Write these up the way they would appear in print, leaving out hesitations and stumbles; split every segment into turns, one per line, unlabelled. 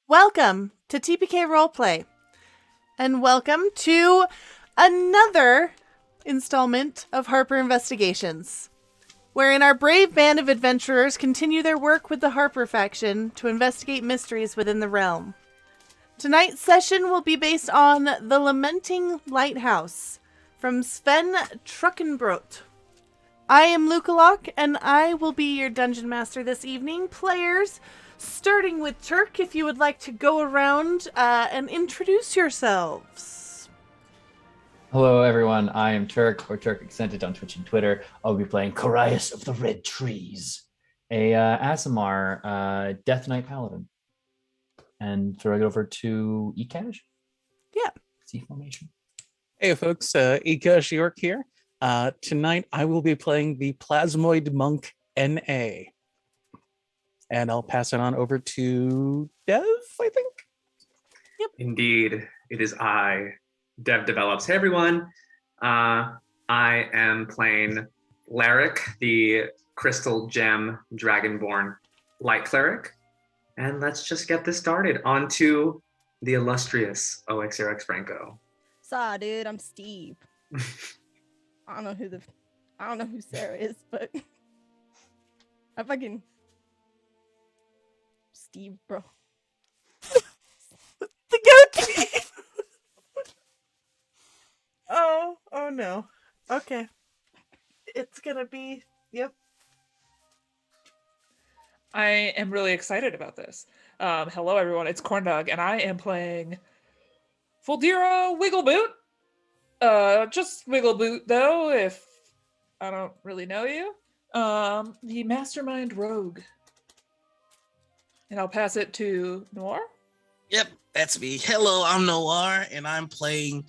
Welcome to TPK Roleplay, and welcome to another installment of Harper Investigations, wherein our brave band of adventurers continue their work with the Harper faction to investigate mysteries within the realm. Tonight's session will be based on the Lamenting Lighthouse from Sven Truckenbrodt. I am Lukalok, and I will be your dungeon master this evening. Players, starting with Turk, if you would like to go around and introduce yourselves.
Hello, everyone. I am Turk, or Turk Extended on Twitch and Twitter. I'll be playing Corias of the Red Trees, a Aasimar Death Knight Paladin. And throw it over to Ekash.
Yeah.
C formation.
Hey, folks. Ekash York here. Tonight, I will be playing the Plasmoid Monk N.A. And I'll pass it on over to Dev, I think.
Yep.
Indeed, it is I, Dev Develops. Hey, everyone. I am playing Larrick, the Crystal Gem Dragonborn Light Cleric. And let's just get this started. On to the illustrious OXRX Franco.
Saw, dude. I'm Steve. I don't know who Sarah is, but I fucking Steve, bro.
The goatee! Oh no. Okay. It's gonna be, yep.
I am really excited about this. Hello, everyone. It's Corndog, and I am playing Fuldira Wiggleboot. Just Wiggleboot, though, if I don't really know you. The Mastermind Rogue. And I'll pass it to Noir.
Yep, that's me. Hello, I'm Noir, and I'm playing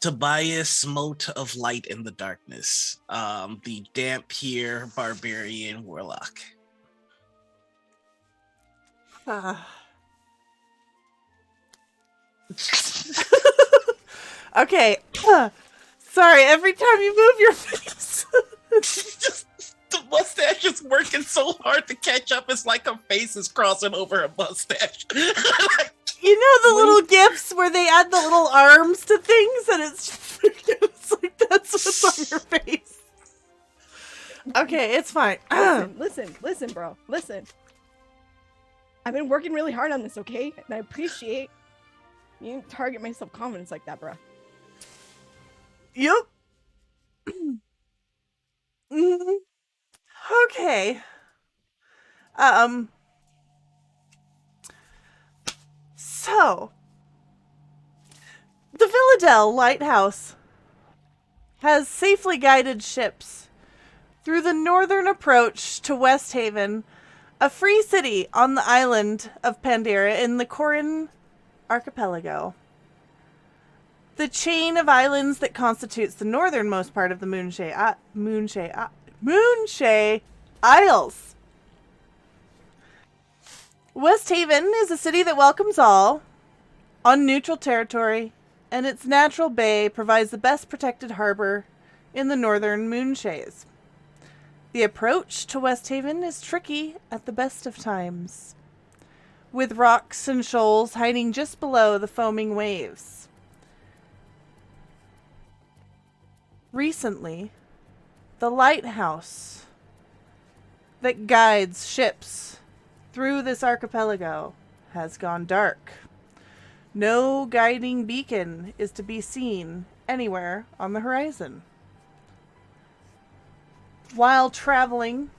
Tobias Mote of Light in the Darkness, the damp here barbarian warlock.
Okay. Sorry, every time you move your face.
Just the mustache is working so hard to catch up. It's like her face is crossing over her mustache.
You know the little gifs where they add the little arms to things, and it's like that's what's on your face. Okay, it's fine.
Listen, bro. Listen. I've been working really hard on this, okay? And I appreciate you didn't target my self-confidence like that, bro.
Yep. Okay. So, the Villadel Lighthouse has safely guided ships through the northern approach to West Haven, a free city on the island of Pandera in the Korinn Archipelago. The chain of islands that constitutes the northernmost part of the Moonshae Isles. West Haven is a city that welcomes all on neutral territory, and its natural bay provides the best protected harbor in the northern Moonshaes. The approach to West Haven is tricky at the best of times, with rocks and shoals hiding just below the foaming waves. Recently, the lighthouse that guides ships through this archipelago has gone dark. No guiding beacon is to be seen anywhere on the horizon. While traveling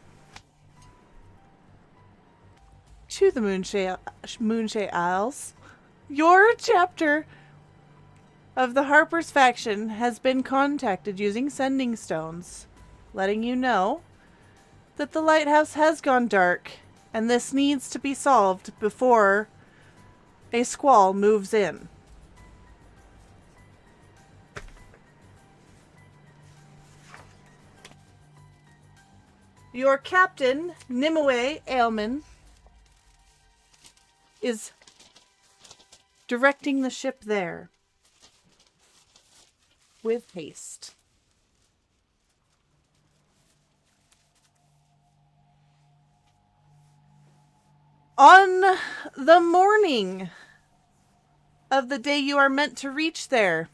to the Moonshae Isles, your chapter of the Harpers faction has been contacted using sending stones, letting you know that the lighthouse has gone dark, and this needs to be solved before a squall moves in. Your captain, Nimue Ailman, is directing the ship there with haste. On the morning of the day you are meant to reach there.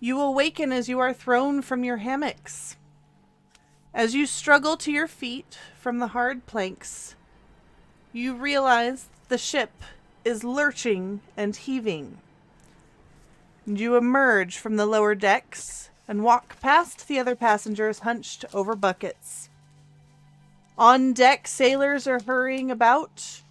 You awaken as you are thrown from your hammocks. As you struggle to your feet from the hard planks, you realize the ship is lurching and heaving. You emerge from the lower decks and walk past the other passengers hunched over buckets. On deck, sailors are hurrying about.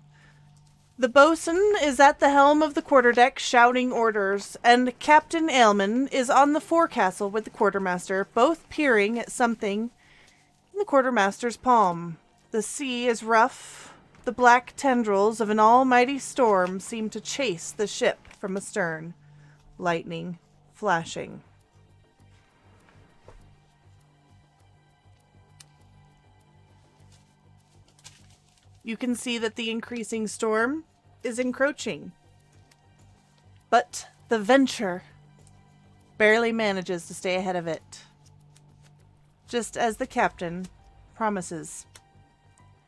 The bosun is at the helm of the quarterdeck shouting orders, and Captain Aylman is on the forecastle with the quartermaster, both peering at something in the quartermaster's palm. The sea is rough. The black tendrils of an almighty storm seem to chase the ship from astern, lightning flashing. You can see that the increasing storm is encroaching. But the Venture barely manages to stay ahead of it. Just as the captain promises.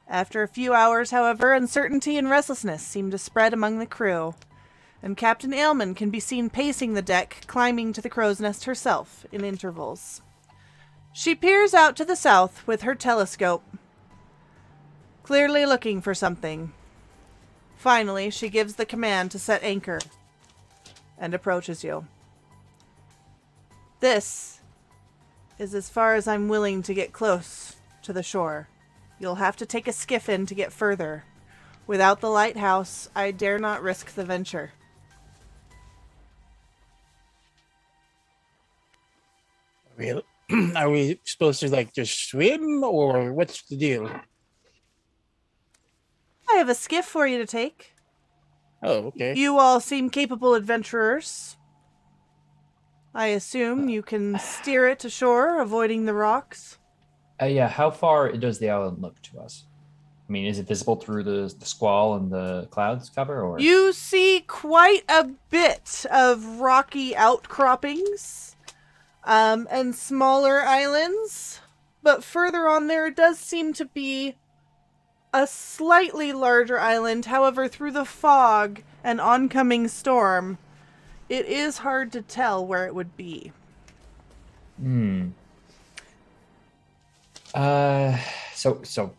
After a few hours, however, uncertainty and restlessness seem to spread among the crew, and Captain Aylman can be seen pacing the deck, climbing to the crow's nest herself in intervals. She peers out to the south with her telescope, clearly looking for something. Finally, she gives the command to set anchor and approaches you. This is as far as I'm willing to get close to the shore. You'll have to take a skiff in to get further. Without the lighthouse, I dare not risk the venture.
Are we supposed to like just swim, or what's the deal?
I have a skiff for you to take.
Oh, okay.
You all seem capable adventurers. I assume you can steer it ashore, avoiding the rocks.
Yeah, how far does the island look to us? I mean, is it visible through the squall and the clouds cover? Or
You see quite a bit of rocky outcroppings and smaller islands. But further on there does seem to be a slightly larger island. However, through the fog and oncoming storm, it is hard to tell where it would be.
So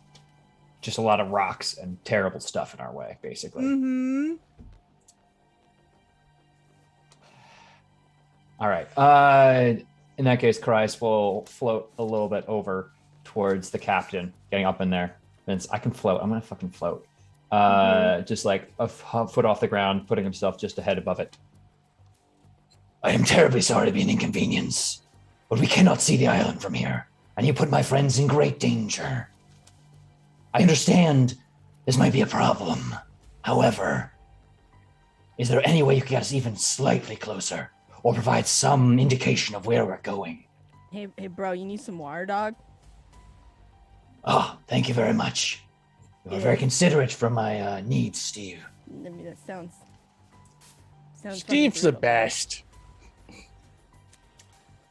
just a lot of rocks and terrible stuff in our way, basically.
Mm-hmm.
All right. In that case, Christ will float a little bit over towards the captain, getting up in there. Vince, I can float. I'm gonna fucking float. Just like a foot off the ground, putting himself just a head above it. I am terribly sorry to be an inconvenience, but we cannot see the island from here, and you put my friends in great danger. I understand this might be a problem. However, is there any way you could get us even slightly closer, or provide some indication of where we're going?
Hey, bro, you need some water, dog?
Oh, thank you very much. You are very considerate for my needs, Steve.
I mean, that sounds
Steve's the best.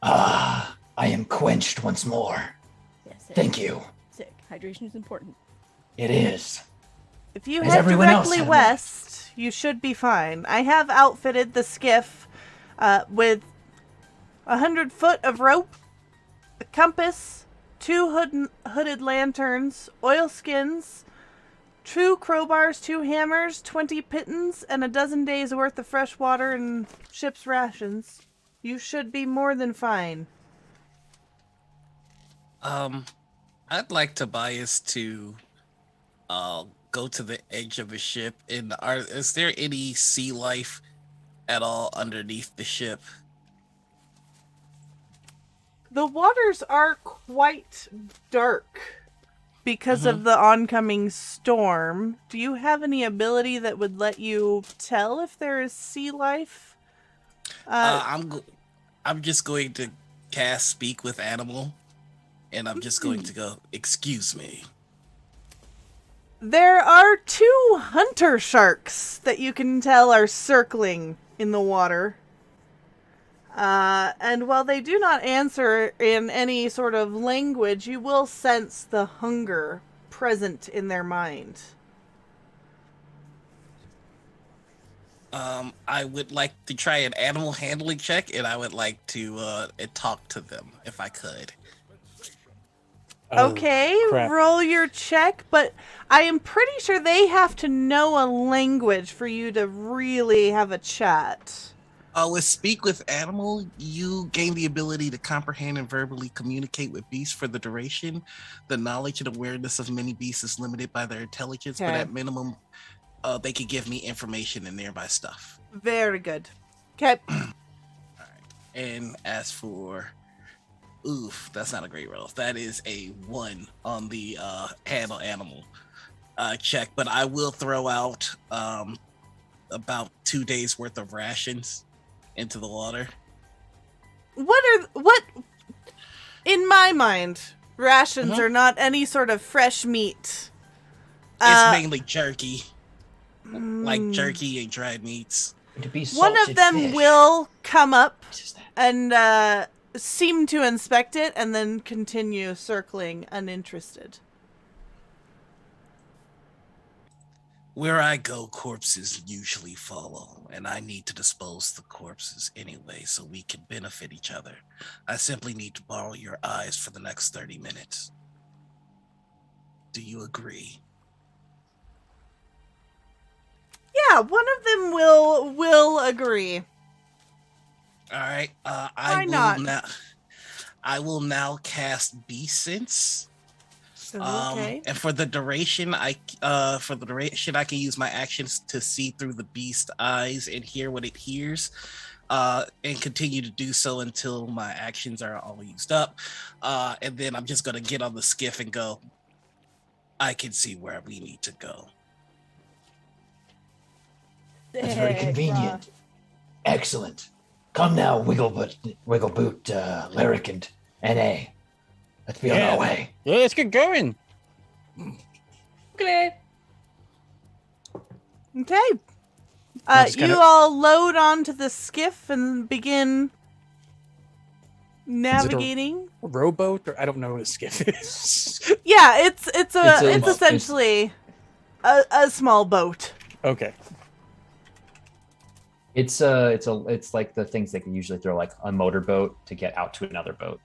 I am quenched once more.
Yeah, sick.
Thank you.
Sick. Hydration is important.
It is.
If you
As
head
everyone else
directly
had.
west, you should be fine. I have outfitted the skiff with 100 foot of rope, a compass, 2 hooded lanterns, oilskins, 2 crowbars, 2 hammers, 20 pittons, and a dozen days worth of fresh water and ship's rations. You should be more than fine.
I'd like Tobias to go to the edge of a ship. Is there any sea life at all underneath the ship?
The waters are quite dark because of the oncoming storm. Do you have any ability that would let you tell if there is sea life?
I'm just going to cast Speak with Animal, and I'm just going to go, excuse me.
There are 2 hunter sharks that you can tell are circling in the water. And while they do not answer in any sort of language, you will sense the hunger present in their mind.
I would like to try an animal handling check, and I would like to talk to them if I could.
Oh,
Okay,
crap.
roll your check, but I am pretty sure they have to know a language for you to really have a chat.
With Speak with Animal, you gain the ability to comprehend and verbally communicate with beasts for the duration. The knowledge and awareness of many beasts is limited by their intelligence, but
Okay.
at minimum, they can give me information and nearby stuff.
Very good. Okay.
And as for, oof, that's not a great roll. That is a 1 on the handle animal check, but I will throw out about 2 days worth of rations into the water.
What in my mind, rations
Uh-huh.
are not any sort of fresh meat.
It's mainly jerky, like jerky and dried meats.
To be
One of
salted
them
fish.
will come up
What is that?
and seem to inspect it and then continue circling uninterested.
Where I go, corpses usually follow, and I need to dispose the corpses anyway so we can benefit each other. I simply need to borrow your eyes for the next 30 minutes. Do you agree?
Yeah, one of them will agree.
All right.
Why not?
I will now cast Beast Sense.
Okay.
And for the duration, I can use my actions to see through the beast eyes and hear what it hears, and continue to do so until my actions are all used up. And then I'm just gonna get on the skiff and go. I can see where we need to go.
That's very
Sick,
convenient. Excellent. Come now, Wiggleboot, Lyric, and N.A. Let's be on
Yeah.
our way.
Yeah, let's get going.
Okay.
Okay.
That's
You
kinda-
all load onto the skiff and begin navigating.
Rowboat, or I don't know what a skiff is.
Yeah, it's
It's a boat.
essentially a small boat.
Okay.
It's like the things they can usually throw like a motorboat to get out to another boat.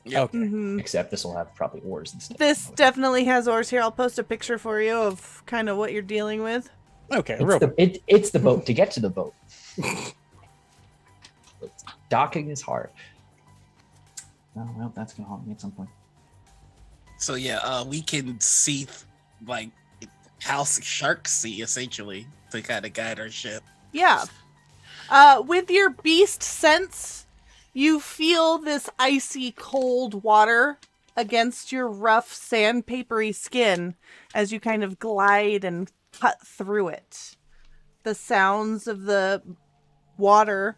Okay.
Mhm.
Except this will have probably oars instead.
This definitely has oars here. I'll post a picture for you of kind of what you're dealing with.
Okay.
It's
Rowboat.
it's the boat to get to the boat. Docking is hard. Oh well, that's gonna haunt me at some point.
So yeah, we can see like how sharks see essentially to kind of guide our ship.
Yeah. With your beast sense, you feel this icy cold water against your rough sandpapery skin as you kind of glide and cut through it. The sounds of the water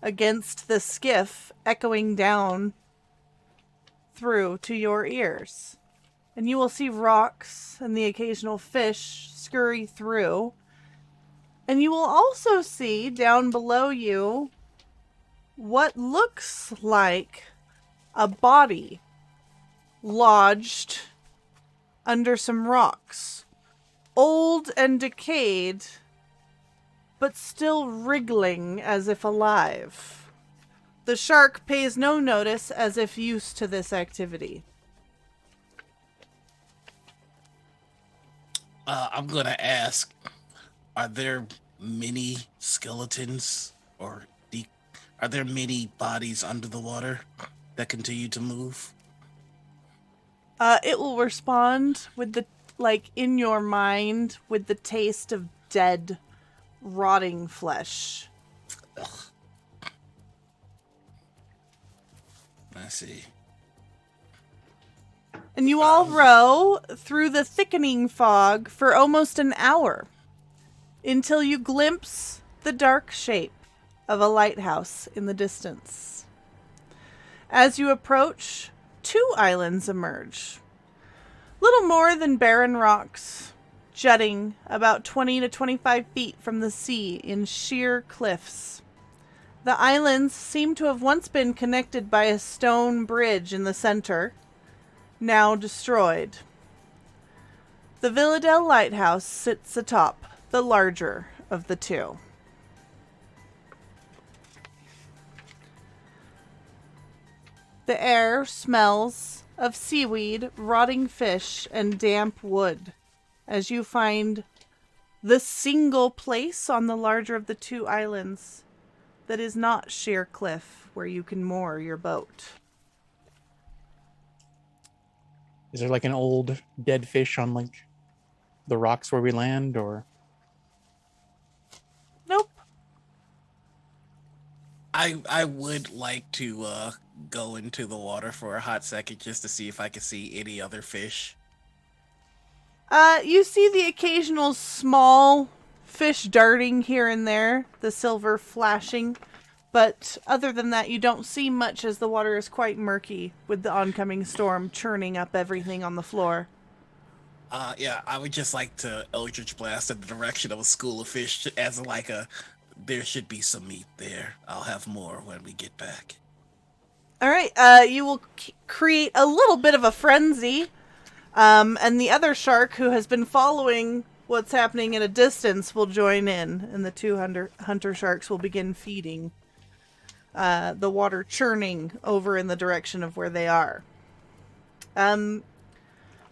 against the skiff echoing down through to your ears. And you will see rocks and the occasional fish scurry through. And you will also see down below you what looks like a body lodged under some rocks. Old and decayed, but still wriggling as if alive. The shark pays no notice as if used to this activity.
I'm gonna ask, are there many skeletons or are there many bodies under the water that continue to move?
It will respond with the, like, in your mind, with the taste of dead, rotting flesh.
Ugh. I see.
And you all row through the thickening fog for almost an hour until you glimpse the dark shape of a lighthouse in the distance. As you approach, 2 islands emerge. Little more than barren rocks, jutting about 20 to 25 feet from the sea in sheer cliffs. The islands seem to have once been connected by a stone bridge in the center, now destroyed. The Villadel Lighthouse sits atop the larger of the 2. The air smells of seaweed, rotting fish, and damp wood as you find the single place on the larger of the two islands that is not sheer cliff where you can moor your boat.
Is there like an old dead fish on like the rocks where we land, or?
Nope.
I would like to go into the water for a hot second just to see if I can see any other fish.
You see the occasional small fish darting here and there, the silver flashing, but other than that, you don't see much as the water is quite murky with the oncoming storm churning up everything on the floor.
Yeah, I would just like to Eldritch Blast in the direction of a school of fish as like there should be some meat there. I'll have more when we get back.
All right, you will create a little bit of a frenzy, and the other shark who has been following what's happening at a distance will join in, and the two hunter sharks will begin feeding, the water churning over in the direction of where they are.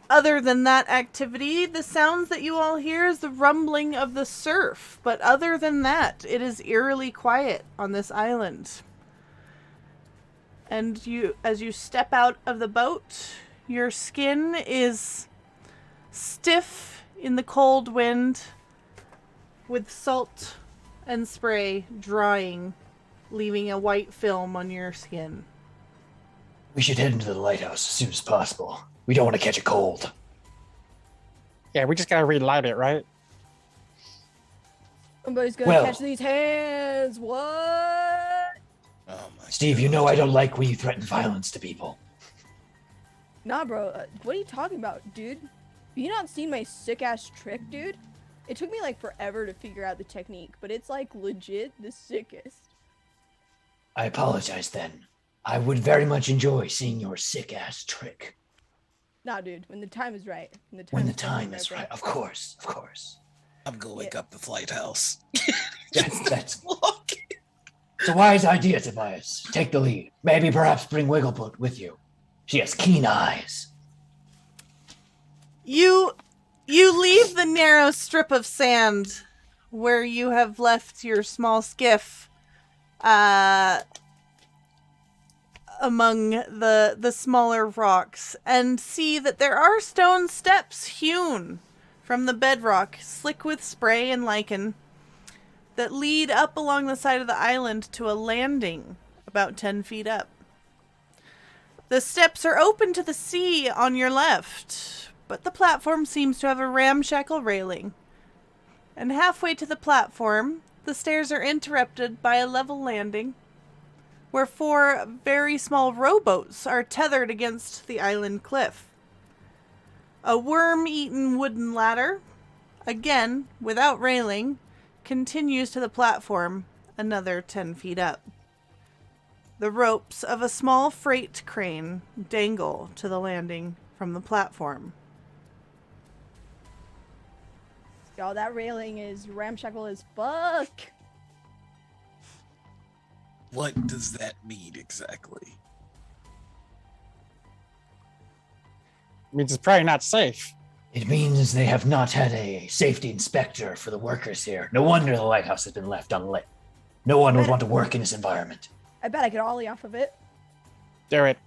Other than that activity, the sounds that you all hear is the rumbling of the surf, but other than that, it is eerily quiet on this island. And as you step out of the boat, your skin is stiff in the cold wind with salt and spray drying, leaving a white film on your skin.
We should head into the lighthouse as soon as possible. We don't want to catch a cold.
Yeah, we just gotta relight it, right?
Somebody's gonna
Well-
catch these hands. What?
Oh my
Steve, you know I don't like when you threaten violence to people.
Nah, bro. What are you talking about, dude? Have you not seen my sick ass trick, dude? It took me like forever to figure out the technique, but it's like legit the sickest.
I apologize then. I would very much enjoy seeing your sick-ass trick.
Nah, dude. When the time is right.
When the time is right. Of course.
I'm gonna wake
Yeah.
up the lighthouse.
That's it's a wise idea, Tobias. Take the lead. Maybe perhaps bring Wigglefoot with you. She has keen eyes.
You leave the narrow strip of sand where you have left your small skiff among the smaller rocks and see that there are stone steps hewn from the bedrock, slick with spray and lichen, that lead up along the side of the island to a landing about 10 feet up. The steps are open to the sea on your left, but the platform seems to have a ramshackle railing. And halfway to the platform, the stairs are interrupted by a level landing, where 4 very small rowboats are tethered against the island cliff. A worm-eaten wooden ladder, again without railing, continues to the platform another 10 feet up. The ropes of a small freight crane dangle to the landing from the platform.
Y'all, that railing is ramshackle as fuck.
What does that mean exactly?
Means it's probably not safe.
It means they have not had a safety inspector for the workers here. No wonder the lighthouse has been left unlit. No one would want to work in this environment.
I bet I could ollie off of it.
Do it.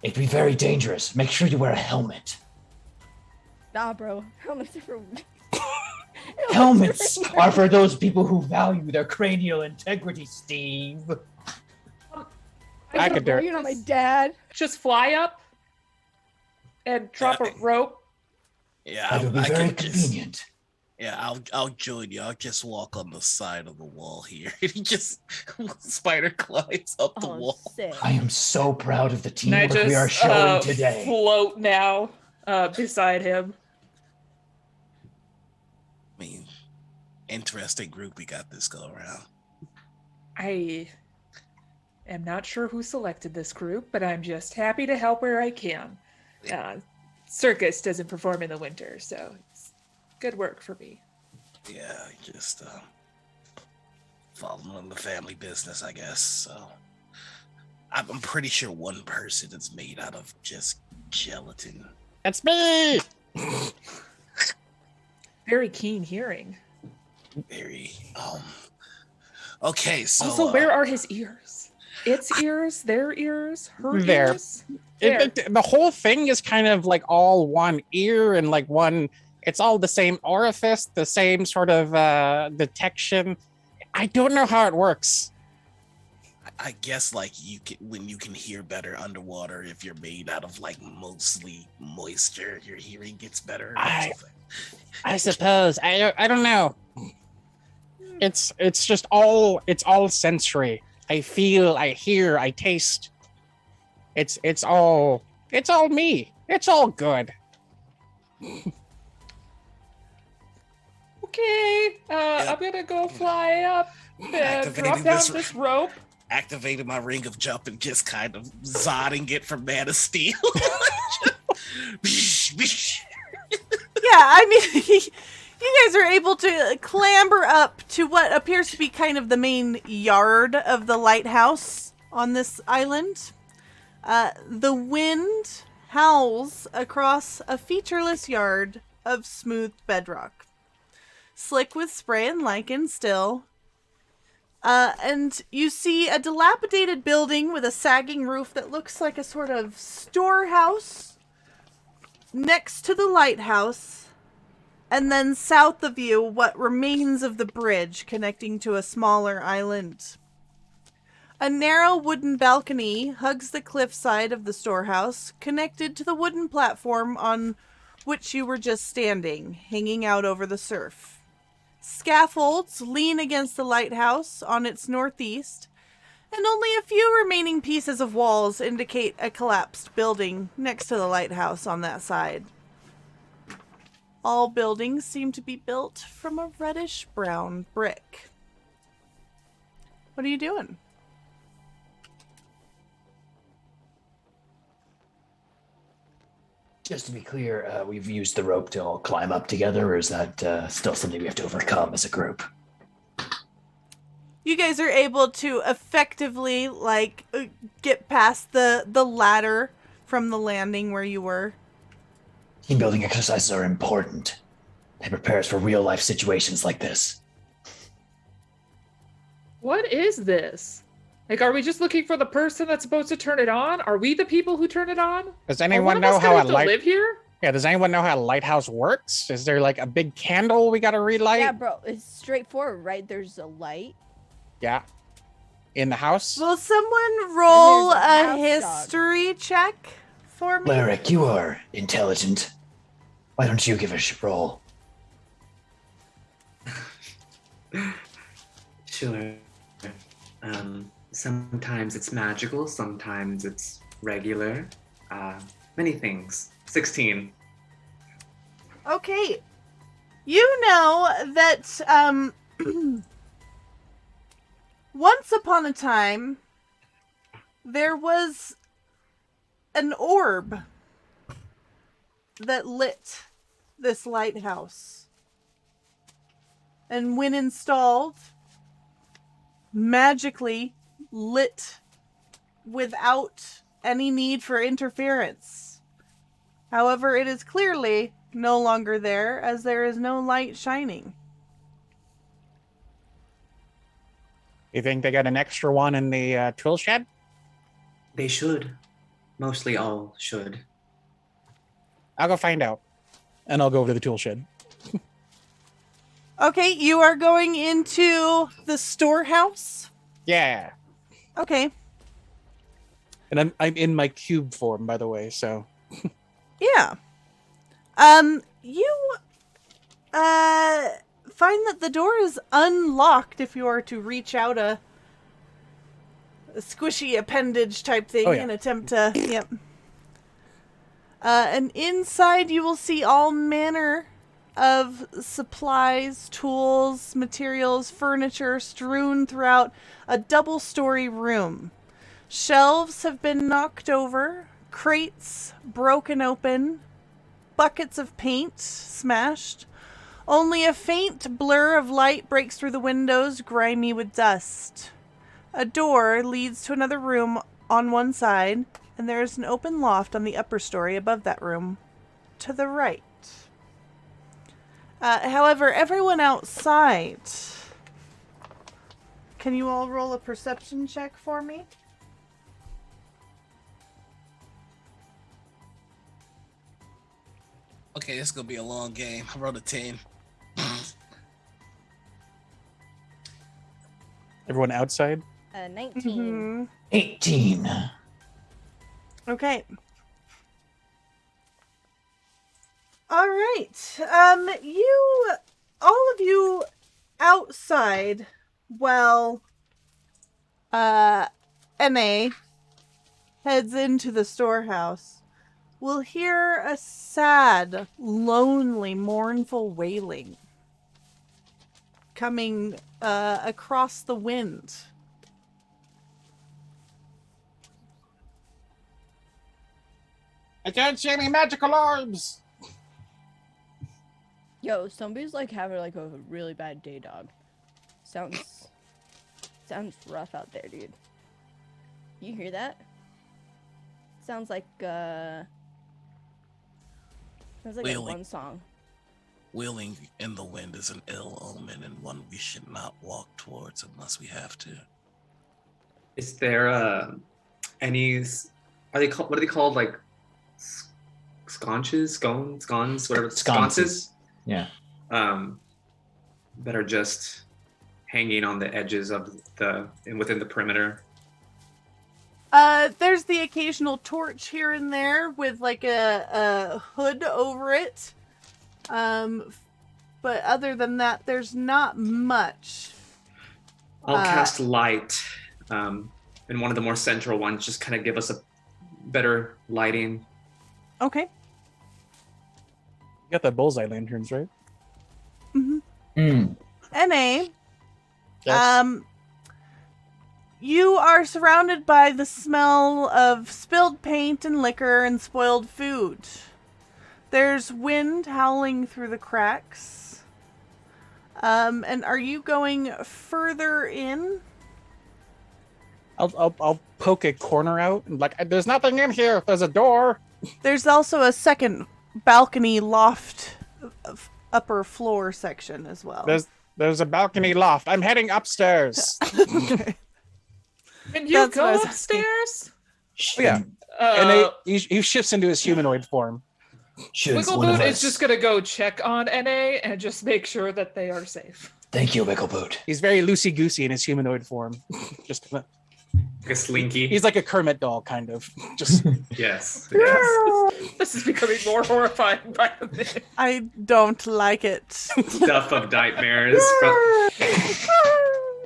It'd be very dangerous. Make sure you wear a helmet.
Nah, bro. Helmets are for...
Helmets are for those people who value their cranial integrity, Steve.
I could do it.
You're not my dad.
Just fly up and drop a rope.
Yeah,
That would be
I
very
can just-
convenient.
Yeah, I'll join you. I'll just walk on the side of the wall here. He just spider climbs up the
Oh,
wall.
sick.
I am so proud of the
And I
teamwork we are
just
showing today.
float now beside him.
I mean, interesting group we got this go around.
I am not sure who selected this group, but I'm just happy to help where I can. Circus doesn't perform in the winter, so it's good work for me.
Yeah, just following the family business, I guess. So I'm pretty sure one person is made out of just gelatin.
That's me.
Very keen hearing.
Very. Okay, so
Also, where are his ears? Its ears, their ears, her
There.
ears. There.
The whole thing is kind of like all one ear and like one. It's all the same orifice, the same sort of detection. I don't know how it works.
I guess like when you can hear better underwater, if you're made out of like mostly moisture, your hearing gets better. or
I-
something.
I suppose. I don't know. It's just all sensory. I feel, I hear, I taste. It's all me. It's all good.
Okay, I'm gonna go fly up and
Activating
drop down
this-
this rope.
Activated my ring of jump and just kind of zodding it from Man of Steel.
Yeah, I mean, you guys are able to clamber up to what appears to be kind of the main yard of the lighthouse on this island. The wind howls across a featureless yard of smooth bedrock, slick with spray and lichen still. And you see a dilapidated building with a sagging roof that looks like a sort of storehouse next to the lighthouse, and then south of you, what remains of the bridge connecting to a smaller island. A narrow wooden balcony hugs the cliffside of the storehouse, connected to the wooden platform on which you were just standing, hanging out over the surf. Scaffolds lean against the lighthouse on its northeast, and only a few remaining pieces of walls indicate a collapsed building next to the lighthouse on that side. All buildings seem to be built from a reddish-brown brick. What are you doing?
Just to be clear, we've used the rope to all climb up together, or is that still something we have to overcome as a group?
You guys are able to effectively, get past the ladder from the landing where you were.
Team building exercises are important. They prepare us for real-life situations like this.
What is this? Like, are we just looking for the person that's supposed to turn it on? Are we the people who turn it on?
Does
Are one
anyone
of
know
us
how
gonna
a
have to
light?
live here?
Yeah, does anyone know how a lighthouse works? Is there like a big candle we gotta relight?
Yeah, bro, it's straightforward, right? There's a light.
Yeah. In the house?
Will someone roll
And
a
there's a house dog.
history check for me?
Lyric, you are intelligent. Why don't you give a roll?
Sure. Sometimes it's magical, sometimes it's regular. Many things. 16.
Okay. You know that, once upon a time, there was an orb that lit this lighthouse. And when installed, magically lit without any need for interference. However, it is clearly no longer there, as there is no light shining.
You think they got an extra one in the tool shed?
They should. Mostly all should.
I'll go find out. And I'll go over to the tool shed.
Okay, you are going into the storehouse?
Yeah.
Okay.
And I'm in my cube form, by the way, so.
Yeah. You find that the door is unlocked if you are to reach out a squishy appendage type thing
Oh, yeah.
and attempt to, yep. And inside you will see all manner of supplies, tools, materials, furniture strewn throughout a double-story room. Shelves have been knocked over, crates broken open, buckets of paint smashed. Only a faint blur of light breaks through the windows, grimy with dust. A door leads to another room on one side, and there is an open loft on the upper story above that room to the right. However, everyone outside, can you all roll a perception check for me?
Okay, this is gonna be a long game. I rolled a 10.
Everyone outside?
19.
18.
Okay. All right. All of you outside, well, NA heads into the storehouse, will hear a sad, lonely, mournful wailing coming across the wind.
I can't see any magical orbs!
Yo, somebody's like having like a really bad day, dog. Sounds rough out there, dude. You hear that? Sounds like that
Wailing.
one song.
Wheeling in the wind is an ill omen and one we should not walk towards unless we have to.
Is there any? Are they called? What are they called? Like sconces, scones, whatever.
Sconces. Yeah.
That are just hanging on the edges of within the perimeter.
There's the occasional torch here and there with like a hood over it. But other than that, there's not much.
I'll cast light in one of the more central ones, just kind of give us a better lighting.
Okay.
You got the bullseye lanterns, right?
Mm-hmm. NA.
Yes.
You are surrounded by the smell of spilled paint and liquor and spoiled food. There's wind howling through the cracks. And are you going further in?
I'll poke a corner out and like, there's nothing in here. There's a door.
There's also a second balcony loft upper floor section as well.
There's a balcony loft. I'm heading upstairs.
Okay.
Can you
That's what I
go
was
upstairs?
Oh, yeah. And he shifts into his humanoid form.
Wiggleboot is just gonna go check on NA and just make sure that they are safe.
Thank you, Wiggleboot.
He's very loosey-goosey in his humanoid form. Just
Like a slinky.
he's like a Kermit doll, kind of. Just
Yes.
This is becoming more horrifying by the minute.
I don't like it.
Stuff of nightmares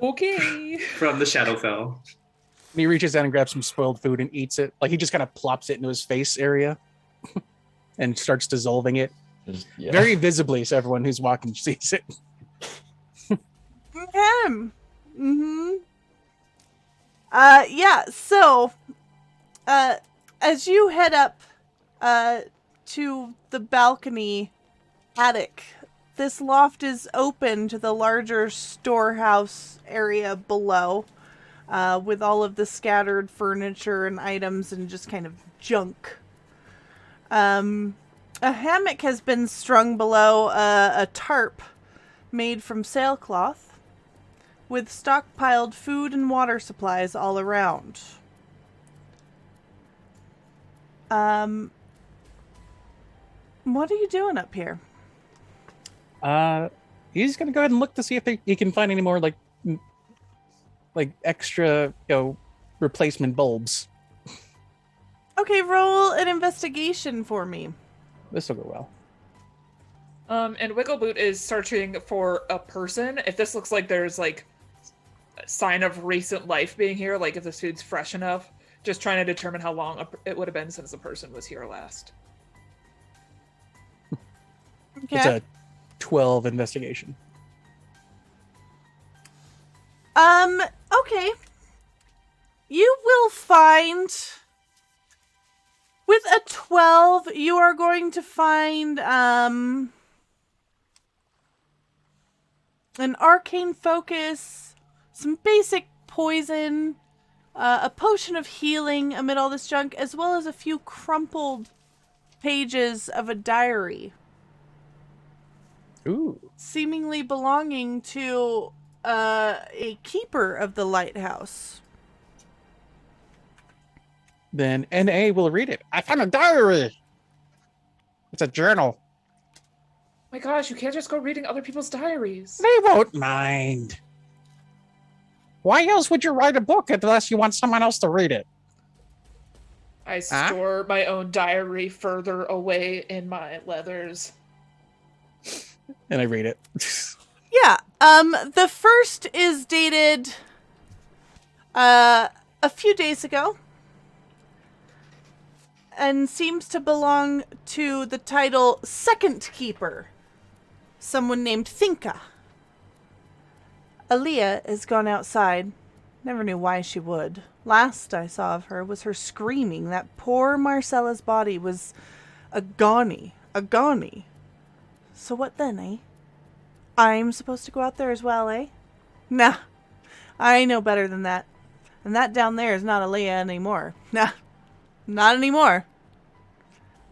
Okay.
from the Shadowfell.
he reaches down and grabs some spoiled food and eats it. Like he just kind of plops it into his face area and starts dissolving it
Yeah.
very visibly, so everyone who's walking sees it.
Okay. Mm-hmm. Yeah, so, as you head up, to the balcony attic, this loft is open to the larger storehouse area below, with all of the scattered furniture and items and just kind of junk. A hammock has been strung below a tarp made from sailcloth, with stockpiled food and water supplies all around. What are you doing up here?
He's gonna go ahead and look to see if he can find any more like extra, replacement bulbs.
Okay, roll an investigation for me.
This will go well.
And Wiggleboot is searching for a person. If this looks like there's like a sign of recent life being here, like if this food's fresh enough, just trying to determine how long it would have been since the person was here last.
Okay.
It's a 12 investigation.
Okay. You will find, with a 12, you are going to find, an arcane focus, some basic poison, a potion of healing amid all this junk, as well as a few crumpled pages of a diary.
Ooh.
Seemingly belonging to a keeper of the lighthouse.
Then NA will read it. I found a diary. It's a journal.
My gosh, you can't just go reading other people's diaries.
They won't mind. Why else would you write a book unless you want someone else to read it?
I store my own diary further away in my leathers.
And I read it.
Yeah. The first is dated a few days ago and seems to belong to the title Second Keeper, someone named Thinka. Aaliyah has gone outside. Never knew why she would. Last I saw of her was her screaming that poor Marcella's body was a Agani. So what then, eh? I'm supposed to go out there as well, eh? Nah, I know better than that. And that down there is not Aaliyah anymore. Nah, not anymore.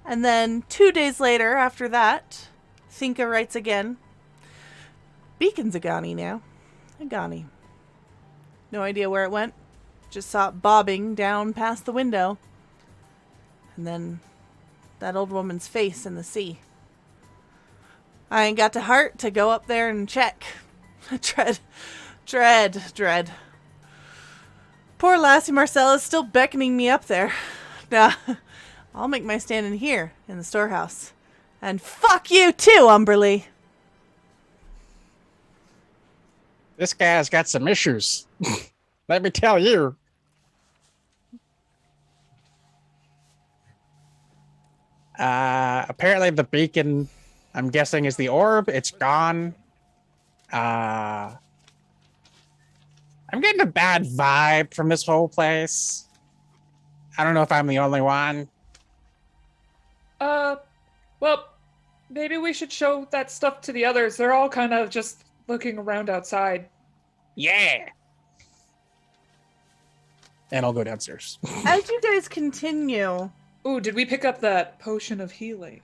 And then 2 days later, after that, Thinka writes again. Beacon's Agani now. Agani. No idea where it went. Just saw it bobbing down past the window. And then that old woman's face in the sea. I ain't got the heart to go up there and check. Dread. Poor lassie Marcella's still beckoning me up there. Nah, I'll make my stand in here, in the storehouse. And fuck you too, Umberly.
This guy's got some issues. Let me tell you. Apparently the beacon, I'm guessing, is the orb. It's gone. I'm getting a bad vibe from this whole place. I don't know if I'm the only one.
Well, maybe we should show that stuff to the others. They're all kind of just looking around outside.
Yeah. And I'll go downstairs.
As you guys continue...
Ooh, did we pick up that potion of healing?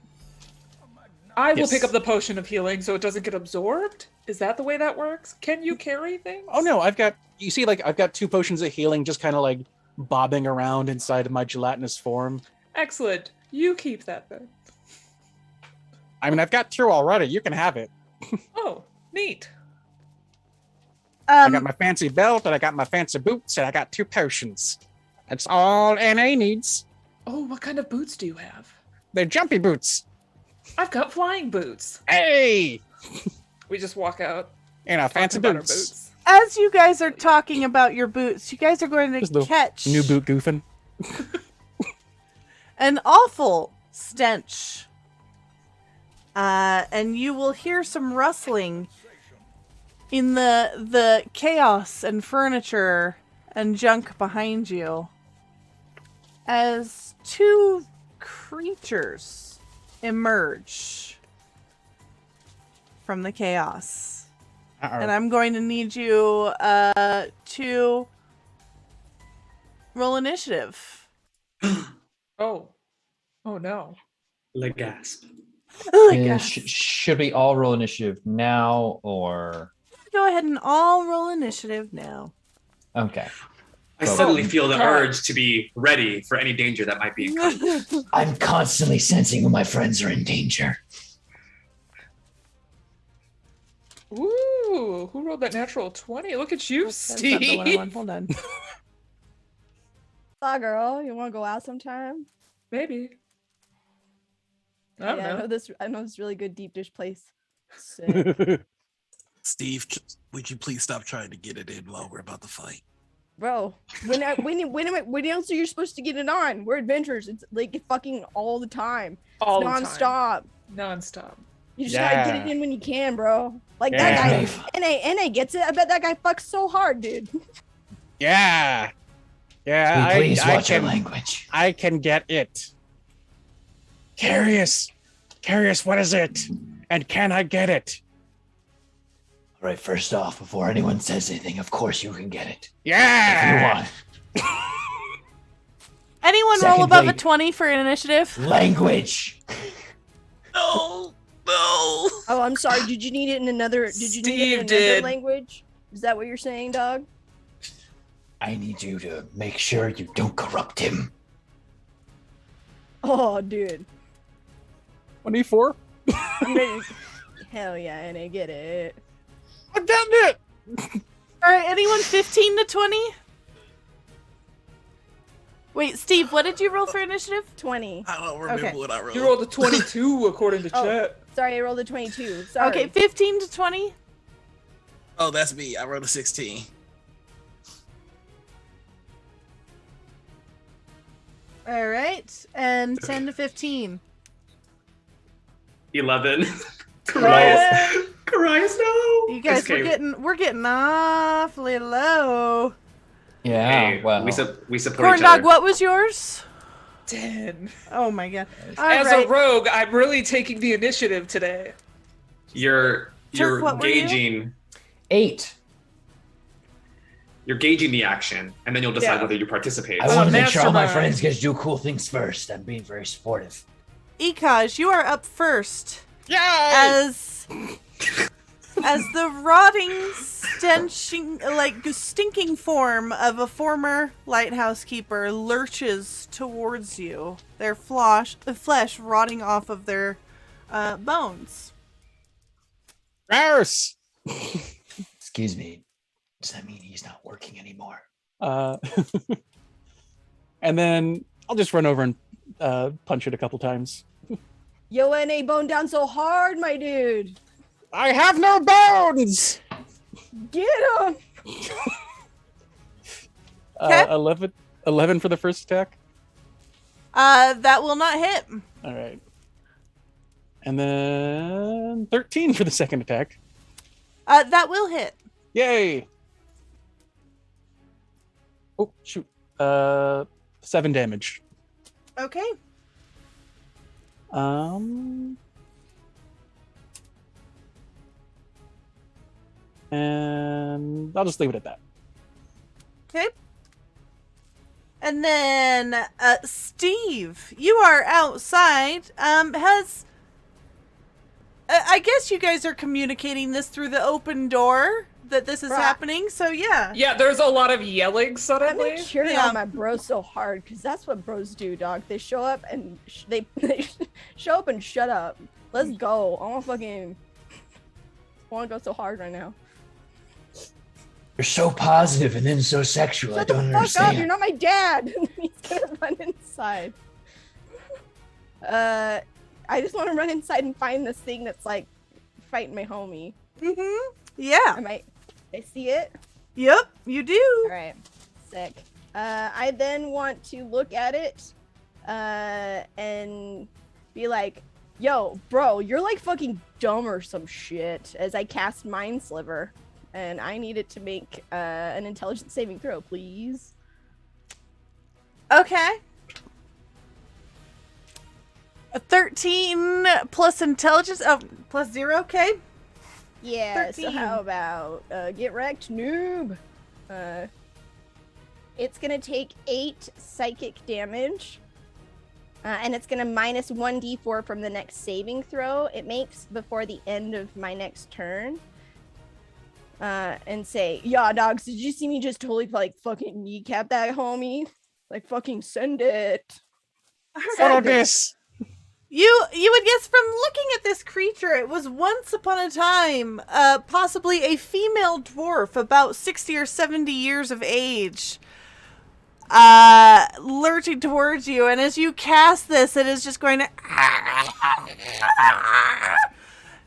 I will pick up the potion of healing so it doesn't get absorbed? Is that the way that works? Can you carry things?
Oh no, I've got 2 potions of healing just kind of like bobbing around inside of my gelatinous form.
Excellent. You keep that then.
I mean, I've got 2 already. You can have it.
Oh, neat.
I got my fancy belt, and I got my fancy boots, and I got 2 potions. That's all NA needs.
Oh, what kind of boots do you have?
They're jumpy boots.
I've got flying boots.
Hey!
We just walk out.
Fancy
about our
boots.
As you guys are talking about your boots, you guys are going
Just
to
the
catch
new boot goofing.
an awful stench. And you will hear some rustling in the chaos and furniture and junk behind you as 2 creatures emerge from the chaos.
Uh-oh.
And I'm going to need you to roll initiative.
Oh no.
Le gasp.
Should we all roll initiative now or?
Go ahead and all roll initiative now.
Okay.
I suddenly feel the urge to be ready for any danger that might be incoming.
I'm constantly sensing when my friends are in danger.
Ooh, who rolled that natural 20? Look at you,
That's not the one I
Steve.
want. Hold on.
Aw, girl, you want to go out sometime?
Maybe. I don't know.
I know this really good deep dish place. Sick.
Steve, would you please stop trying to get it in while we're about to fight?
Bro, when else are you supposed to get it on? We're adventurers. It's like fucking all the time.
All the
Non-stop.
Non-stop.
You just gotta get it in when you can, bro. Like that guy, NA gets it. I bet that guy fucks so hard, dude.
Yeah. Yeah,
Please watch
your
language.
I can get it. Curious, what is it? And can I get it?
All right, first off, before anyone says anything, of course you can get it.
Yeah!
If you want.
Anyone
Second
roll above a
blade.
20 for an initiative?
Language.
No.
Oh, I'm sorry. Did you need it in another? Did you need it in
Steve
another
did.
language? Is that what you're saying, dog?
I need you to make sure you don't corrupt him.
Oh, dude.
24.
I'm ready to- Hell yeah, and I get it.
I'm getting it.
All right, anyone 15 to 20? Wait, Steve, what did you roll for initiative?
20.
I don't remember
Okay.
what I rolled.
You rolled a 22 according to
Oh.
chat.
Sorry, I rolled a 22. Sorry.
Okay, 15 to 20.
Oh, that's me. I rolled a 16.
All right, and 10 to 15.
11. Carias. Carias, no.
You guys,
Escape.
we're getting awfully low.
Yeah.
Hey,
well.
we support
Corn
each
dog,
other.
what was yours?
10.
Oh my god. All
As
right.
a rogue, I'm really taking the initiative today.
You're
what were you?
gauging.
8.
You're gauging the action, and then you'll decide
Yeah.
whether you participate.
I want to make sure all my
mastermind.
friends get to do cool things first. I'm being very supportive.
Ikaj, you are up first.
Yay!
As the rotting, stinking form of a former lighthouse keeper lurches towards you, their flesh rotting off of their bones.
Gross.
Excuse me. Does that mean he's not working anymore?
And then I'll just run over and punch it a couple times.
Yo, NA bone down so hard, my dude.
I have no bones.
Get him.
11 for the first attack.
That will not hit.
All right. And then 13 for the second attack.
That will hit.
Yay! Oh, shoot. 7 damage.
Okay.
And I'll just leave it at that.
Okay. And then, Steve, you are outside. I guess you guys are communicating this through the open door that this is
Right.
happening. So yeah.
Yeah, there's a lot of yelling
I've
suddenly.
been cheering
Yeah.
on my bros so hard because that's what bros do, dog. They show up and they show up and shut up. Let's go. I want to go so hard right now.
You're so positive and then so sexual. I
Shut the
don't
fuck
understand.
up! You're not my dad. He's gonna run inside. I just want to run inside and find this thing that's like fighting my homie.
Yeah.
I see it.
Yep. You do.
All right, sick. I then want to look at it, and be like, "Yo, bro, you're like fucking dumb or some shit." As I cast Mind Sliver, and I need it to make an intelligence saving throw, please.
Okay. A 13 plus intelligence. Oh, plus 0. Okay.
Yeah.
13.
So how about get wrecked, noob? It's gonna take 8 psychic damage. And it's gonna minus 1d4 from the next saving throw it makes before the end of my next turn. And say, "Yeah, dogs, did you see me just totally like fucking kneecap that homie? Like fucking send it."
Follow this.
You would guess from looking at this creature, it was once upon a time, possibly a female dwarf about 60 or 70 years of age, lurching towards you. And as you cast this, it is just going to,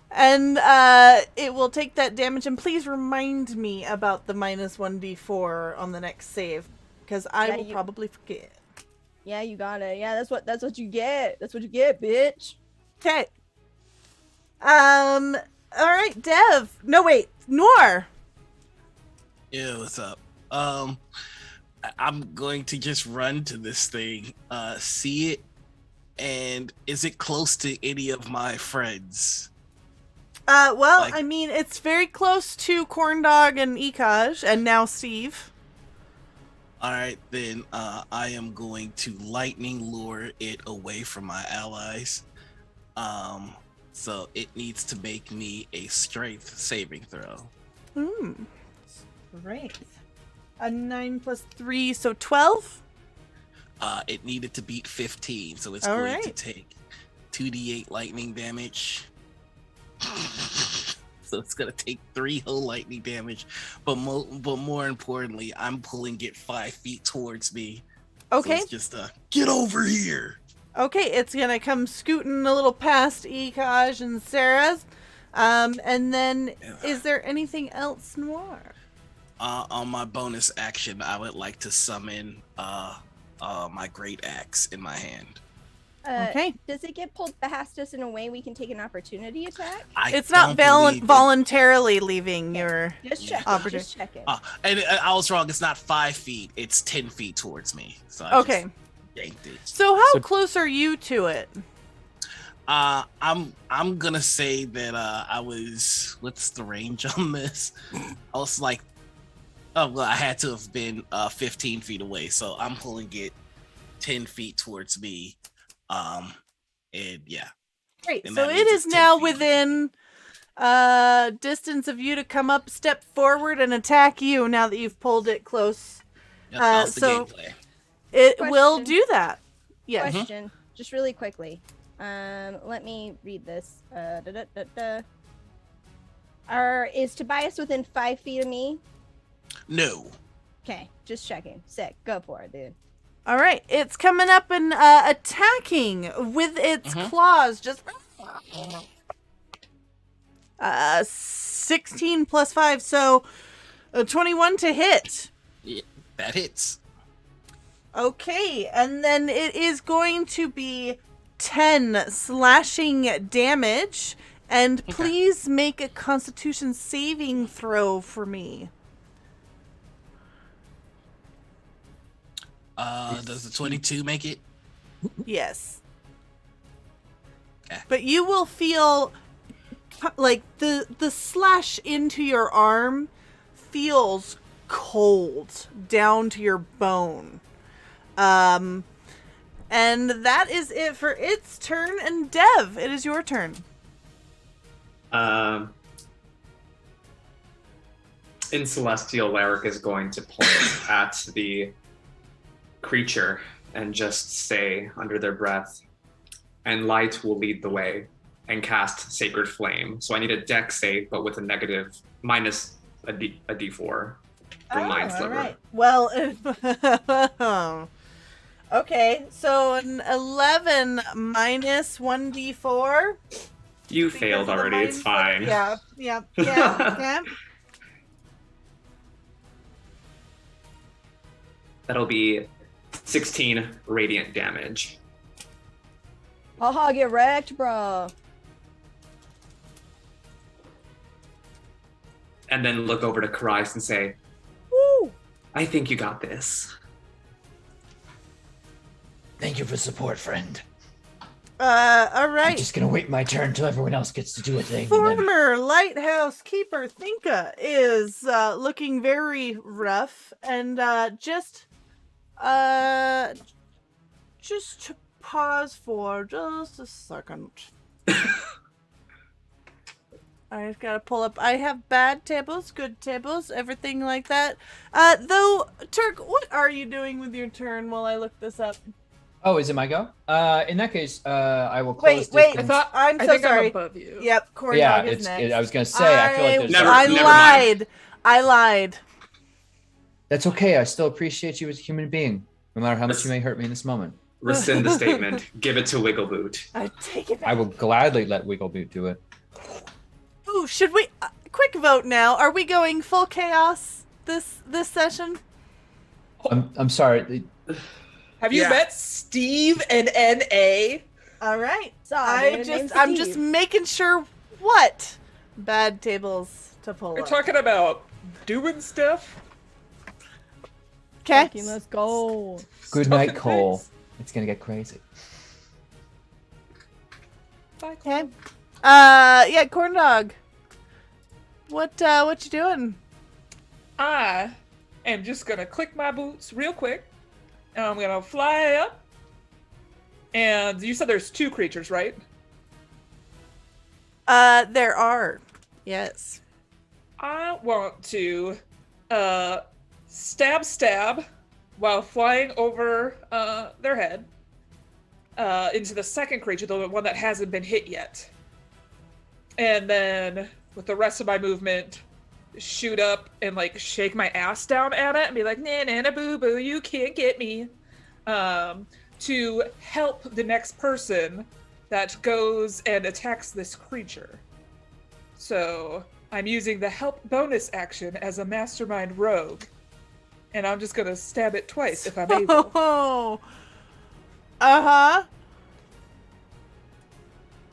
and it will take that damage. And please remind me about the minus 1d4 on the next save, because I
Yeah,
will probably forget.
Yeah, you got it. Yeah, that's what you get. That's what you get, bitch.
Okay. All right, Dev. No, wait, Noir.
Yeah, what's up? I'm going to just run to this thing, see it, and is it close to any of my friends?
Well,
Like-
I mean, it's very close to Corn Dog and Ikaj, and now Steve.
All right, then I am going to lightning lure it away from my allies. So it needs to make me a strength saving throw.
Great. A 9 plus 3, so 12?
It needed to beat 15, so it's
All
going to
right.
take 2d8 lightning damage. So it's gonna take 3 whole lightning damage, but more importantly, I'm pulling it 5 feet towards me.
Okay.
So it's just get over here.
Okay, it's gonna come scooting a little past Ekaj and Sarah's. And then, is there anything else, Noir?
On my bonus action, I would like to summon my great axe in my hand.
Okay.
Does it get pulled past us in a way we can take an opportunity attack?
It's not voluntarily leaving your
Just checking.
opportunity.
Just checking.
And I was wrong. It's not 5 feet. It's 10 feet towards me. So I
Okay.
just yanked it.
So how close are you to it?
I'm gonna say that I was. What's the range on this? I was like, oh well, I had to have been 15 feet away. So I'm pulling it 10 feet towards me. And yeah.
Great.
And
So
that
it
means
is
it's 10
now
feet.
within distance of you to come up, step forward, and attack you now that you've pulled it close.
Yep, that's the
so
gameplay.
it will
Question.
do that. Yes.
Question, just really quickly. Let me read this. Is Tobias within 5 feet of me?
No.
Okay, just checking. Sick. Go for it, dude.
All right. It's coming up and attacking with its claws. Just 16 plus 5, so 21 to hit.
Yeah, that hits.
Okay, and then it is going to be 10 slashing damage. And please make a Constitution saving throw for me.
Does the 22 make it?
Yes.
Okay.
But you will feel like the slash into your arm feels cold down to your bone. And that is it for its turn. And Dev, it is your turn.
In Celestial, Lyric is going to point at the creature and just say under their breath, and light will lead the way, and cast Sacred Flame. So I need a dex save, but with a negative minus a d4 for Mind
all
Sliver.
right. Well, okay. So an 11 minus 1d4.
You
because
failed
of the
already.
Mind
It's
Sliver.
fine.
Yeah.
That'll be 16 radiant damage.
Haha, get wrecked, bro.
And then look over to Karais and say,
Woo!
I think you got this.
Thank you for support, friend.
All
I'm
right.
just gonna wait my turn till everyone else gets to do a thing. and then-
Former lighthouse keeper Thinka is looking very rough, and just to pause for just a second. I've got to pull up. I have bad tables, good tables, everything like that. Though, Turk, what are you doing with your turn while I look this up?
Oh, is it my go? In that case, I will close
Wait.
distance.
I'm
I
so
think
sorry.
I'm above you.
Yep, Korinn
Yeah,
Archipelago is next.
I was gonna say. I feel like there's.
Never-
I
never
lied. I lied.
That's okay. I still appreciate you as a human being, no matter how much you may hurt me in this moment.
Rescind the statement. Give it to Wiggleboot.
I take it back.
I will gladly let Wiggleboot do it.
Ooh, should we quick vote now? Are we going full chaos this session?
I'm sorry.
Have you
Yeah.
met Steve and NA?
All right.
Sorry, name's
I'm just
Steve.
making sure what bad tables to pull
We're
up.
talking about doing stuff.
Okay.
Fucking let's go.
Good night,
Fucking
Cole.
thanks.
It's gonna get crazy.
Bye,
Okay.
Cole.
Yeah, corn dog. What you doing?
I am just gonna click my boots real quick, and I'm gonna fly up. And you said there's 2 creatures, right?
There are. Yes.
I want to stab while flying over their head into the second creature, the one that hasn't been hit yet. And then with the rest of my movement, shoot up and like shake my ass down at it and be like, nah, boo boo, you can't get me. To help the next person that goes and attacks this creature. So I'm using the help bonus action as a mastermind rogue. And I'm just gonna stab it twice if I'm able.
Oh. Uh-huh.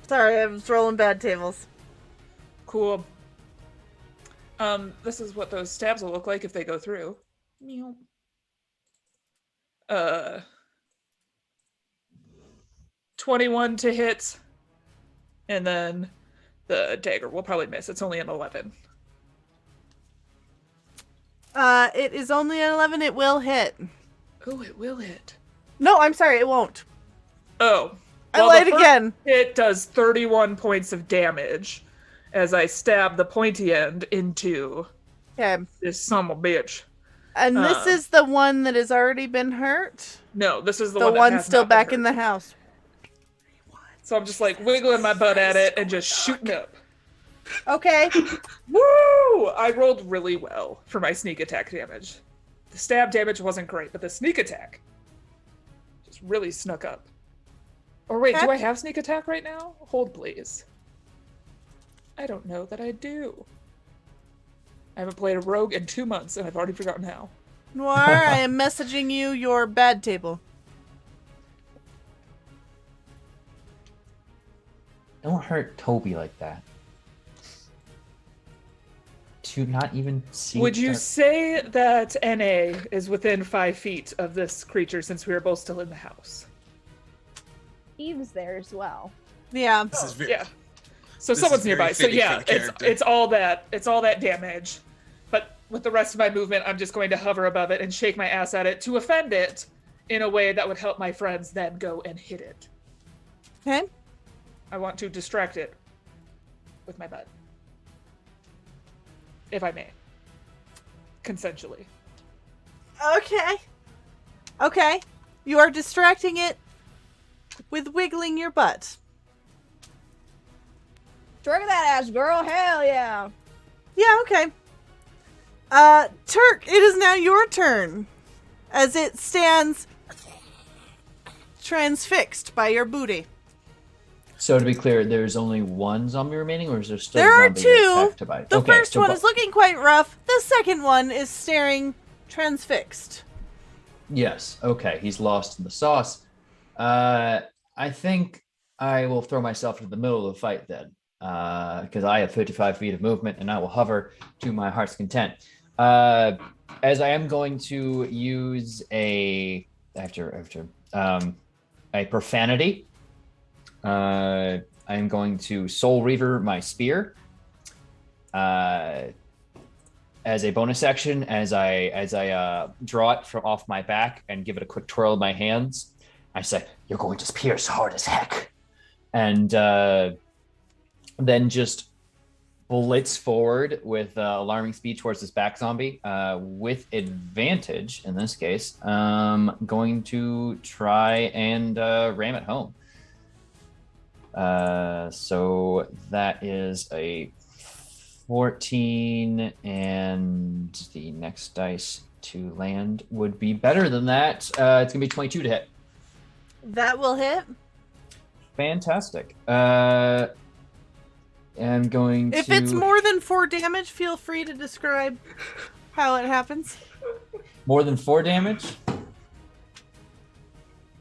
Sorry, I was rolling bad tables.
Cool. This is what those stabs will look like if they go through. 21 to hit, and then the dagger will probably miss. It's only an 11.
It is only an 11. It will hit.
Oh, it will hit.
No, I'm sorry, it won't.
Oh.
I lied again.
It does 31 points of damage as I stab the pointy end into this son of a bitch.
And this is the one that has already been hurt?
No, this is the
one
that has
still
not been
back
hurt.
in the house.
So I'm just like wiggling my butt at it and just shooting up.
Okay.
Woo! I rolled really well for my sneak attack damage. The stab damage wasn't great, but the sneak attack just really snuck up. Or wait, do I have sneak attack right now? Hold, please. I don't know that I do. I haven't played a rogue in 2 months, and I've already forgotten how.
Noir, I am messaging you your bad table.
Don't hurt Toby like that. To not even see.
Would you say that NA is within 5 feet of this creature since we are both still in the house?
Eve's there as well.
Yeah.
This is very,
Yeah. So
This
someone's
is very
nearby. So
fitting
yeah,
for the character.
it's all that damage. But with the rest of my movement, I'm just going to hover above it and shake my ass at it to offend it in a way that would help my friends then go and hit it.
Okay.
I want to distract it with my butt. If I may. Consensually.
Okay. Okay. You are distracting it with wiggling your butt.
Drag that ass, girl. Hell yeah.
Yeah, okay. Turk, it is now your turn. As it stands transfixed by your booty.
So to be clear, there's only one zombie remaining, or is there still
There are
zombie
two.
attacked by?
The
Okay,
first
so
one
bu-
is looking quite rough. The second one is staring transfixed.
Yes. Okay. He's lost in the sauce. I think I will throw myself into the middle of the fight then, because I have 55 feet of movement, and I will hover to my heart's content. As I am going to use a profanity. I am going to Soul Reaver my spear. As a bonus action, as I draw it from off my back and give it a quick twirl in my hands, I say, "You're going to pierce hard as heck," and then just blitz forward with alarming speed towards this back zombie with advantage. In this case, going to try and ram it home. So that is a 14, and the next dice to land would be better than that. It's gonna be 22 to hit.
That will hit.
Fantastic. I'm going to.
If it's more than 4 damage, feel free to describe how it happens.
More than 4 damage.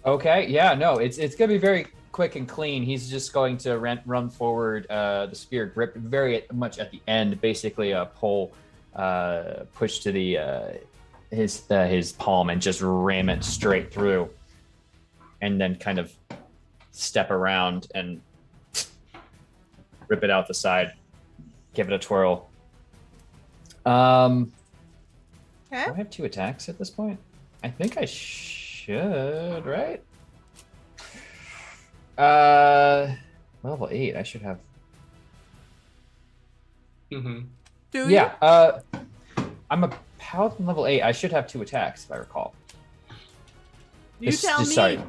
Okay, yeah, no, it's gonna be very quick and clean. He's just going to run forward, the spear grip very much at the end, basically a pull, push to the his palm and just ram it straight through, and then kind of step around and rip it out the side, give it a twirl.
Okay.
Do I have 2 attacks at this point? I think I should, right? Level 8. I should have.
Mm-hmm.
Do
Yeah. I'm a paladin level 8. I should have 2 attacks if I recall.
you tell me.
Sorry.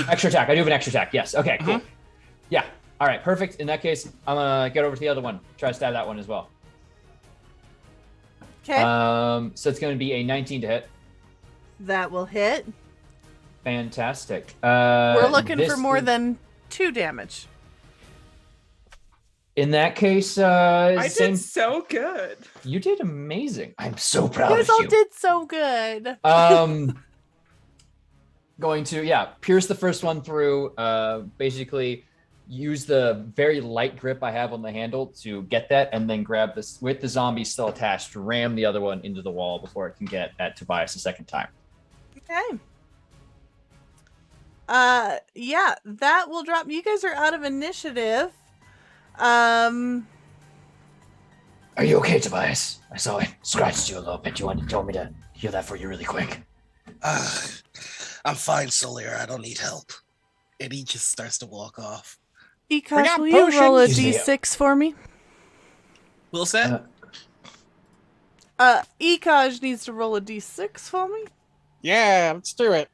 Extra attack. I do have an extra attack. Yes. Okay. Cool. Yeah. All right. Perfect. In that case, I'm gonna get over to the other one. Try to stab that one as well.
Okay.
So it's going to be a 19 to hit.
That will hit.
Fantastic.
We're looking for more
is-
than 2 damage.
In that case,
I
same.
did so good.
You did amazing. I'm so
You
proud
guys
of
all
you.
did so good.
Going to pierce the first one through. Basically, use the very light grip I have on the handle to get that, and then grab this with the zombie still attached. Ram the other one into the wall before it can get at Tobias a second time.
Okay. Yeah, that will drop. You guys are out of initiative.
Are you okay, Tobias? I saw it scratched you a little bit. You told me to heal that for you really quick.
I'm fine, Soler. I don't need help. And he just starts to walk off.
Ekash,
got
will you roll a
potions.
d6 for me?
Will that?
Ekash needs to roll a d6 for me.
Yeah, let's do it.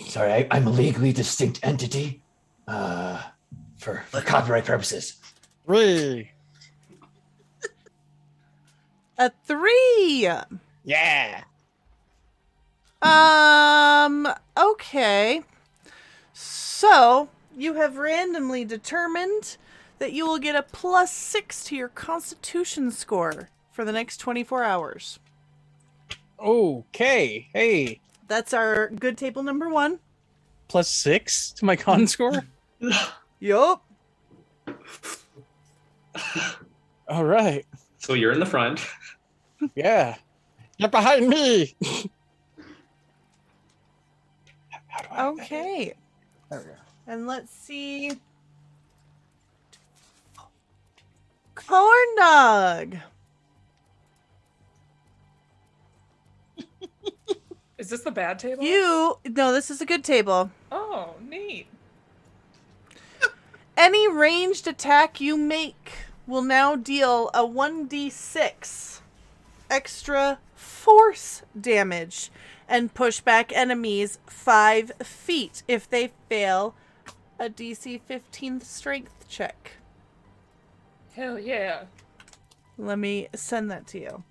Sorry, I'm a legally distinct entity. For copyright purposes.
3.
A 3.
Yeah.
Okay. So, you have randomly determined that you will get a +6 to your Constitution score for the next 24 hours.
Okay. Hey.
That's our good table number 1.
+6 to my con score?
Yup.
All right.
So you're in the front.
Yeah. Get behind me.
Okay.
There we go.
And let's see. Corn dog.
Is this the bad table?
No, this is a good table.
Oh, neat.
Any ranged attack you make will now deal a 1d6 extra force damage and push back enemies 5 feet if they fail a DC 15 strength check.
Hell yeah.
Let me send that to you.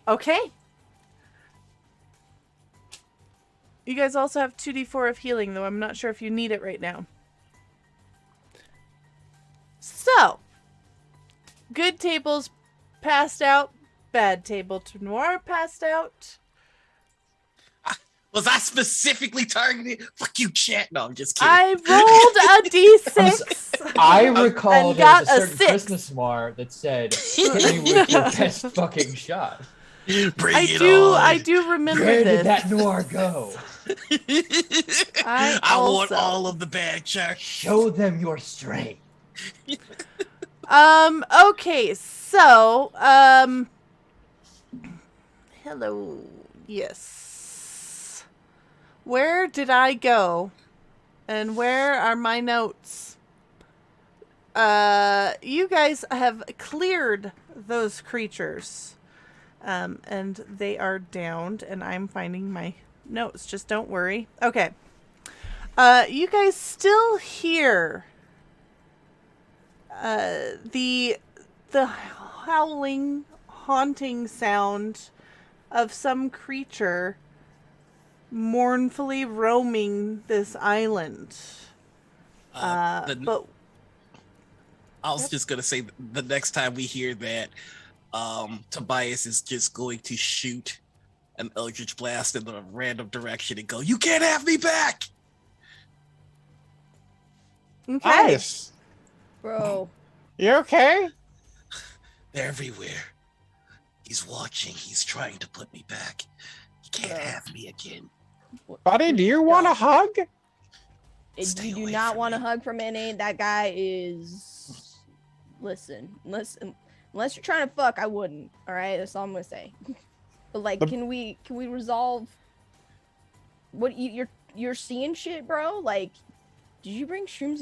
Okay. You guys also have 2d4 of healing, though I'm not sure if you need it right now. So, good tables passed out, bad table to Noir passed out.
Was I specifically targeted? Fuck you, chat. No, I'm just kidding.
I rolled a d6.
I recall
And
there
got
was a
a
certain
6.
Christmas noir that said, hit me with your best fucking shot.
Bring
I
it
do
on.
remember
Where
this.
did that noir go?
I
want
also-
all of the bad charts.
Show them your strength.
Okay, so, hello, yes. Where did I go? And where are my notes? You guys have cleared those creatures. And they are downed, and I'm finding my notes. Just don't worry. Okay. You guys still hear the howling, haunting sound of some creature mournfully roaming this island. But
I was just gonna say the next time we hear that, Tobias is just going to shoot an Eldritch Blast in a random direction and go, "You can't have me back!"
okay.
Nice.
Bro.
You okay?
They're everywhere. He's watching. He's trying to put me back. He can't have me again.
Buddy, do you want a hug?
Stay
You do
away
not
from
want a
me.
hug from N.A. That guy is. Listen, unless you're trying to fuck, I wouldn't. All right, that's all I'm gonna say. But like,
The-
can we resolve? What you're seeing shit, bro? Like, did you bring shrooms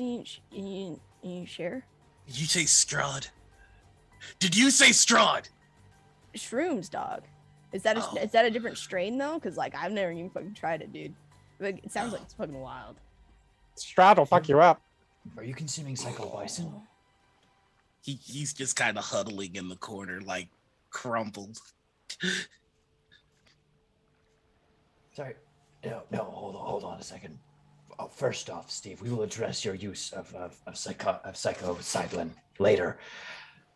and you share
Did you say Strahd? Did you say Strahd?
shrooms, dog? Is that
Oh.
is that a different strain though? Cause like I've never even fucking tried it, dude. Like, it sounds like
Oh.
it's fucking wild.
Strahd will fuck you up.
Are you consuming psycho-bison?
He's just kind of huddling in the corner, like crumpled.
Sorry. No, hold on a second. Oh, first off, Steve, we will address your use of psychocyclin later.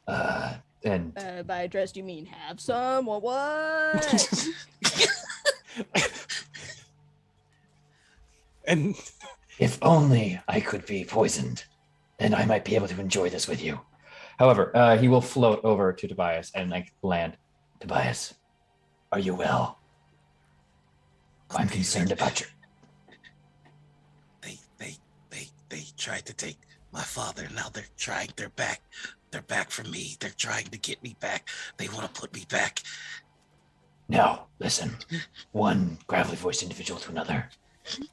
And
By address, do you mean have some or what?
And
if only I could be poisoned, then I might be able to enjoy this with you. However, he will float over to Tobias and like land. Tobias, are you well? I'm concerned about your.
They tried to take my father. Now they're trying. They're back. They're back for me. They're trying to get me back. They want to put me back.
No, listen. One gravelly voiced individual to another.
I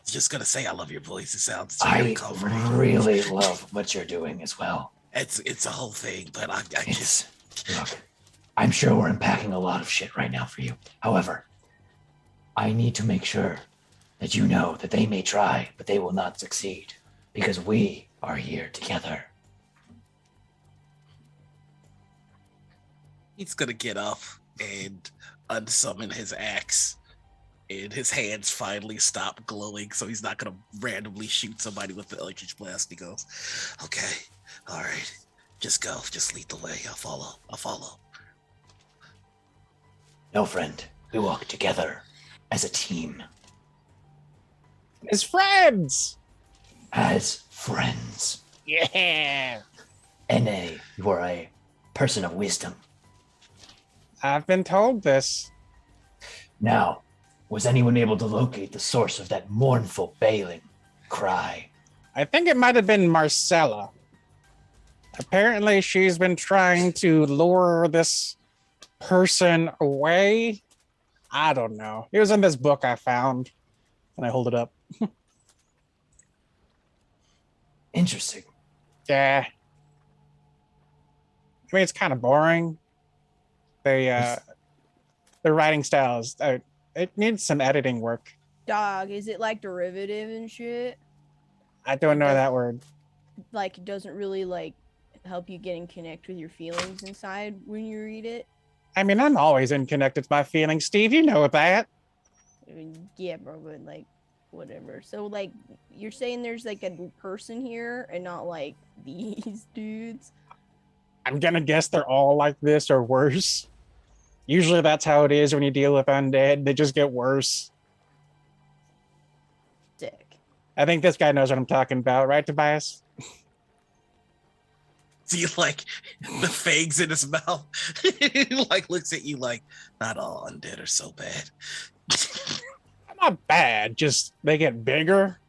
was just gonna say I love your voice. It sounds
I
really comforting.
really love what you're doing as well.
It's a whole thing, but I just
Look, I'm sure we're unpacking a lot of shit right now for you. However, I need to make sure that you know that they may try, but they will not succeed because we are here together.
he's gonna get up and unsummon his axe. And his hands finally stop glowing, so he's not gonna randomly shoot somebody with the electric blast. He goes, "Okay, all right, just go, just lead the way. I'll follow."
No, friend, we walk together as a team,
his friends.
as friends.
Yeah.
N.A., you are a person of wisdom.
I've been told this.
Now, was anyone able to locate the source of that mournful bailing cry?
I think it might have been Marcella. Apparently, she's been trying to lure this person away. I don't know. It was in this book I found, and I hold it up.
Interesting.
Yeah. I mean, it's kind of boring. Their writing styles, it needs some editing work.
Dog, is it like derivative and shit?
I don't know that word.
Like, it doesn't really like help you get and connect with your feelings inside when you read it.
I mean, I'm always in connect with my feelings, Steve. You know that.
I mean, yeah, bro, but like, whatever. So, like, you're saying there's like a person here and not like these dudes?
I'm gonna guess they're all like this or worse. Usually that's how it is when you deal with undead. They just get worse.
Sick.
I think this guy knows what I'm talking about, right, Tobias?
See, like the fangs in his mouth, he like looks at you like, not all undead are so bad.
Not bad, just they get bigger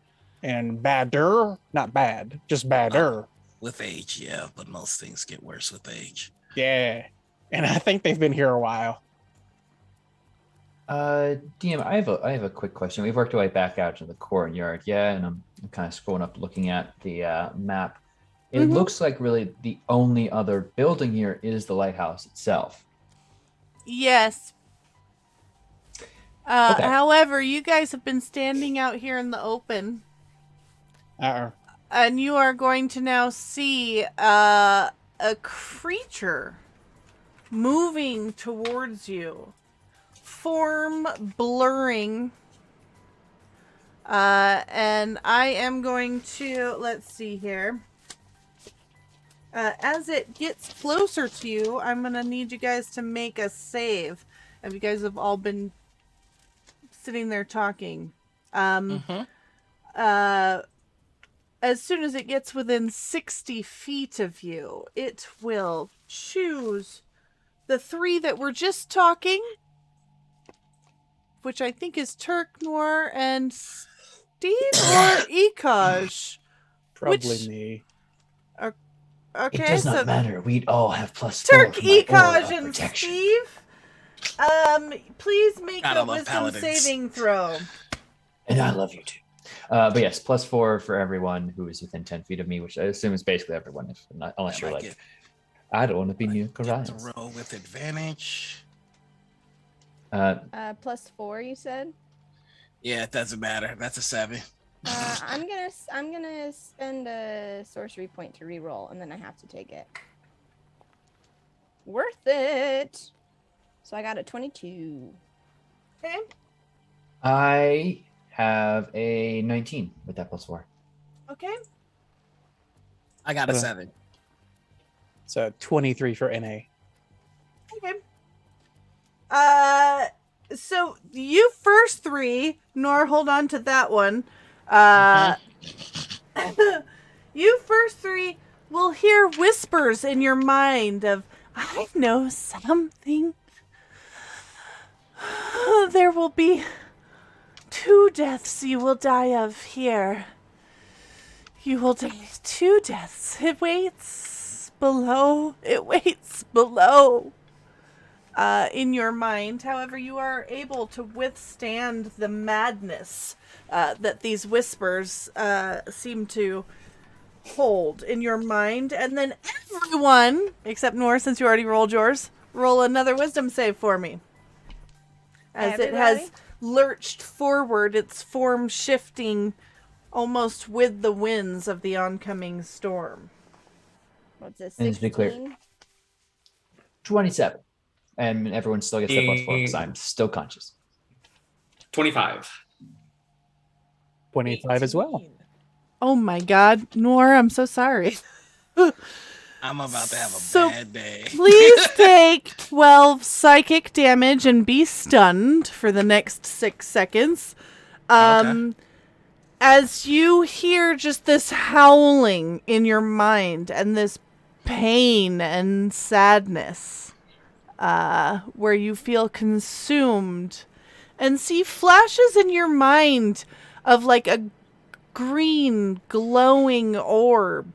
and badder. Not bad, just badder.
With age, yeah, but most things get worse with age.
Yeah. And I think they've been here a while.
DM, I have a quick question. We've worked our way back out to the Korinn yard, yeah, and I'm kind of scrolling up, looking at the map. It looks like really the only other building here is the lighthouse itself.
Yes.
Okay.
However, you guys have been standing out here in the open, and you are going to now see a creature moving towards you, form blurring. And I am going to, let's see here. As it gets closer to you, I'm going to need you guys to make a save. And you guys have all been sitting there talking. As soon as it gets within 60 feet of you, it will choose the three that were just talking, which I think is Turk, Noir, and Steve or Ekaj?
Probably
Which-
me.
Okay,
It does
so
not matter. We'd all have +4
Turk,
for my aura
Ekaj,
of
and
protection.
Steve. Please make
Gotta
a
love
wisdom
paladins.
saving throw.
And I love you too. But yes, +4 for everyone who is within 10 feet of me, which I assume is basically everyone, unless you're
I
like,
get-
I don't want to be near
Get to
Korinn.
roll with advantage.
+4, you said.
Yeah, it doesn't matter. That's a 7.
I'm gonna spend a sorcery point to reroll, and then I have to take it. Worth it. So I got a 22.
Okay.
I have a 19 with that +4.
Okay.
I got a
Uh,
7.
So 23 for NA.
Okay. So you first three, nor hold on to that one. You first three will hear whispers in your mind of, I know something. There will be 2 deaths you will die of here. You will die 2 deaths. It waits below. It waits below. In your mind. However, you are able to withstand the madness that these whispers seem to hold in your mind. And then everyone, except Nora, since you already rolled yours, roll another wisdom save for me. As it has
Everybody?
lurched forward, its form shifting almost with the winds of the oncoming storm.
What's this?
And just to be clear.
16?
27. And everyone still gets that +4 because I'm still conscious.
25.
25 as well.
18.
Oh my god, Nora, I'm so sorry.
I'm about to have a
So,
bad day.
Please take 12 psychic damage and be stunned for the next 6 seconds.
Okay.
As you hear just this howling in your mind and this pain and sadness, where you feel consumed and see flashes in your mind of like a green glowing orb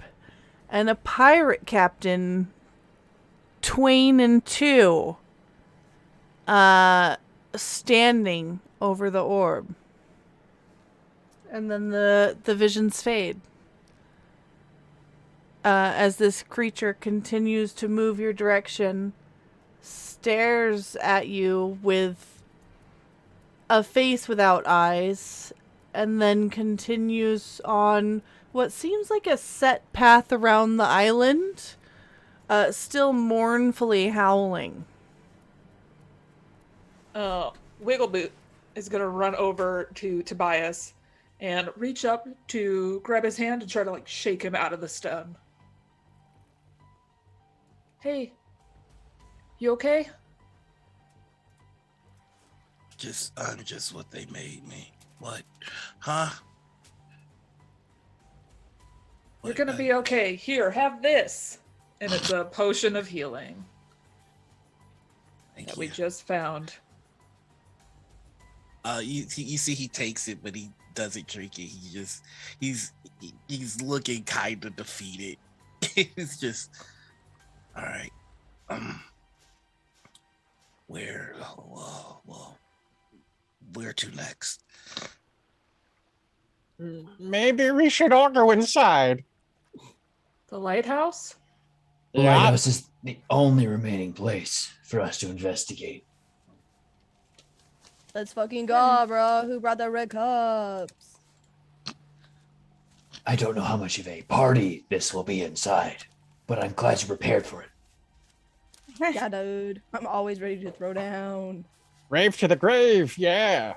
and a pirate captain, Twain and 2, standing over the orb. And then the visions fade. As this creature continues to move your direction, stares at you with a face without eyes, and then continues on what seems like a set path around the island, still mournfully howling.
Wiggleboot is gonna run over to Tobias and reach up to grab his hand and try to like shake him out of the stun. Hey, you okay?
I'm just what they made me. What? Huh?
You're gonna be okay. Here, have this. And it's a potion of healing
Thank
that
you.
we just found.
You see he takes it, but he doesn't drink it. He's looking kind of defeated. It's just all right. Where to next?
Maybe we should all go inside.
The lighthouse?
The lighthouse is the only remaining place for us to investigate.
Let's fucking go, bro. Who brought the red cups?
I don't know how much of a party this will be inside, but I'm glad you're prepared for it.
Yeah, dude. I'm always ready to throw down.
Rave to the grave, yeah.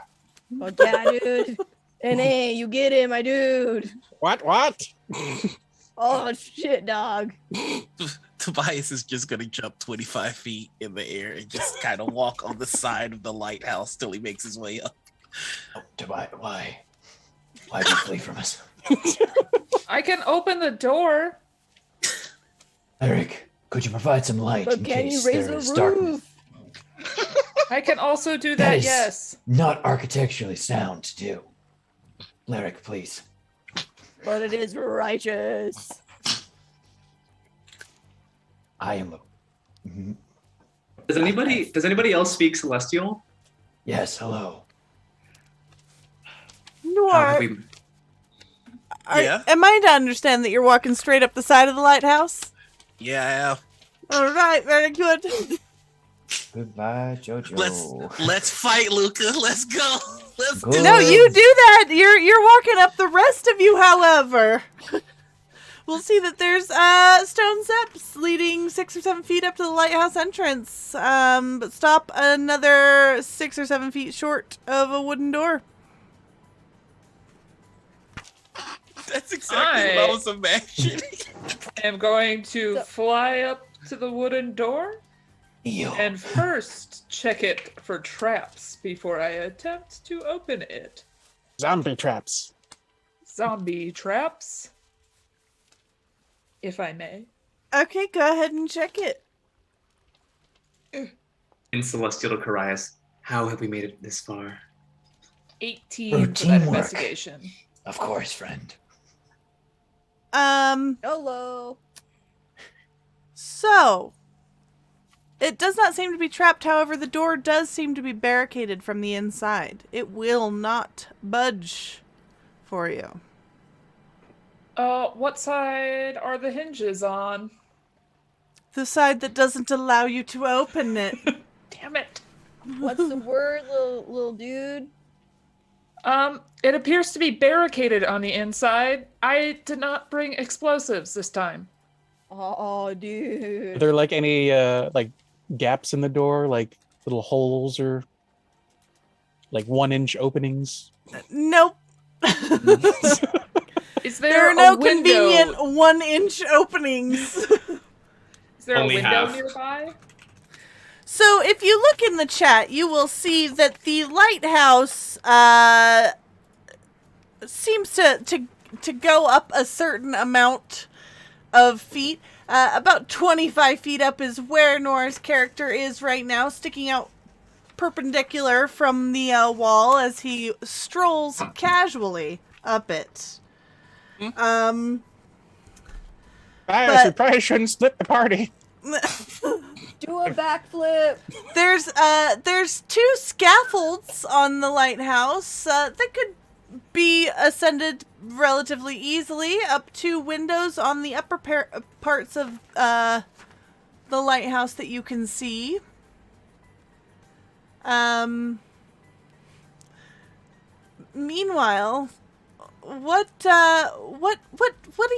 Fuck yeah, dude. NA, you get it, my dude.
What?
Oh, shit, dog.
Tobias is just gonna jump 25 feet in the air and just kind of walk on the side of the lighthouse till he makes his way up.
Oh, Tobias, why? Why do you flee from us?
I can open the door.
Eric, could you provide some light
But
in
can you
case
raise
there
the
is
roof?
darkness?
I can also do
That
that,
is
yes.
not architecturally sound to do. Lyric, please.
But it is righteous.
I am a...
Does anybody else speak Celestial?
Yes, hello.
How have
Noir,
we?
Yeah?
am I to understand that you're walking straight up the side of the lighthouse?
Yeah.
All right, very good.
Goodbye, Jojo.
Let's fight, Luca. Let's go. Let's do
Good.
No,
it.
you do that. You're walking up. The rest of you, however, we'll see that there's stone steps leading 6 or 7 feet up to the lighthouse entrance. But stop another 6 or 7 feet short of a wooden door.
That's exactly what I was imagining.
I'm going to fly up to the wooden door
Ew.
and first check it for traps before I attempt to open it.
Zombie traps.
Zombie traps, if I may.
Okay, go ahead and check it.
In Celestial to Carias, how have we made it this far?
18
Oh,
for that
teamwork.
investigation.
Of course, friend.
YOLO.
So it does not seem to be trapped. However, the door does seem to be barricaded from the inside. It will not budge for you.
What side are the hinges on?
The side that doesn't allow you to open it.
Damn it.
What's the word, little dude?
It appears to be barricaded on the inside. I did not bring explosives this time.
Oh,
Are
dude.
there like any like gaps in the door, like little holes or like 1-inch openings?
Nope.
Is
There
there
are no
a window?
convenient 1-inch openings.
Is there
Only
a window
half.
nearby?
So if you look in the chat, you will see that the lighthouse seems to go up a certain amount of feet. About 25 feet up is where Nora's character is right now, sticking out perpendicular from the wall as he strolls casually up it.
Bias, we probably shouldn't split the party.
Do a backflip.
There's 2 scaffolds on the lighthouse that could be ascended relatively easily up to windows on the upper parts of the lighthouse that you can see. Meanwhile, what are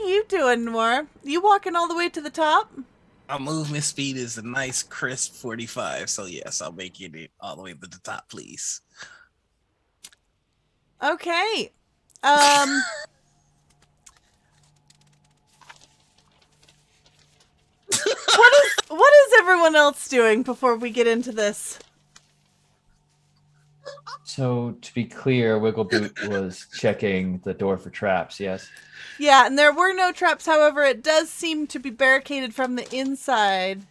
you doing, Nora? You walking all the way to the top?
My movement speed is a nice crisp 45, so yes, I'll make it all the way to the top, please.
Okay. What is everyone else doing before we get into this?
So, to be clear, Wiggleboot was checking the door for traps, yes?
Yeah, and there were no traps. However, it does seem to be barricaded from the inside.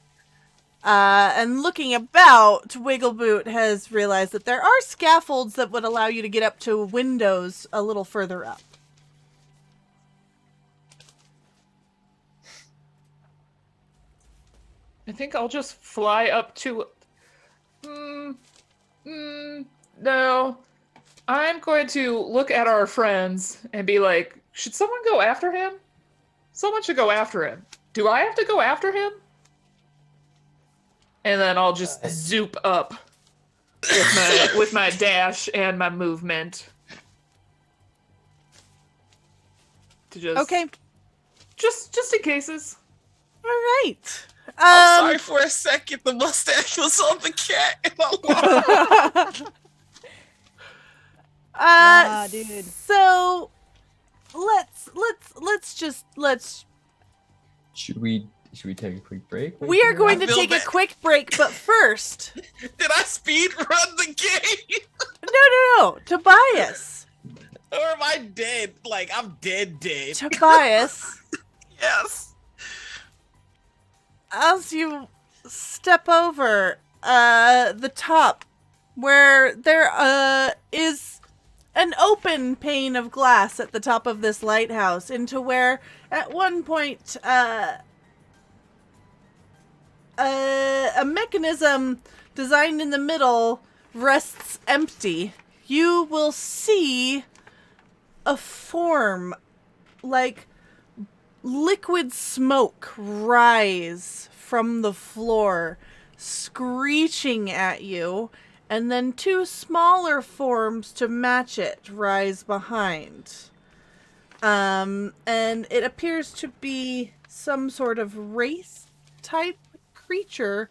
And looking about, Wiggleboot has realized that there are scaffolds that would allow you to get up to windows a little further up.
I think I'll just fly up to... no. I'm going to look at our friends and be like, should someone go after him? Someone should go after him. Do I have to go after him? And then I'll just zoop up with my dash and my movement. To just
Okay.
Just in cases.
All right.
I'm sorry for a second, the mustache was on the cat and I lost.
Dude.
So let's
Should we take a quick break?
we are going to
feel
take a
bad.
quick break, but first,
Did I speed run the game?
no, Tobias.
Or am I dead? Like, I'm dead.
Tobias,
Yes.
as you step over the top where there is an open pane of glass at the top of this lighthouse into where at one point a mechanism designed in the middle rests empty. You will see a form like liquid smoke rise from the floor, screeching at you, and then two smaller forms to match it rise behind. And it appears to be some sort of wraith-type creature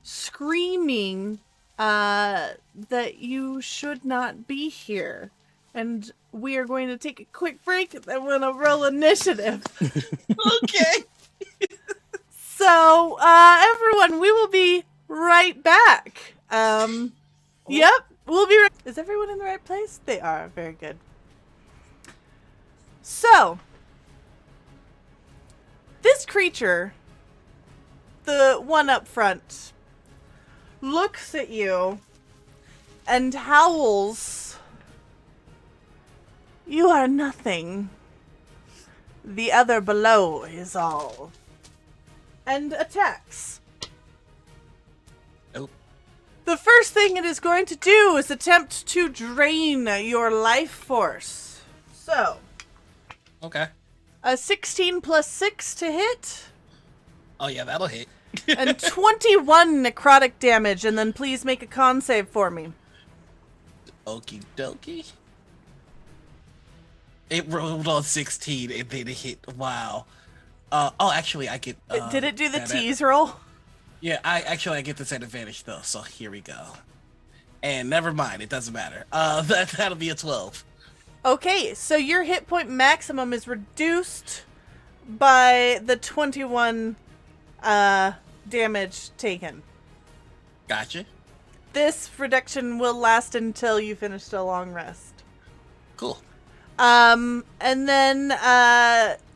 screaming that you should not be here. And we are going to take a quick break and then we're going to roll initiative.
Okay.
So, everyone, we will be right back. Yep, we'll be right. Is everyone in the right place? They are. Very good. So, this creature, the one up front, looks at you and howls. You are nothing. The other below is all. And attacks.
Nope.
The first thing it is going to do is attempt to drain your life force. So,
Okay.
a 16 plus 6 to hit,
Oh yeah, that'll hit.
and 21 necrotic damage, and then please make a con save for me.
Okie dokie. It rolled on 16 and then it hit. Wow. Actually, I get.
Did it do the
that-
tease roll?
Yeah, I get this at advantage though. So here we go. And never mind, it doesn't matter. That'll be a 12.
Okay, so your hit point maximum is reduced by the 21 damage taken.
Gotcha.
This reduction will last until you finish a long rest.
Cool.
And then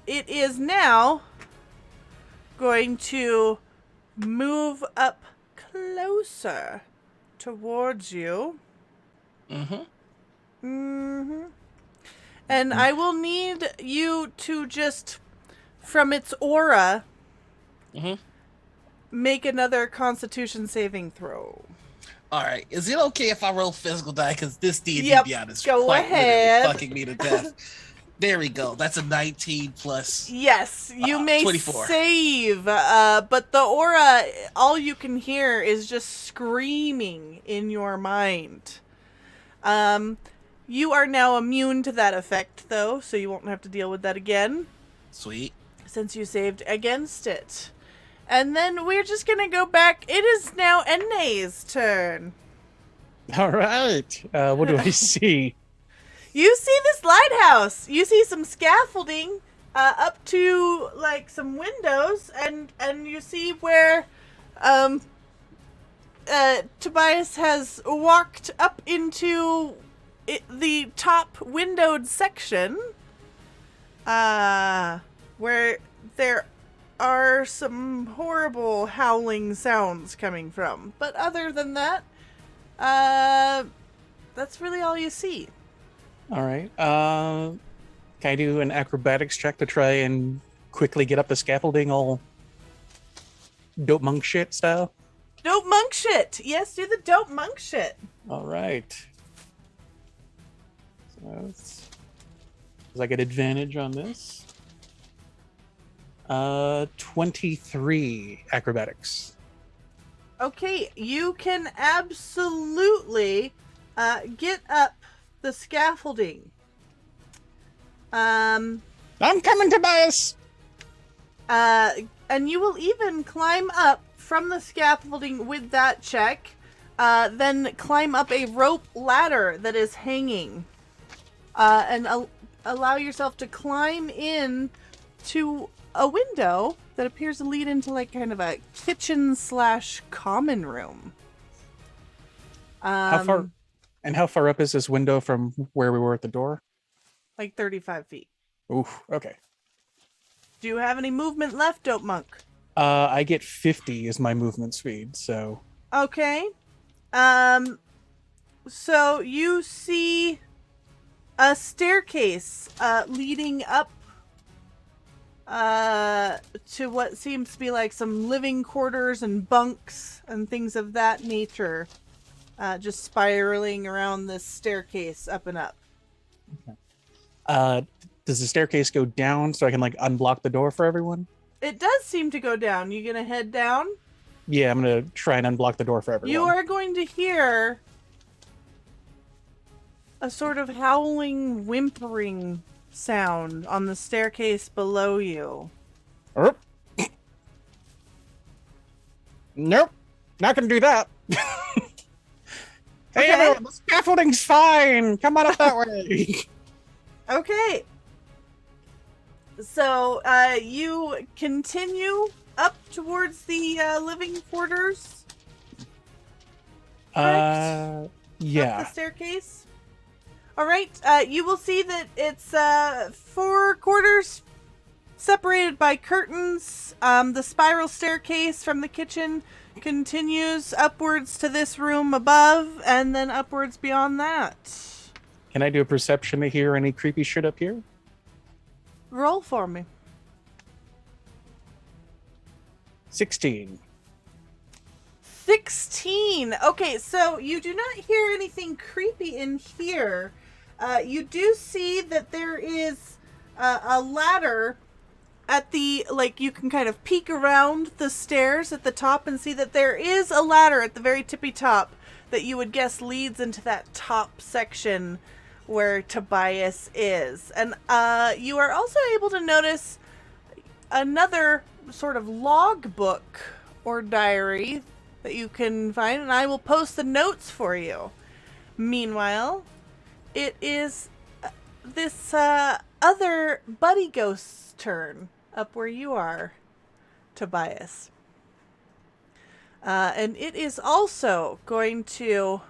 it is now going to move up closer towards you.
Mm-hmm.
And I will need you to just, from its aura, make another Constitution saving throw.
All right. Is it okay if I roll physical die? Because this D&D
Yep,
Beyond is
go
quite
ahead.
literally fucking me to death. There we go. That's a 19 plus.
Yes, you may
24.
save, but the aura, all you can hear is just screaming in your mind. You are now immune to that effect, though, so you won't have to deal with that again,
Sweet.
since you saved against it. And then we're just gonna go back. It is now Enne's turn.
All right. What do I see?
You see this lighthouse. You see some scaffolding up to like some windows, and you see where Tobias has walked up into the top windowed section, where there are some horrible howling sounds coming from. But other than that, that's really all you see.
All right. Can I do an acrobatics check to try and quickly get up the scaffolding all dope monk shit style?
Dope monk shit. Yes, do the dope monk shit.
All right. So does I get advantage on this? 23 acrobatics.
Okay, you can absolutely get up the scaffolding.
I'm coming, Tobias!
And you will even climb up from the scaffolding with that check, then climb up a rope ladder that is hanging, and allow yourself to climb in to a window that appears to lead into like kind of a kitchen / common room.
How far up is this window from where we were at the door?
Like 35 feet.
Oof, okay.
Do you have any movement left, Dope Monk?
I get 50 is my movement speed, so...
Okay. So you see a staircase leading up to what seems to be like some living quarters and bunks and things of that nature. Just spiraling around this staircase up and up.
Does the staircase go down so I can like unblock the door for everyone?
It does seem to go down. You gonna head down?
Yeah, I'm gonna try and unblock the door for everyone.
You are going to hear a sort of howling, whimpering sound on the staircase below you.
Nope, not gonna do that. Hey,
Okay.
everyone, the scaffolding's fine. Come on up that way.
Okay. So, you continue up towards the living quarters?
Yeah.
Up the staircase? Alright, you will see that it's 4 quarters separated by curtains. The spiral staircase from the kitchen continues upwards to this room above, and then upwards beyond that.
Can I do a perception to hear any creepy shit up here?
Roll for me.
16.
16. Okay, so you do not hear anything creepy in here. You do see that there is a ladder at the, like, you can kind of peek around the stairs at the top and see that there is a ladder at the very tippy top that you would guess leads into that top section where Tobias is. And you are also able to notice another sort of logbook or diary that you can find, and I will post the notes for you. Meanwhile, it is this other buddy ghost's turn up where you are, Tobias. And it is also going to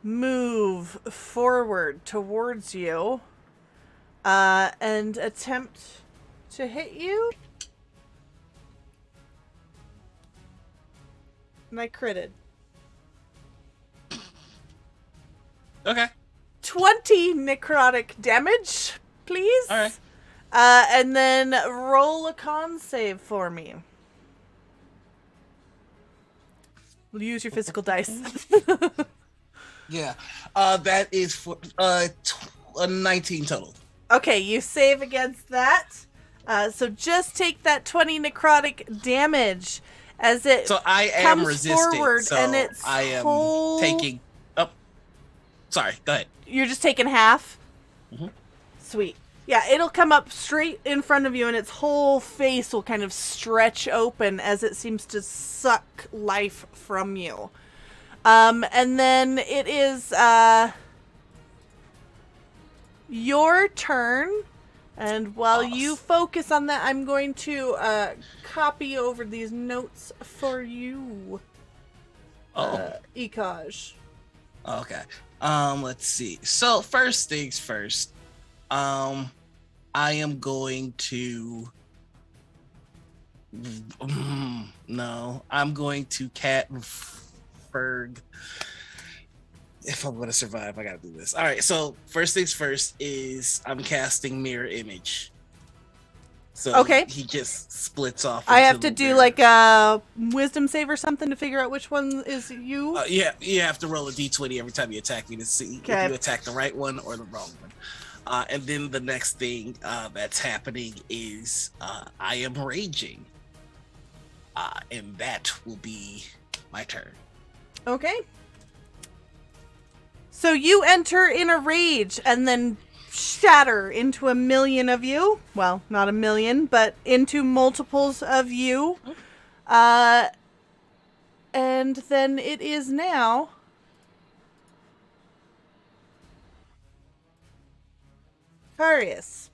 move forward towards you and attempt to hit you. And I critted.
Okay.
20 necrotic damage, please.
All right.
And then roll a con save for me. Use your physical dice.
Yeah. That is for 19 total.
Okay, you save against that. So just take that 20 necrotic damage as it
So I am
comes
resisting.
forward,
So
and its
I am
whole...
taking. Oh, sorry. Go ahead.
You're just taking half?
Mhm.
Sweet. Yeah, it'll come up straight in front of you, and its whole face will kind of stretch open as it seems to suck life from you. And then it is your turn. And while you focus on that, I'm going to copy over these notes for you, Ekaj.
Okay. Let's see. So first things first. I am going to. No, I'm going to cat Ferg. If I'm gonna survive, I gotta do this. All right. So first things first is I'm casting mirror image. So
Okay.
he just splits off.
I
into
have to
the
do
mirror.
like a wisdom save or something to figure out which one is you.
Yeah, you have to roll a d20 every time you attack me to see
Okay.
if you attack the right one or the wrong one. And then the next thing that's happening is I am raging. And that will be my turn.
Okay. So you enter in a rage and then shatter into a million of you. Well, not a million, but into multiples of you. And then it is now Carius.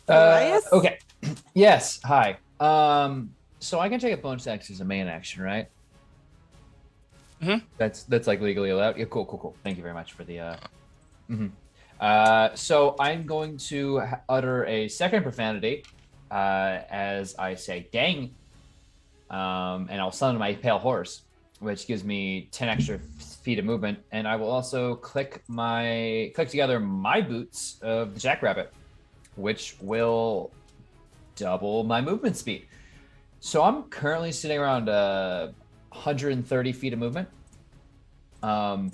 Elias?
Okay. Yes. Hi. So I can take a bonus action as a main action, right?
Mhm.
That's like legally allowed. Yeah. Cool. Thank you very much for the. So I'm going to utter a second profanity, as I say, "Dang," and I'll summon my pale horse, which gives me 10 extra feet of movement, and I will also click together my boots of the Jackrabbit, which will double my movement speed. So I'm currently sitting around 130 feet of movement. I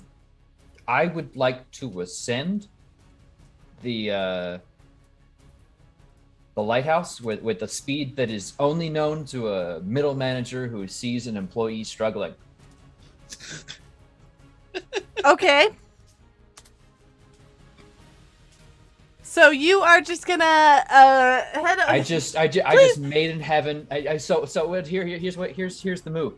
would like to ascend the lighthouse with a speed that is only known to a middle manager who sees an employee struggling.
Okay. So you are just gonna head.
I just made in heaven. Here's the move.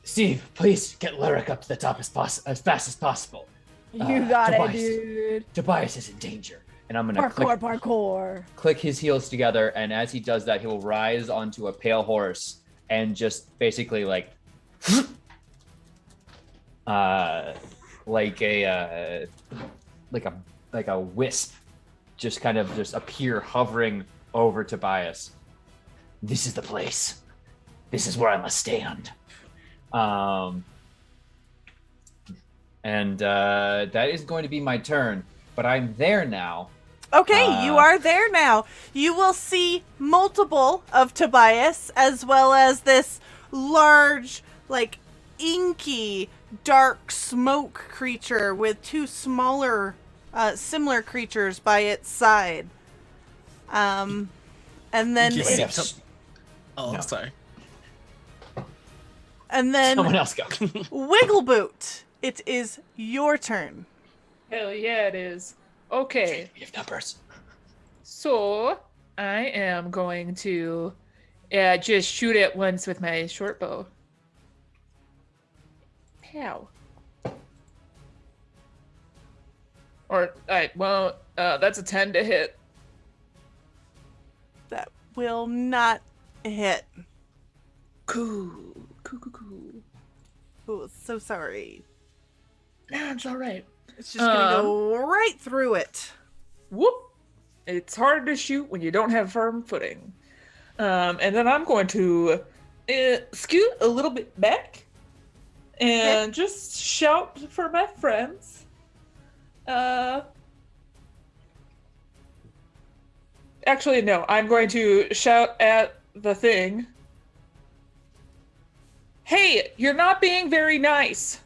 Steve, please get Lyric up to the top as fast as possible.
You got it,
Tobias.
dude.
Tobias is in danger, and I'm gonna
Parkour.
click his heels together, and as he does that, he will rise onto a pale horse and just basically like a wisp, just kind of just appear hovering over Tobias. This is the place. This is where I must stand. And that is going to be my turn, but I'm there now.
Okay, you are there now. You will see multiple of Tobias, as well as this large, like, inky, dark smoke creature with two smaller, similar creatures by its side. And then...
No. Sorry.
And then...
Someone else go.
Wiggleboot, it is your turn.
Hell yeah, it is. Okay.
We have numbers.
So I am going to just shoot it once with my short bow. Pow. That's a 10 to hit.
That will not hit.
Cool.
Oh, so sorry.
Nah, it's all right.
It's just gonna go right through it.
Whoop. It's hard to shoot when you don't have firm footing. And then I'm going to scoot a little bit back and just shout for my friends. Actually, no. I'm going to shout at the thing. Hey, you're not being very nice.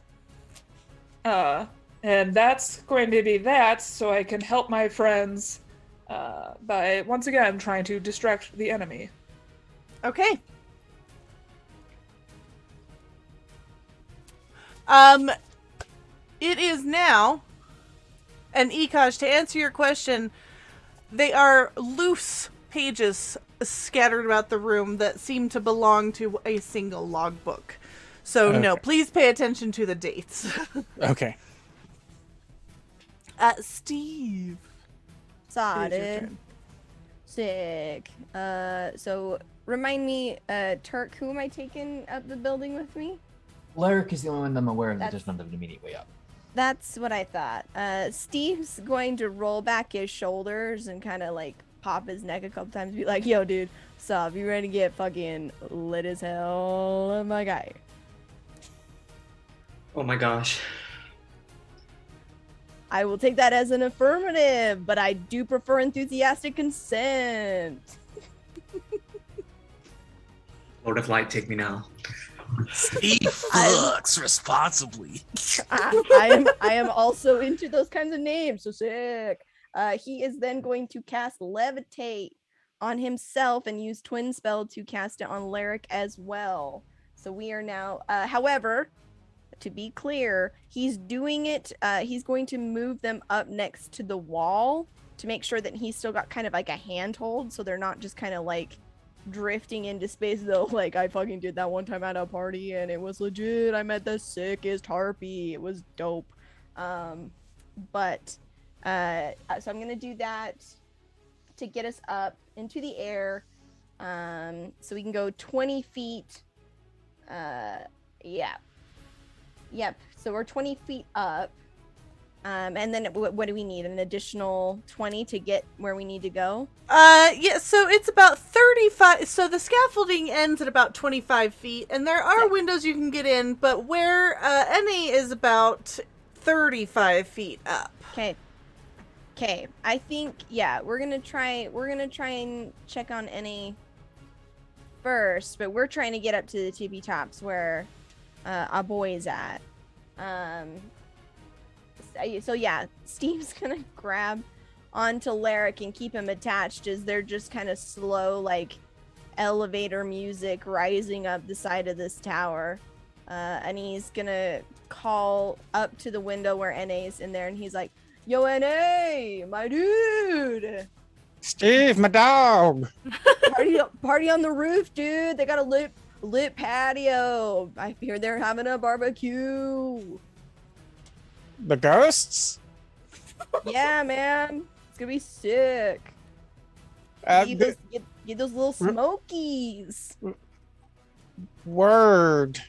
And that's going to be that, so I can help my friends by, once again, trying to distract the enemy.
Okay. It is now, and Ekaj, to answer your question, they are loose pages scattered about the room that seem to belong to a single logbook. So no, please pay attention to the dates.
Okay.
Steve.
Saw
It is your
it.
turn.
Sick. So remind me, Turk, who am I taking up the building with me?
Lyric is the only one I'm aware of that
That's-
does not have an immediate way up.
That's what I thought. Steve's going to roll back his shoulders and kind of like pop his neck a couple times, be like, "Yo, dude, sup? You ready to get fucking lit as hell, my guy?"
Oh my gosh.
I will take that as an affirmative, but I do prefer enthusiastic consent.
Lord of Light, take me now.
Steve fucks responsibly.
I am also into those kinds of names, so sick. He is then going to cast Levitate on himself and use Twin Spell to cast it on Lyric as well. So we are now, however, to be clear, he's doing it, he's going to move them up next to the wall to make sure that he's still got kind of like a handhold, so they're not just kind of like drifting into space though. Like, I fucking did that one time at a party and it was legit. I met the sickest harpy. It was dope. So I'm gonna do that to get us up into the air, so we can go 20 feet. Yep, so we're 20 feet up, And then what do we need? An additional 20 to get where we need to go?
Yeah, so it's about 35. So the scaffolding ends at about 25 feet, and there are windows you can get in, but where NA is about 35 feet up.
Okay. I think we're gonna try and check on NA first, but we're trying to get up to the tippy tops where our boy is at. So yeah, Steve's gonna grab onto Larrick and keep him attached as they're just kind of slow, like elevator music rising up the side of this tower. And he's gonna call up to the window where NA's in there, and he's like, "Yo, NA, my dude!
Steve, my dog!
Party on the roof, dude! They got a lit patio. I hear they're having a barbecue."
The ghosts?
Yeah, man. It's gonna be sick. Get those little smokies.
Word.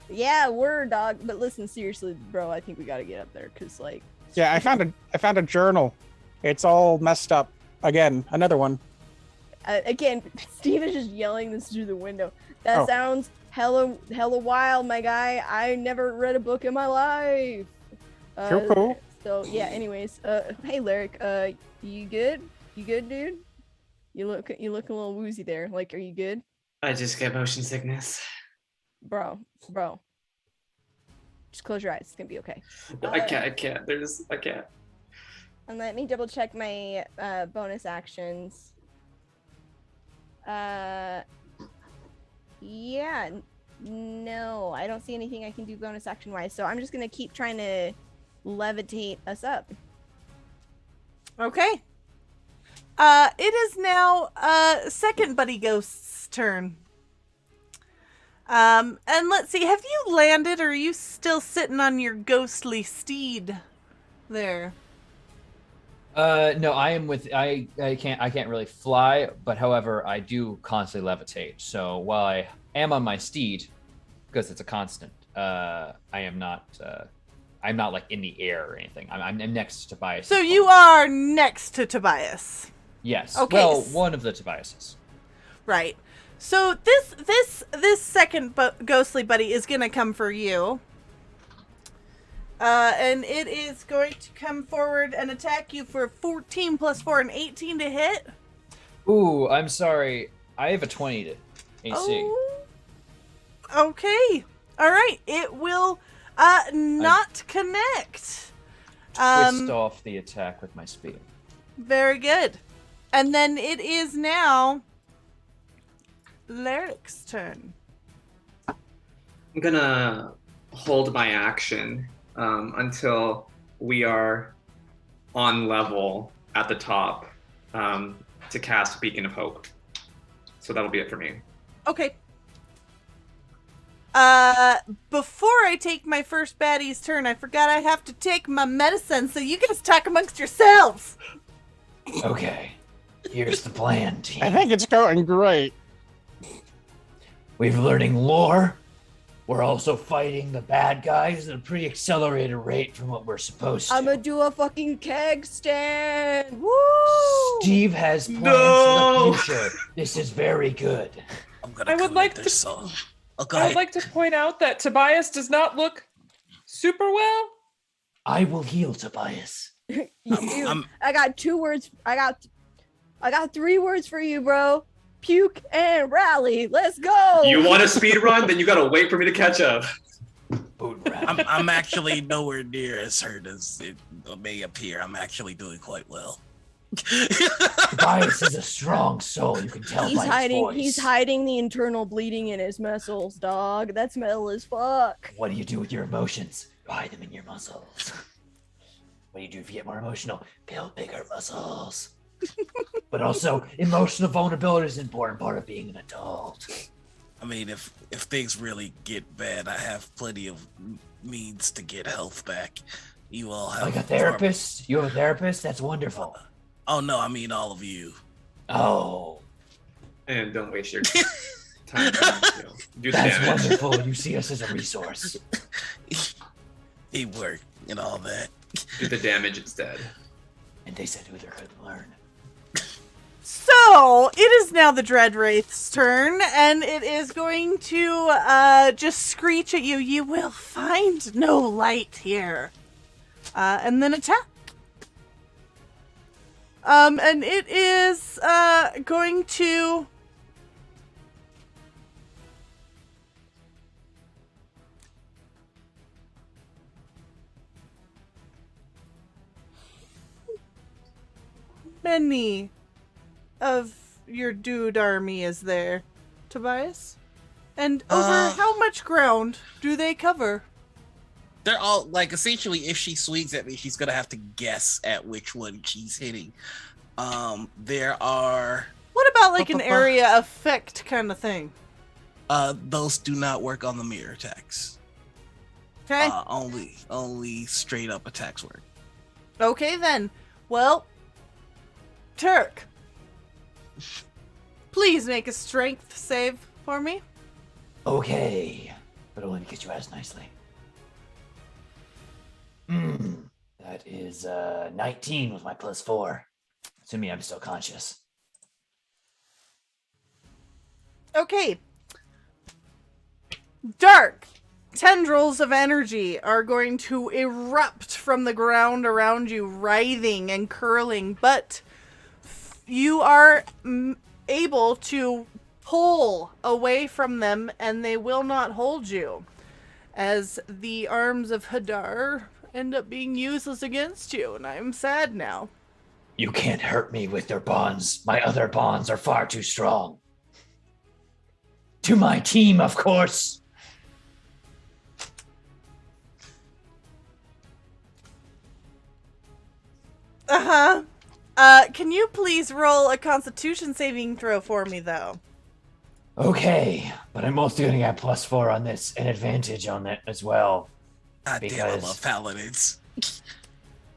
Yeah, word, dog. But listen, seriously, bro, I think we gotta get up there, cause like.
Yeah, I found a journal. It's all messed up. Again, another one.
Again, Steve is just yelling this through the window. That sounds hella wild, my guy. I never read a book in my life.
Cool.
So yeah. Anyways, hey, Larrick, you good? You good, dude? You look a little woozy there. Like, are you good?
I just get motion sickness.
Bro. Just close your eyes. It's gonna be okay.
I can't. I can't.
And let me double check my bonus actions. Yeah, no, I don't see anything I can do bonus action wise, so I'm just gonna keep trying to levitate us up.
Okay. It is now second buddy ghost's turn. And let's see, have you landed, or are you still sitting on your ghostly steed there?
No, I am with I can't really fly, but however, I do constantly levitate. So while I am on my steed, because it's a constant, I'm not like in the air or anything. I'm next to Tobias.
So you are next to Tobias.
Yes.
Okay.
Well, one of the Tobiases.
Right. So this second ghostly buddy is gonna come for you. And it is going to come forward and attack you for 14 plus 4 and 18 to hit.
Ooh, I'm sorry. I have a 20 to AC.
Oh. Okay. All right. It will not connect.
Twist off the attack with my spear.
Very good. And then it is now Larrick's turn.
I'm gonna hold my action until we are on level at the top to cast Beacon of Hope. So that'll be it for me.
Okay. Before I take my first baddie's turn, I forgot I have to take my medicine, so you guys talk amongst yourselves.
Okay. Here's the plan, team.
I think it's going great.
We're learning lore. We're also fighting the bad guys at a pretty accelerated rate from what we're supposed to.
I'm gonna do a fucking keg stand. Woo!
Steve has plans for the future. This is very good.
I would like to point out that Tobias does not look super well.
I will heal Tobias.
I got 2 words. I got 3 words for you, bro. Puke and rally. Let's go.
You want a speed run? Then you gotta wait for me to catch up.
I'm actually nowhere near as hurt as it may appear. I'm actually doing quite well.
Tobias is a strong soul. You can tell by his voice.
He's hiding the internal bleeding in his muscles, dog. That's metal as fuck.
What do you do with your emotions? You hide them in your muscles. What do you do if you get more emotional? Build bigger muscles. But also, emotional vulnerability is an important part of being an adult.
I mean, if things really get bad, I have plenty of means to get health back. You all have
like a therapist? You have a therapist? That's wonderful.
Oh no, I mean all of you.
Oh.
And don't waste your time. Do the
That's
damage.
wonderful. You see us as a resource.
Teamwork. and all that.
Do the damage instead.
And they said Uther could learn.
So, it is now the Dread Wraith's turn, and it is going to just screech at you. You will find no light here. And then attack. And it is going to... Many of your dude army is there, Tobias? And over how much ground do they cover?
They're all like essentially if she swings at me, she's gonna have to guess at which one she's hitting. There are
What about like an area effect kind of thing?
those do not work on the mirror attacks.
Okay.
Only straight up attacks work.
Okay then. Well, Turk, please make a strength save for me.
Okay, but only because you asked nicely. That is 19 with my +4. Assuming I'm still conscious.
Okay. Dark tendrils of energy are going to erupt from the ground around you, writhing and curling, but you are able to pull away from them and they will not hold you, as the arms of Hadar end up being useless against you, and I'm sad now.
You can't hurt me with your bonds. My other bonds are far too strong. To my team, of course.
Can you please roll a Constitution saving throw for me, though?
Okay, but I'm also going to get +4 on this, an advantage on it as well.
God damn, I love paladins.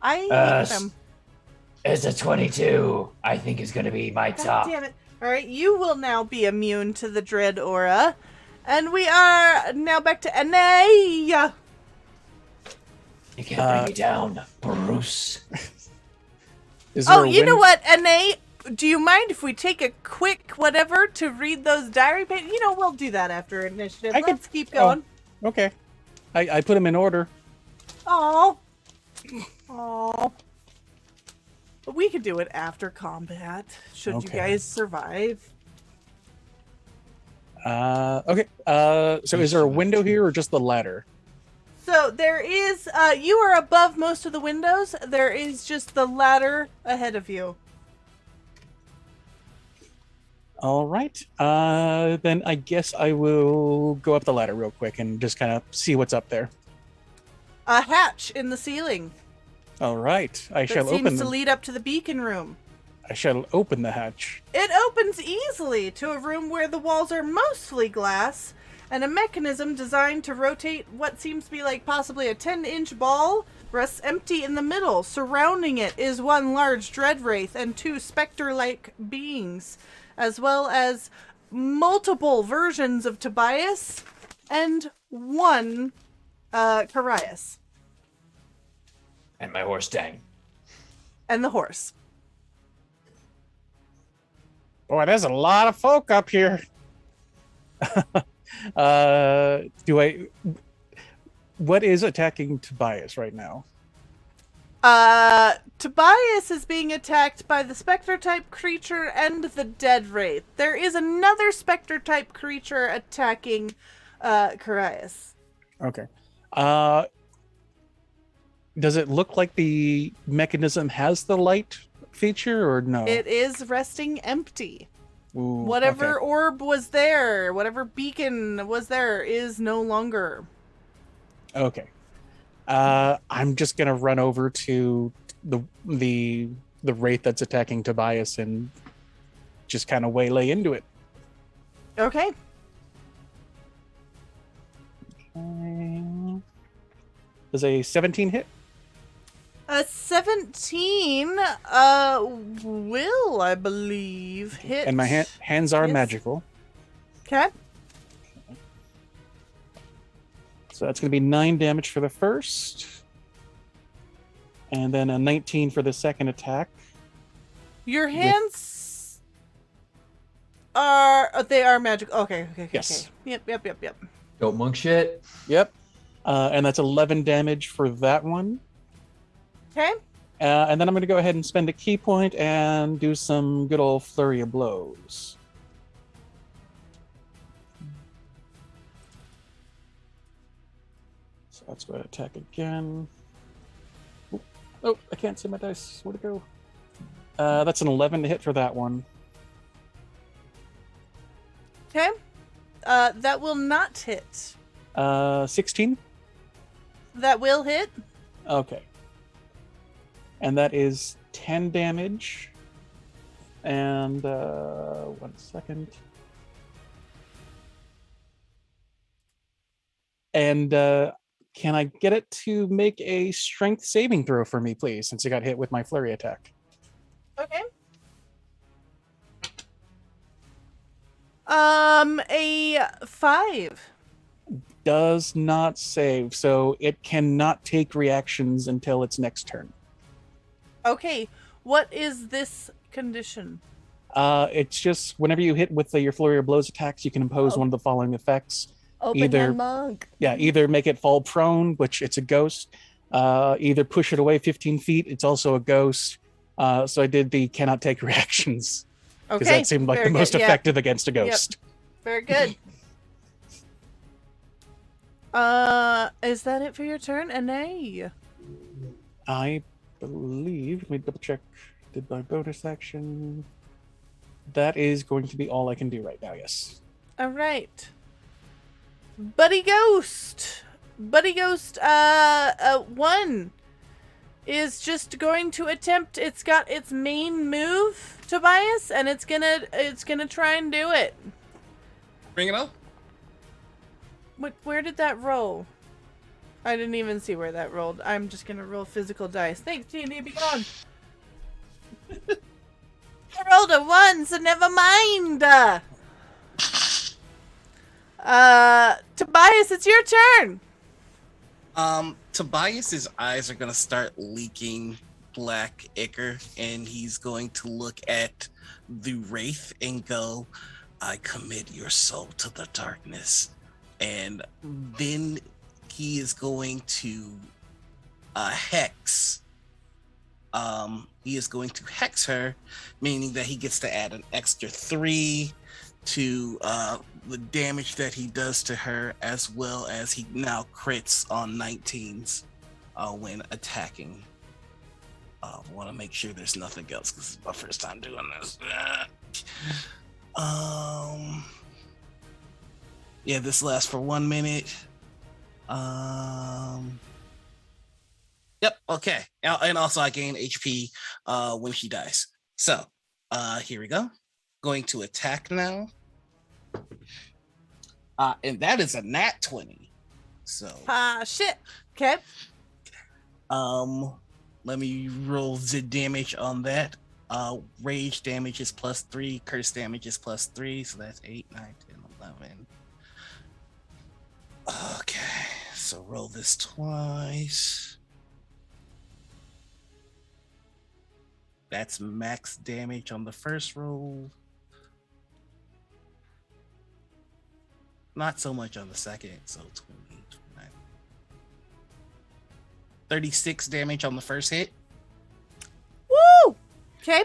I hate them.
It's a 22, I think is going to be my top.
God damn it. Alright, you will now be immune to the dread aura. And we are now back to Anaya.
You can't bring me down, Bruce.
Oh, you know what, Anaya? Do you mind if we take a quick whatever to read those diary pages? You know, we'll do that after initiative. Let's keep going.
Oh, okay. I put them in order.
Oh. But we could do it after combat, should you guys survive.
Okay. So is there a window here or just the ladder?
So there is, you are above most of the windows. There is just the ladder ahead of you.
All right. Then I guess I will go up the ladder real quick and just kind of see what's up there.
A hatch in the ceiling.
All right. I shall open.
That seems to lead up to the beacon room.
I shall open the hatch.
It opens easily to a room where the walls are mostly glass, and a mechanism designed to rotate what seems to be like possibly a 10-inch ball rests empty in the middle. Surrounding it is one large dread wraith and two specter-like beings, as well as multiple versions of Tobias and one Carias.
And my horse Dang.
And the horse.
Boy, there's a lot of folk up here. What is attacking Tobias right now?
Tobias is being attacked by the Spectre-type creature and the Dead Wraith. There is another Spectre-type creature attacking Carias.
Okay. Does it look like the mechanism has the light feature or no?
It is resting empty.
Ooh,
whatever
okay.
orb was there, whatever beacon was there, is no longer.
Okay. I'm just gonna run over to the wraith that's attacking Tobias and just kind of waylay into it.
Okay.
Does a 17 hit?
A 17 will, I believe, hit.
And my hands are magical.
Okay.
So that's going to be 9 damage for the first. And then a 19 for the second attack.
Your hands are they are magic. Okay.
Yes.
Okay. Yep.
Dope monk shit.
Yep. And that's 11 damage for that one.
Okay.
And then I'm going to go ahead and spend a key point and do some good old flurry of blows. So let's go ahead and attack again. Oh, I can't see my dice. Where'd it go? That's an 11 to hit for that one.
Okay. That will not hit.
16?
That will hit.
Okay. And that is 10 damage. And 1 second. And can I get it to make a strength saving throw for me, please, since it got hit with my flurry attack?
Okay. A 5.
Does not save, so it cannot take reactions until its next turn.
Okay. What is this condition?
It's just whenever you hit with your flurry of blows attacks, you can impose one of the following effects.
Open
Either-
hand monk.
Yeah, either make it fall prone, which it's a ghost. Either push it away 15 feet, it's also a ghost. So I did the cannot take reactions. Because
Okay.
that seemed like
very
the most
good, yeah.
effective against a ghost.
Very good. Is that it for your turn? Anay.
I believe, let me double check, did my bonus action. That is going to be all I can do right now, yes.
All right. Buddy Ghost. 1 is just going to attempt. It's got its main move, Tobias, and it's gonna try and do it.
Bring it up.
Where did that roll? I didn't even see where that rolled. I'm just gonna roll physical dice. Thanks, G&D, be gone. I rolled a 1, so never mind. Tobias, it's your turn.
Tobias's eyes are gonna start leaking black ichor, and he's going to look at the wraith and go, "I commit your soul to the darkness." And then he is going to hex. He is going to hex her, meaning that he gets to add an extra 3 to the damage that he does to her, as well as he now crits on 19s when attacking. Want to make sure there's nothing else because it's my first time doing this. Yeah, this lasts for 1 minute. Yep, okay. And also I gain HP when she dies. So, here we go. Going to attack now. And that is a nat 20. So,
Shit. Okay.
let me roll the damage on that. Rage damage is +3, curse damage is +3, so that's 8, 9, 10, 11. Okay, so roll this twice. That's max damage on the first roll. Not so much on the second, so 20, 29. 36 damage on the first hit.
Woo! Okay.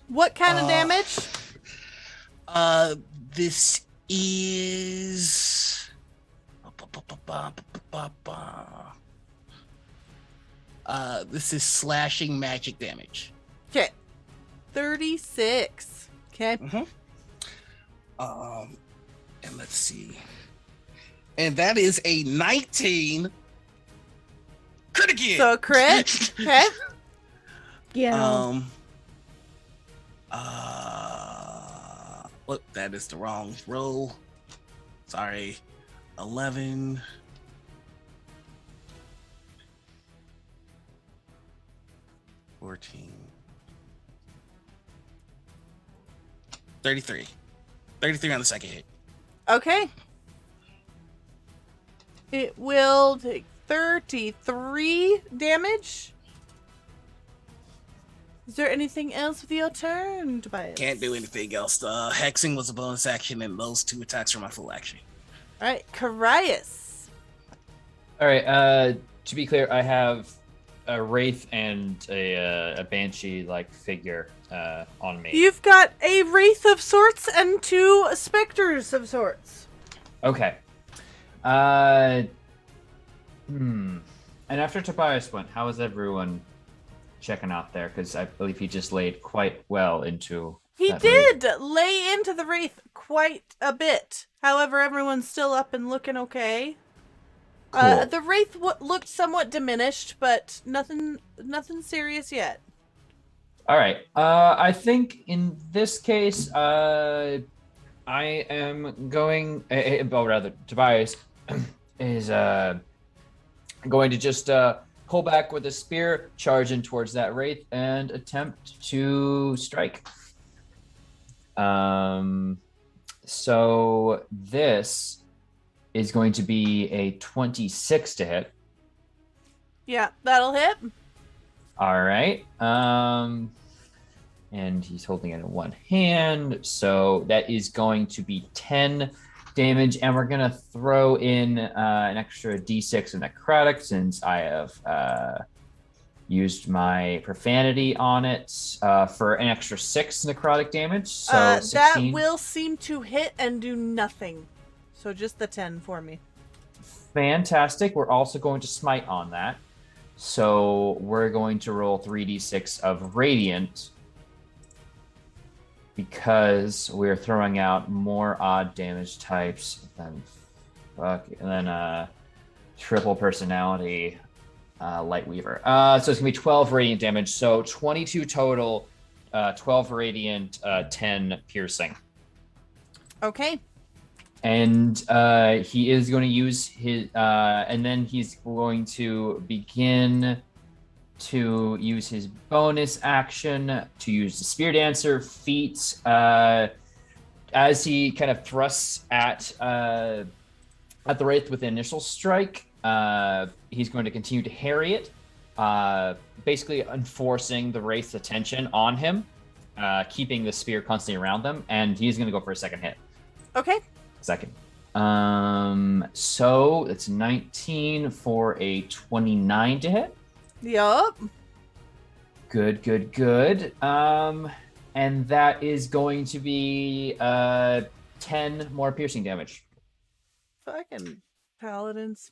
What kind of damage?
This is this is slashing magic damage.
Okay. 36. Okay.
And let's see. And that is a 19. Crit again.
So a crit. Okay.
Yeah.
Look, that is the wrong roll. Sorry. 11. 14. 33. 33 on the second hit.
Okay. It will take 33 damage. Is there anything else with your turn, Tobias?
Can't do anything else. Hexing was a bonus action, and those 2 attacks are my full action.
All right, Karius.
All right. To be clear, I have a wraith and a banshee-like figure on me.
You've got a wraith of sorts and 2 specters of sorts.
Okay. And after Tobias went, how is everyone checking out there? Because I believe he just laid quite well into.
He
that
did lay into the wraith quite a bit. However, everyone's still up and looking okay.
Cool.
The wraith looked somewhat diminished, but nothing serious yet.
All right. I think in this case, I am going. Or rather, Tobias is going to just pull back with a spear, charge in towards that wraith, and attempt to strike. So this is going to be a 26 to hit.
Yeah, that'll hit.
All right. And he's holding it in one hand, so that is going to be 10 damage, and we're gonna throw in an extra d6 of necrotic since I have used my profanity on it for an extra 6 necrotic damage. So 16.
That will seem to hit and do nothing. So just the 10 for me.
Fantastic. We're also going to smite on that. So we're going to roll 3d6 of radiant because we're throwing out more odd damage types than triple personality Lightweaver. So it's gonna be 12 radiant damage. So 22 total, 12 radiant, 10 piercing.
Okay.
And he is going to use his, and then he's going to begin to use his bonus action to use the Spear Dancer feat. As he kind of thrusts at the wraith with the initial strike, he's going to continue to harry it, basically enforcing the wraith's attention on him, keeping the spear constantly around them, and he's going to go for a second hit.
Okay.
Second. So it's 19 for a 29 to hit.
Yup.
Good. And that is going to be 10 more piercing damage.
Fucking paladins.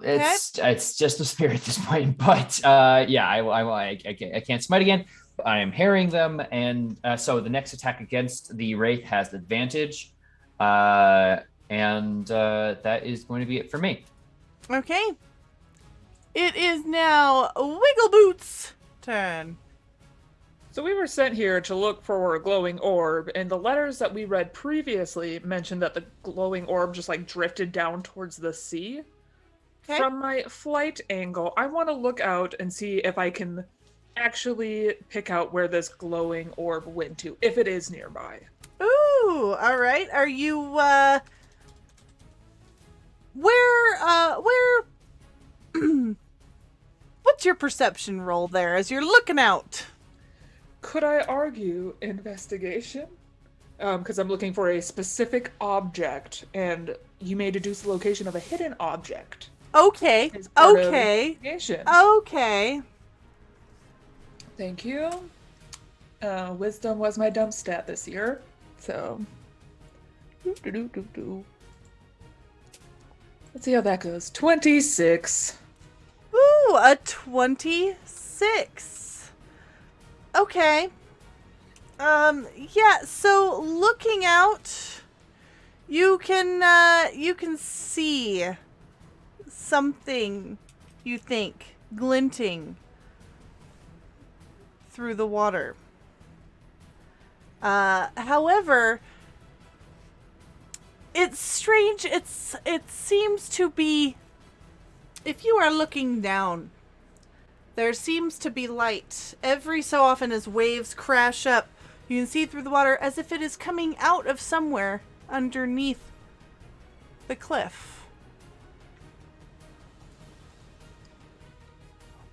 It's just a spear at this point, but yeah, I can't smite again. I am harrying them, and so the next attack against the wraith has advantage, and that is going to be it for me.
Okay. It is now Wiggleboot's turn.
So we were sent here to look for a glowing orb, and the letters that we read previously mentioned that the glowing orb just like drifted down towards the sea.
Okay.
From my flight angle, I want to look out and see if I can actually pick out where this glowing orb went to, if it is nearby.
Ooh, all right. Are you where what's your perception roll there as you're looking out?
Could I argue investigation? Because I'm looking for a specific object, and you may deduce the location of a hidden object.
Okay.
As part of
Okay.
investigation.
Okay.
Thank you. Wisdom was my dump stat this year, so. Let's see how that goes. 26.
Ooh, a 26. Okay. Yeah, so looking out, you can see something you think glinting through the water. However, it's strange. It seems to be, if you are looking down, there seems to be light every so often as waves crash up. You can see through the water as if it is coming out of somewhere underneath the cliff.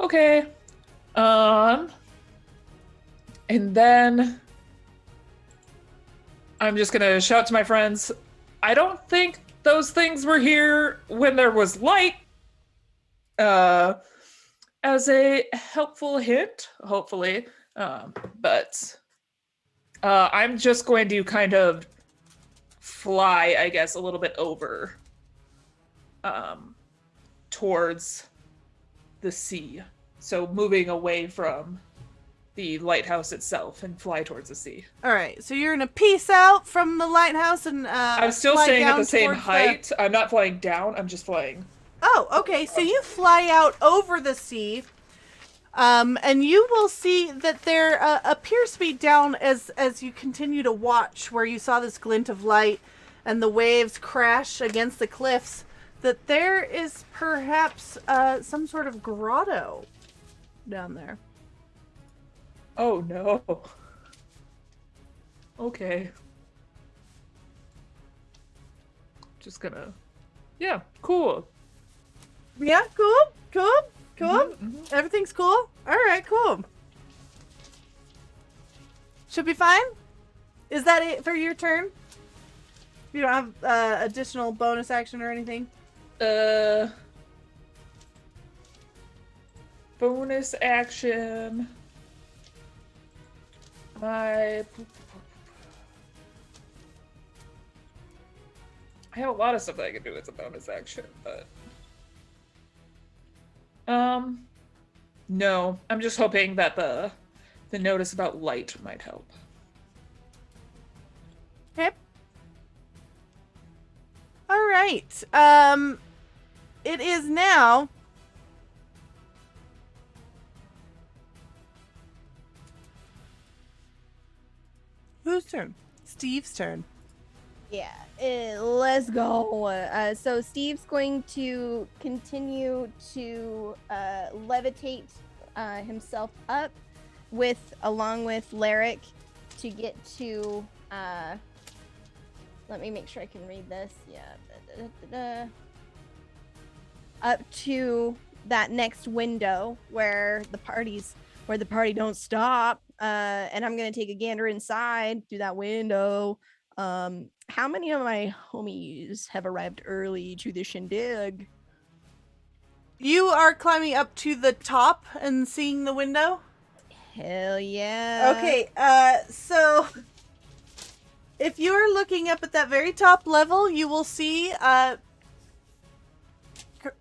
Okay. And then I'm just gonna shout to my friends, I don't think those things were here when there was light. As a helpful hint, hopefully. But I'm just going to kind of fly, I guess, a little bit over towards the sea. So moving away from the lighthouse itself and fly towards the sea.
All right, so you're gonna peace out from the lighthouse and
I'm still
fly
staying at
down
the same
towards
height. I'm not flying down, I'm just flying.
Oh, okay. So you fly out over the sea, and you will see that there appears to be down as you continue to watch, where you saw this glint of light and the waves crash against the cliffs, that there is perhaps some sort of grotto down there.
Oh no. Okay. Just gonna... Yeah, cool.
Yeah, cool. Everything's cool. All right, cool. Should be fine. Is that it for your turn? You don't have additional bonus action or anything?
Bonus action. I have a lot of stuff that I can do as a bonus action, but no. I'm just hoping that the notice about light might help.
Okay. All right. It is now whose turn? Steve's turn.
Yeah, let's go. So Steve's going to continue to levitate himself up along with Lyric to get to. Let me make sure I can read this. Yeah, up to that next window where the party don't stop. And I'm gonna take a gander inside through that window. How many of my homies have arrived early to the shindig?
You are climbing up to the top and seeing the window?
Hell yeah.
Okay, so if you're looking up at that very top level, you will see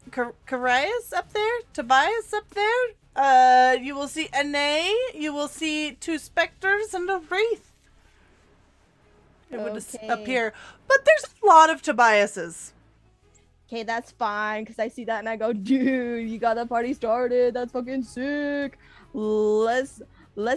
Karias up there, Tobias up there. You will see Ane, you will see two specters and a wraith. It would appear. But there's a lot of Tobiases.
Okay, that's fine, because I see that and I go, dude, you got the party started. That's fucking sick. Let's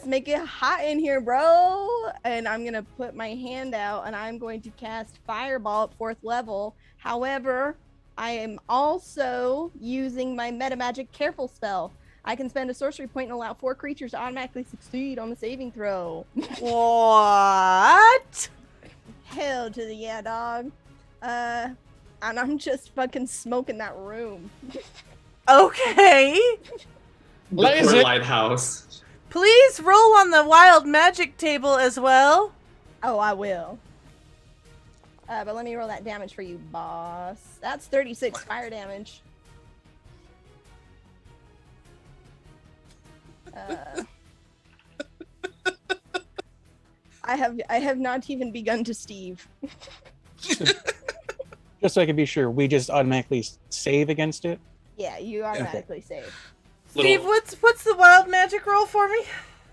make it hot in here, bro. And I'm going to put my hand out and I'm going to cast Fireball at 4th level. However, I am also using my Meta Magic Careful spell. I can spend a sorcery point and allow 4 creatures to automatically succeed on the saving throw.
What?
Hell to the yeah, dog. And I'm just fucking smoking that room.
Okay.
The
Laser.
poor lighthouse.
Please roll on the wild magic table as well.
Oh, I will. But let me roll that damage for you, boss. That's 36 fire damage. I have not even begun to Steve.
Just so I can be sure, we just automatically save against it.
Yeah, you automatically save.
Steve, what's the wild magic roll for me?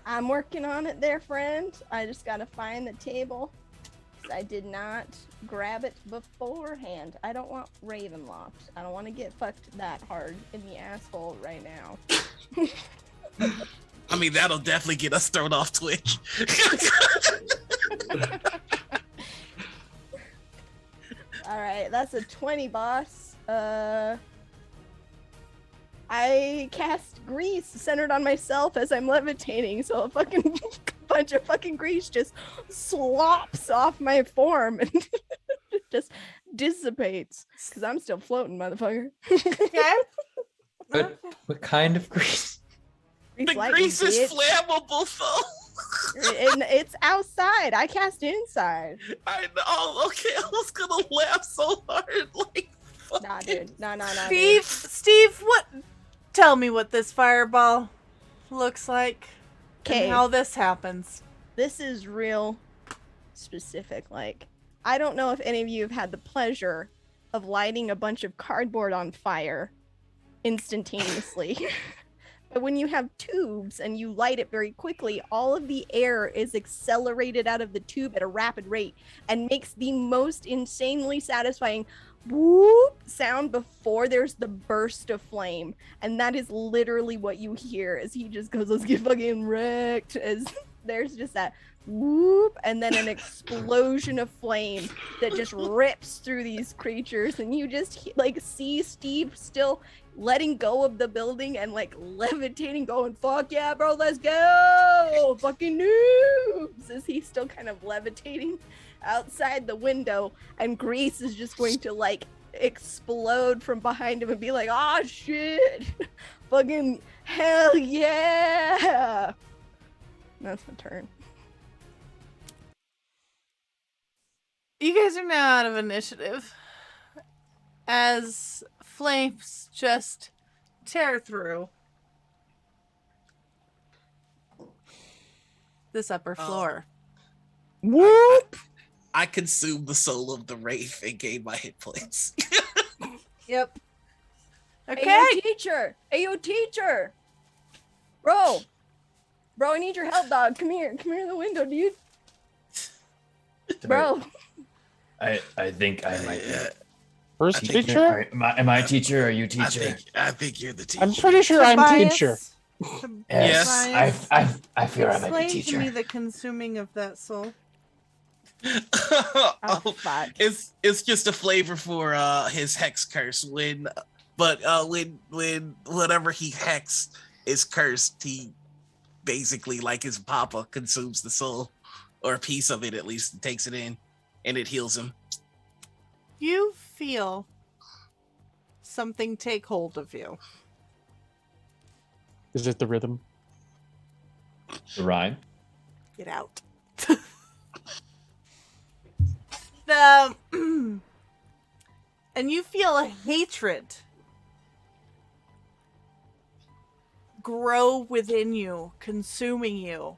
I'm working on it there, friend. I just gotta find the table. I did not grab it beforehand. I don't want Ravenloft. I don't want to get fucked that hard in the asshole right now.
I mean, that'll definitely get us thrown off Twitch.
All right, that's a 20, boss. I cast grease centered on myself as I'm levitating, so a fucking bunch of fucking grease just slops off my form and just dissipates because I'm still floating, motherfucker.
Okay.
What kind of grease?
Grease
The
lightning,
grease is
bitch.
flammable, though.
And it's outside. I cast inside.
I know. Okay, I was gonna laugh so hard, like.
Nah, dude. Nah,
Steve, tell me what this fireball looks like
Okay.
and how this happens.
This is real specific. Like, I don't know if any of you have had the pleasure of lighting a bunch of cardboard on fire instantaneously. But when you have tubes and you light it very quickly, all of the air is accelerated out of the tube at a rapid rate and makes the most insanely satisfying whoop sound before there's the burst of flame. And that is literally what you hear as he just goes, let's get fucking wrecked, as there's just that whoop and then an explosion of flame that just rips through these creatures, and you just like see Steve still letting go of the building and like levitating, going, fuck yeah, bro, let's go, fucking noobs, as he's still kind of levitating outside the window, and Grease is just going to like explode from behind him and be like, oh shit, fucking hell yeah. That's my turn.
You guys are now out of initiative as flames just tear through this upper floor.
Whoop!
I consumed the soul of the wraith and gained my hit points.
Yep.
Hey,
Okay.
yo, teacher! Hey, yo, teacher! Bro, I need your help, dog. Come here to the window, dude. Bro.
I think I might be.
First
I think
teacher?
Am I a teacher or are you a teacher?
I think you're the teacher.
I'm pretty sure I'm teacher.
Yes, I fear I might be
Explain
teacher.
to me the consuming of that soul.
Oh, fuck.
It's just a flavor for his hex curse. When whatever he hex is cursed, he basically, like his papa, consumes the soul, or a piece of it at least, and takes it in, and it heals him.
You feel something take hold of you.
Is it the rhythm?
The rhyme.
Get out. And you feel a hatred grow within you, consuming you.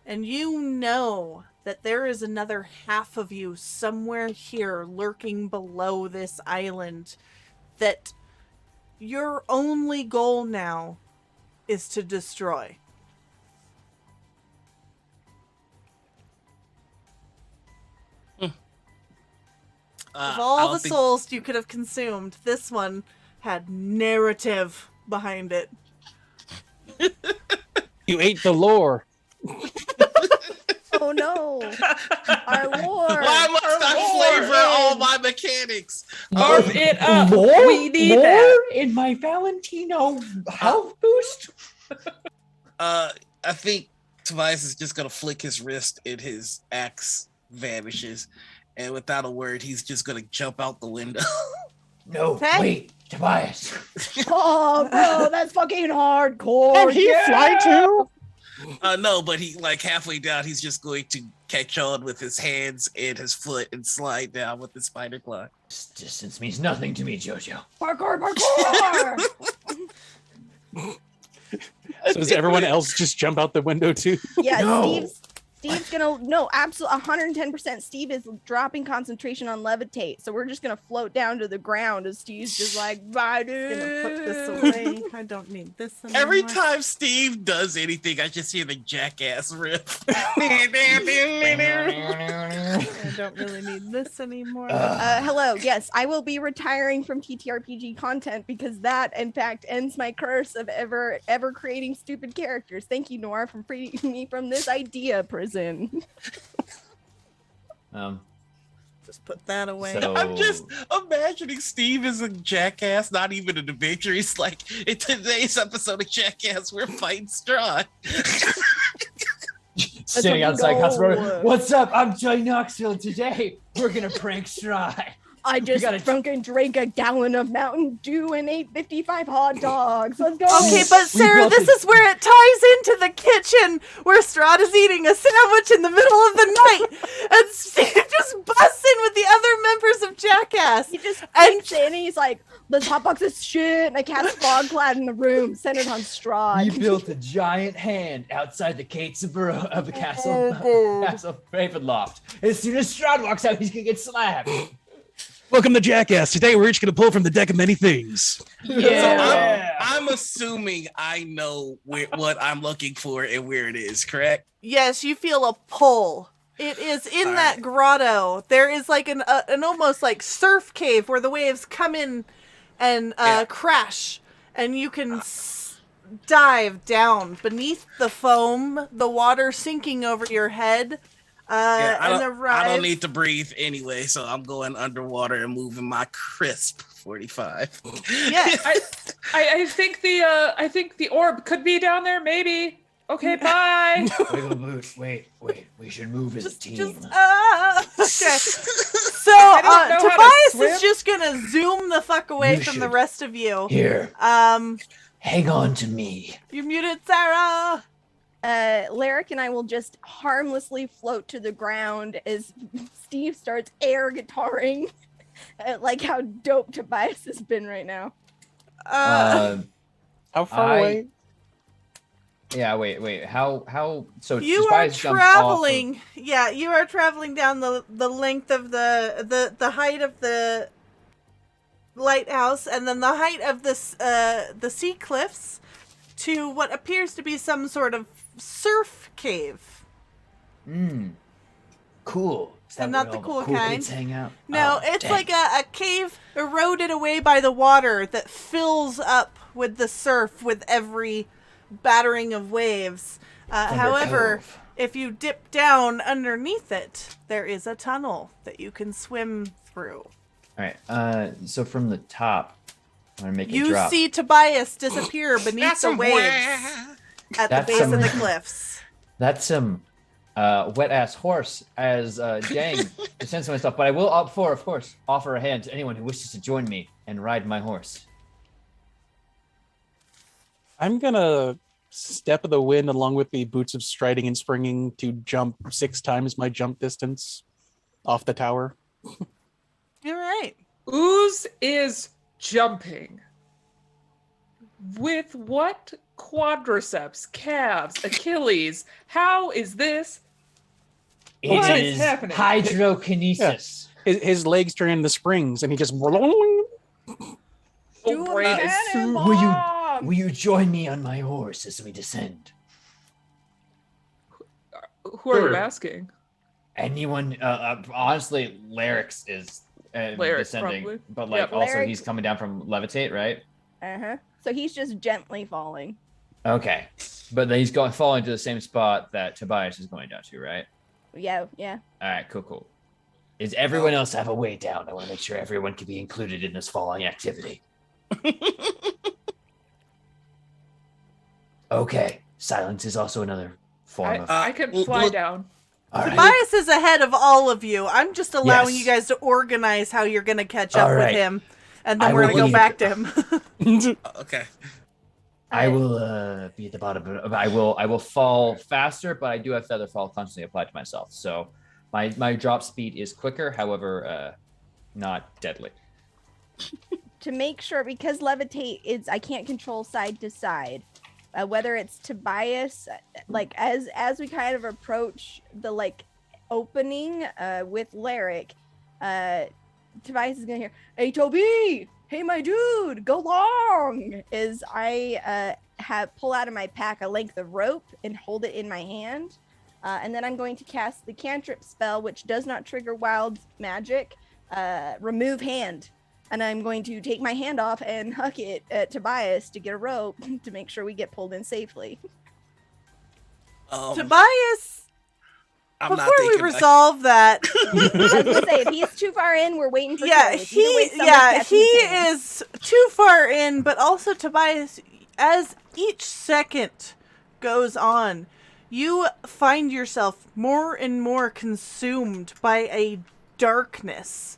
And you know that there is another half of you somewhere here lurking below this island, that your only goal now is to destroy. Of all the souls you could have consumed, this one had narrative behind it.
You ate the lore.
Oh no. Our lore.
Why must I flavor all my mechanics?
Carve it up.
More?
We need
More
that.
in my Valentino health boost?
I think Tobias is just gonna flick his wrist and his axe vanishes, and without a word, he's just gonna jump out the window.
No,
Okay.
wait, Tobias.
Oh, bro, that's fucking hardcore.
Can he fly too?
No, but he, like, halfway down, he's just going to catch on with his hands and his foot and slide down with the spider climb.
This distance means nothing to me, Jojo.
Parkour.
So does everyone else just jump out the window too?
Yeah,
No.
Steve's gonna, no, absolutely 110%. Steve is dropping concentration on levitate, so we're just gonna float down to the ground as Steve's just like, bye, dude.
Gonna put this away. I don't need this anymore.
Every time Steve does anything, I just hear the jackass riff.
I don't really need this anymore.
Hello, yes, I will be retiring from TTRPG content because that, in fact, ends my curse of ever creating stupid characters. Thank you, Noir, for freeing me from this idea prison.
Just put that away.
So-
I'm just imagining Steve as a jackass, not even an adventure. He's like, in today's episode of Jackass, we're fighting Strawn.
Standing
what we
outside
go
Castle Road.
with.
What's up? I'm Joy Knoxville, and today we're gonna prank Stry.
I just
gotta-
drunken drank a gallon of Mountain Dew and ate 55 hot dogs. Let's go.
Okay, but
We
Sarah,
got
this
this.
is where it ties into the kitchen where Strahd is eating a sandwich in the middle of the night, and Steve just busts in with the other members of Jackass.
He just
And-
kicks in and he's like, "This hotbox is shit," and I cast fog cloud in the room, centered on Strahd.
You built a giant hand outside the gates of the castle, Castle Ravenloft. As soon as Strahd walks out, he's gonna get slapped.
Welcome to Jackass. Today we're each going to pull from the deck of many things.
Yeah.
So I'm assuming I know what I'm looking for and where it is, correct?
Yes, you feel a pull. It is in that grotto. There is like an almost like surf cave where the waves come in and crash, and you can dive down beneath the foam, the water sinking over your head.
I don't need to breathe anyway, so I'm going underwater and moving my crisp 45.
Yes.
I think the orb could be down there, maybe. Okay, bye.
Wiggle boot. Wait. We should move as a team.
Okay. So
don't know how to
Tobias
swim.
is just gonna zoom the fuck away
You
from the
should.
rest of you.
Here, hang on to me.
You're muted, Sarah.
Lyric and I will just harmlessly float to the ground as Steve starts air guitaring. Like how dope Tobias has been right now.
Uh,
How far away?
yeah. Wait. How? So
You are
Tobias jumped
traveling. Yeah, you are traveling down the length of the height of the lighthouse, and then the height of the sea cliffs to what appears to be some sort of surf cave.
Cool. Is that
And not
where
the
all
cool kind.
kids hang out?
No,
Oh,
it's
dang.
like a cave eroded away by the water that fills up with the surf with every battering of waves. However,
Cove.
if you dip down underneath it, there is a tunnel that you can swim through.
All right. So from the top, I'm gonna make a
You
drop.
see Tobias disappear beneath
That's
the
a
waves
wah.
at the
That's
base of
some-
the cliffs.
That's some wet ass horse as Dang descends myself, but I will opt for, of course, offer a hand to anyone who wishes to join me and ride my horse.
I'm going to step of the wind along with the boots of striding and springing to jump 6 times my jump distance off the tower.
You're right.
Ooze is jumping. With what quadriceps, calves, Achilles? How is this? What
It
is
is
happening?
hydrokinesis.
His legs turn into springs and he just...
Oh,
Do a
brain is
cannonball!
Will you join me on my horse as we descend?
Who are you
Sure.
asking?
Anyone? Honestly, Larix is
Larix,
descending,
probably.
but like
Yep.
also
Larix-
he's coming down from levitate, right?
Uh-huh. So he's just gently falling.
Okay, but then he's going falling to the same spot that Tobias is going down to, right?
Yeah.
All right, cool. Is everyone else have a way down? I want to make sure everyone can be included in this falling activity. Okay, silence is also another form of.
I can fly
look-
down.
All right.
Tobias is ahead of all of you. I'm just allowing
Yes.
you guys to organize how you're going to catch up
All
with
right.
him. And then
I
we're
will
going to go
lead.
back to him.
Okay.
I will be at the bottom. I will fall faster, but I do have feather fall constantly applied to myself. So my drop speed is quicker, however, not deadly.
To make sure, because levitate is, I can't control side to side. Whether it's Tobias, like as we kind of approach the like opening with Lyric, Tobias is gonna hear, "Hey Toby, hey my dude, go long!" As I pull out of my pack a length of rope and hold it in my hand, and then I'm going to cast the cantrip spell, which does not trigger wild magic. Remove hand. And I'm going to take my hand off and huck it at Tobias to get a rope to make sure we get pulled in safely.
Tobias,
I'm not
before we
thinking
resolve that,
I was gonna say, if he's too far in, we're waiting for
yeah,
Toby. Either way, somebody's
he
catching his hand.
is too far in, but also Tobias, as each second goes on, you find yourself more and more consumed by a darkness.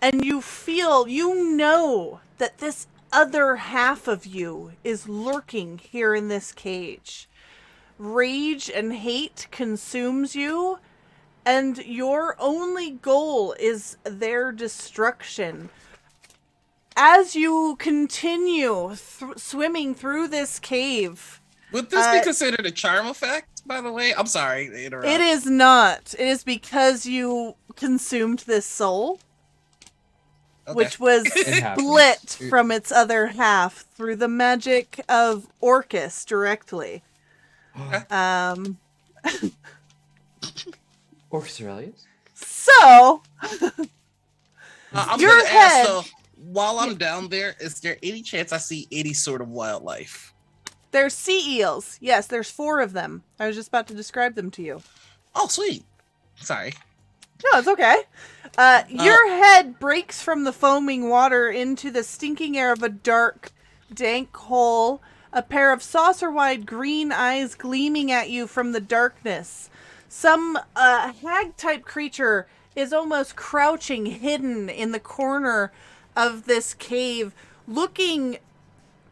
And you feel, you know that this other half of you is lurking here in this cage. Rage and hate consumes you, and your only goal is their destruction. As you continue swimming through this cave...
Would this be considered a charm effect, by the way? I'm sorry to interrupt.
It is not. It is because you consumed this soul, which was split from its other half through the magic of Orcus directly.
Orcus Aurelius?
So,
I'm
your
gonna
head...
ask, though, while I'm down there, is there any chance I see any sort of wildlife?
There's sea eels. Yes, there's 4 of them. I was just about to describe them to you.
Oh, sweet. Sorry.
No, it's okay. Your head breaks from the foaming water into the stinking air of a dark, dank hole, a pair of saucer-wide green eyes gleaming at you from the darkness. Some hag-type creature is almost crouching, hidden in the corner of this cave, looking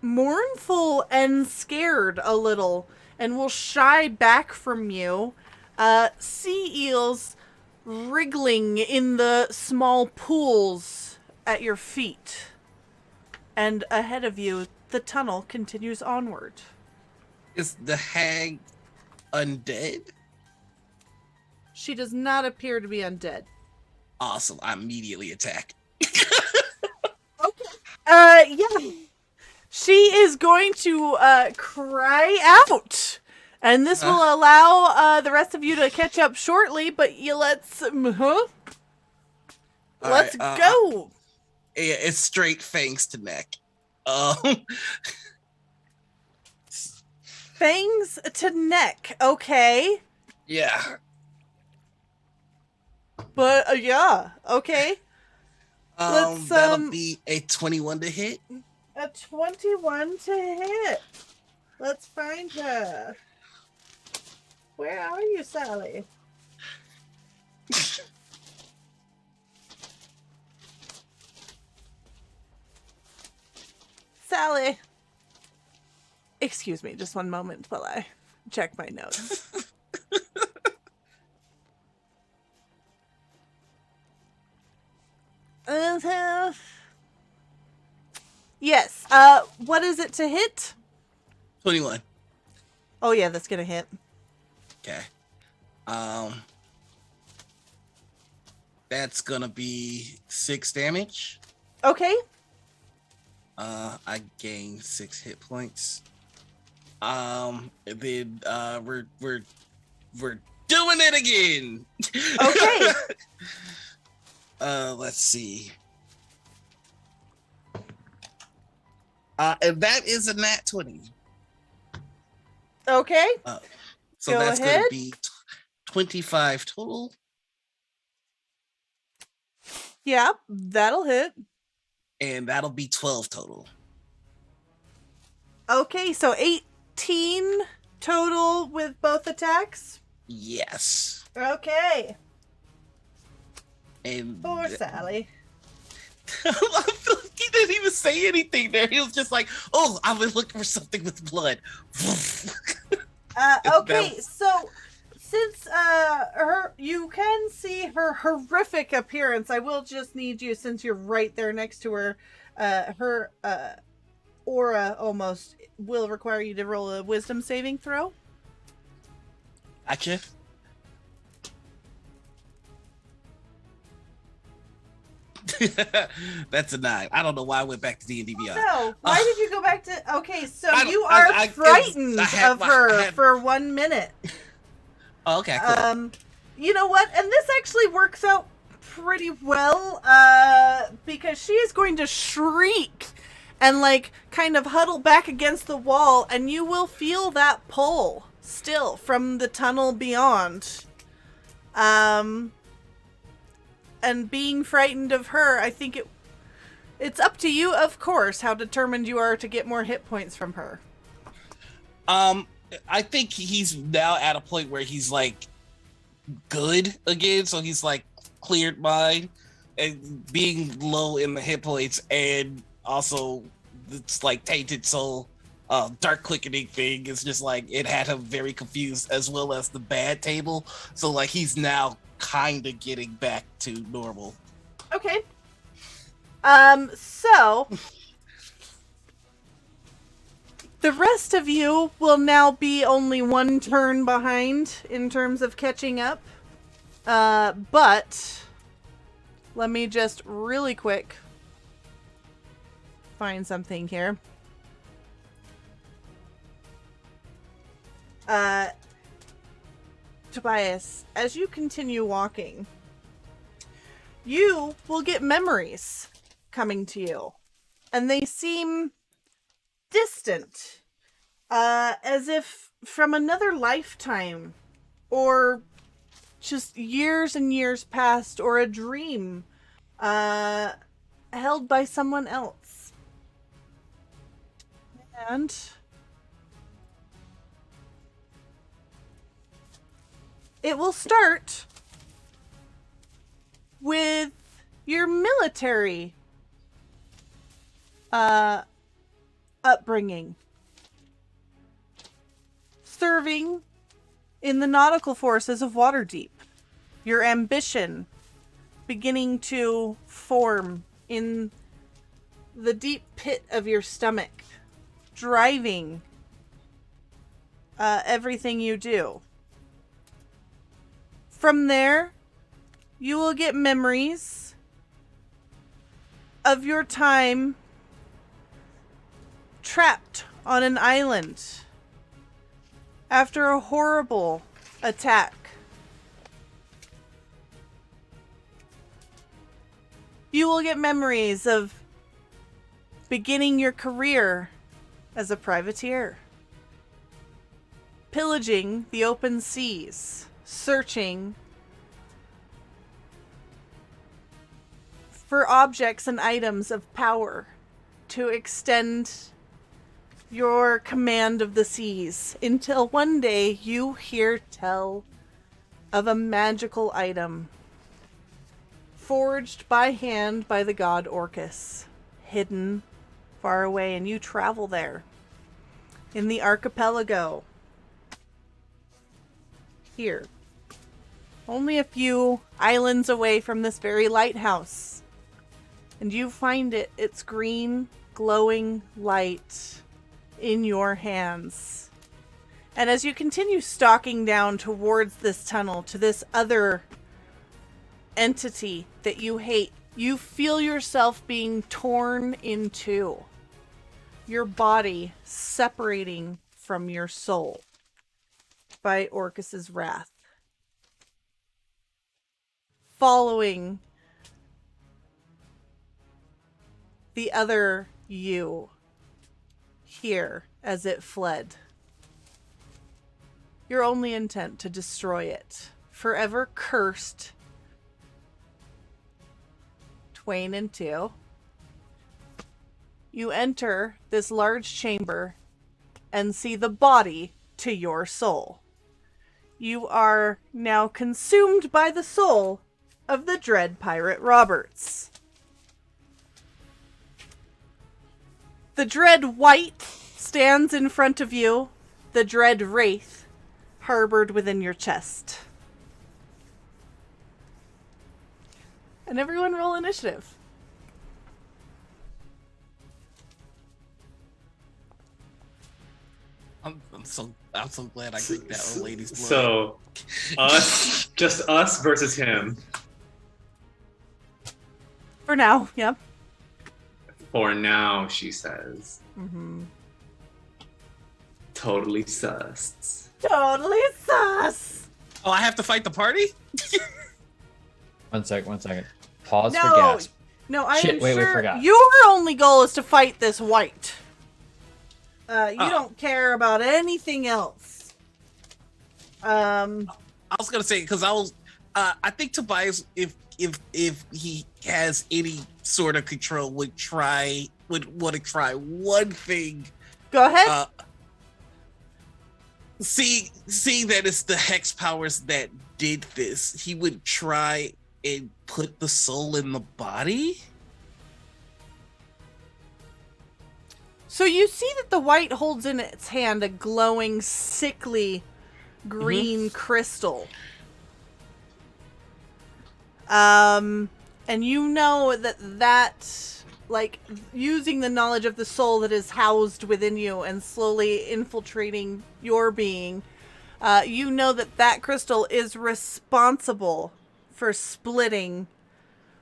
mournful and scared a little, and will shy back from you. Sea eels wriggling in the small pools at your feet. And ahead of you, the tunnel continues onward.
Is the hag undead?
She does not appear to be undead.
Awesome. I immediately attack.
Yeah. She is going to cry out. And this will allow the rest of you to catch up shortly, but let's go.
It's straight fangs to neck.
Fangs to neck. Okay.
Yeah.
But yeah, okay.
That'll be a 21 to hit.
A 21 to hit. Let's find her. Where are you, Sally? Sally. Excuse me, just one moment while I check my notes. Yes. What is it to hit?
21.
Oh yeah, that's gonna hit.
Okay. That's gonna be 6 damage.
Okay.
I gain 6 hit points. And then we're doing it again.
Okay.
Let's see. And that is a nat 20.
Okay.
So
Go
that's
ahead.
gonna be 25 total.
Yeah, that'll hit.
And that'll be 12 total.
Okay, so 18 total with both attacks?
Yes.
Okay.
And
Poor Sally.
I feel like he didn't even say anything there. He was just like, oh, I was looking for something with blood.
Okay, so since you can see her horrific appearance, I will just need you, since you're right there next to her, her aura almost will require you to roll a wisdom saving throw.
Gotcha. That's a 9. I don't know why I went back to D&D Beyond.
No, why did you go back to... Okay, so
I-
you are
I-
frightened
I had
of
my-
her
I had-
for 1 minute.
Oh, okay, cool.
You know what? And this actually works out pretty well, because she is going to shriek and, like, kind of huddle back against the wall, and you will feel that pull still from the tunnel beyond. And being frightened of her, I think it's up to you, of course, how determined you are to get more hit points from her.
I think he's now at a point where he's like good again, so he's like cleared mind and being low in the hit points and also it's like tainted soul, dark quickening thing. It's just like it had him very confused, as well as the bad table. So like he's now kind of getting back to normal.
Okay. So the rest of you will now be only one turn behind in terms of catching up. But let me just really quick find something here. Tobias, as you continue walking, you will get memories coming to you, and they seem distant, as if from another lifetime, or just years and years past, or a dream held by someone else. And it will start with your military upbringing. Serving in the nautical forces of Waterdeep. Your ambition beginning to form in the deep pit of your stomach, driving everything you do. From there, you will get memories of your time trapped on an island after a horrible attack. You will get memories of beginning your career as a privateer, pillaging the open seas, searching for objects and items of power to extend your command of the seas, until one day you hear tell of a magical item forged by hand by the god Orcus, hidden far away, and you travel there in the archipelago here, only a few islands away from this very lighthouse, and you find its green glowing light in your hands. And as you continue stalking down towards this tunnel to this other entity that you hate, you feel yourself being torn in two, your body separating from your soul by Orcus's wrath. Following the other you here as it fled. Your only intent to destroy it, forever cursed. Twain and two. You enter this large chamber and see the body to your soul. You are now consumed by the soul of the dread pirate Roberts. The dread wight stands in front of you, the dread wraith harbored within your chest. And everyone roll initiative.
I'm so glad I think that old lady's blood.
So, just us versus him.
For now, yeah.
For now, she says.
Mm-hmm.
Totally sus.
Totally sus!
Oh, I have to fight the party?
One second. Pause
No,
for gasp.
no, I
Shit,
am
wait,
sure
forgot.
your only goal is to fight this white. You don't care about anything else.
I was gonna say, because I think Tobias, if he has any sort of control, would want to try one thing.
Go ahead.
See that it's the hex powers that did this. He would try and put the soul in the body.
So you see that the white holds in its hand a glowing, sickly green crystal. And you know that, like, using the knowledge of the soul that is housed within you and slowly infiltrating your being, you know that crystal is responsible for splitting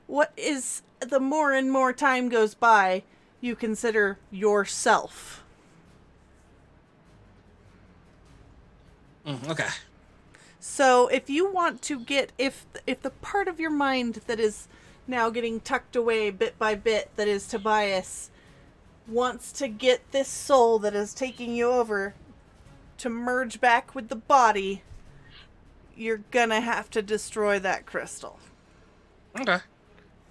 what is, the more and more time goes by, you consider yourself.
Okay.
So if you want to get, if the part of your mind that is now getting tucked away bit by bit, that is Tobias, wants to get this soul that is taking you over to merge back with the body, you're gonna have to destroy that crystal.
Okay.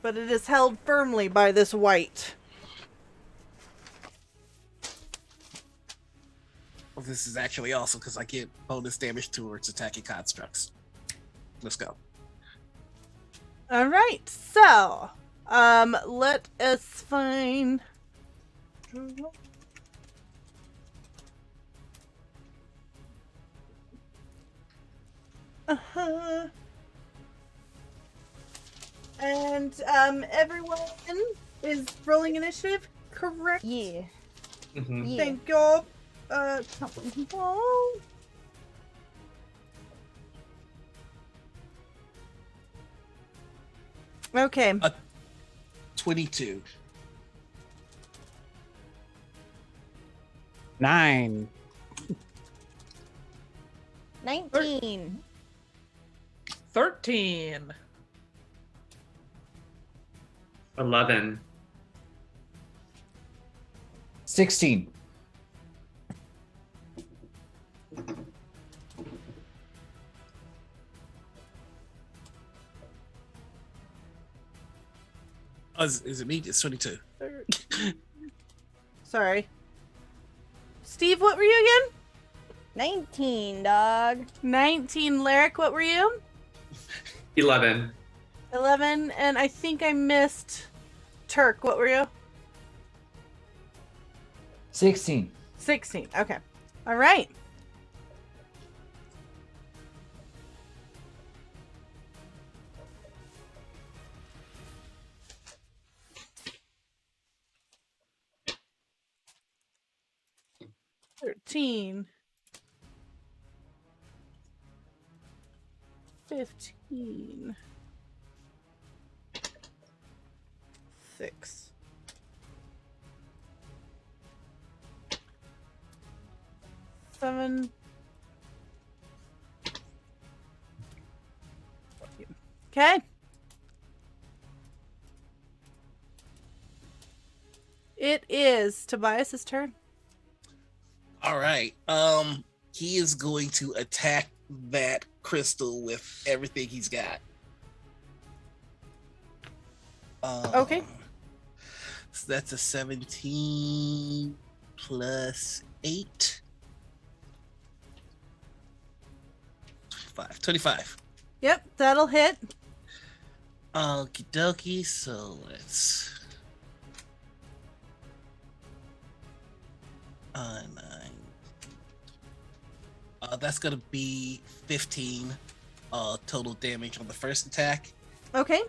But it is held firmly by this white.
Well, this is actually awesome because I get bonus damage towards attacking constructs. Let's go.
All right, so let us find. And everyone is rolling initiative, correct?
Yeah.
Mhm.
Yeah.
Thank God. Okay.
22.
9.
19.
13.
11.
16.
Oh, is it me? It's 22.
Sorry. Steve, what were you again?
19, dog.
19. Lyric, what were you?
11.
11. And I think I missed Turk. What were you?
16.
16. Okay. All right. $13. 15. 6. 7. Okay. It is Tobias's turn.
All right. He is going to attack that crystal with everything he's got.
Okay.
So that's a 17 plus 8. 25.
Yep, that'll hit.
Okie dokie. So let's 9. That's gonna be 15 total damage on the first attack.
Okay.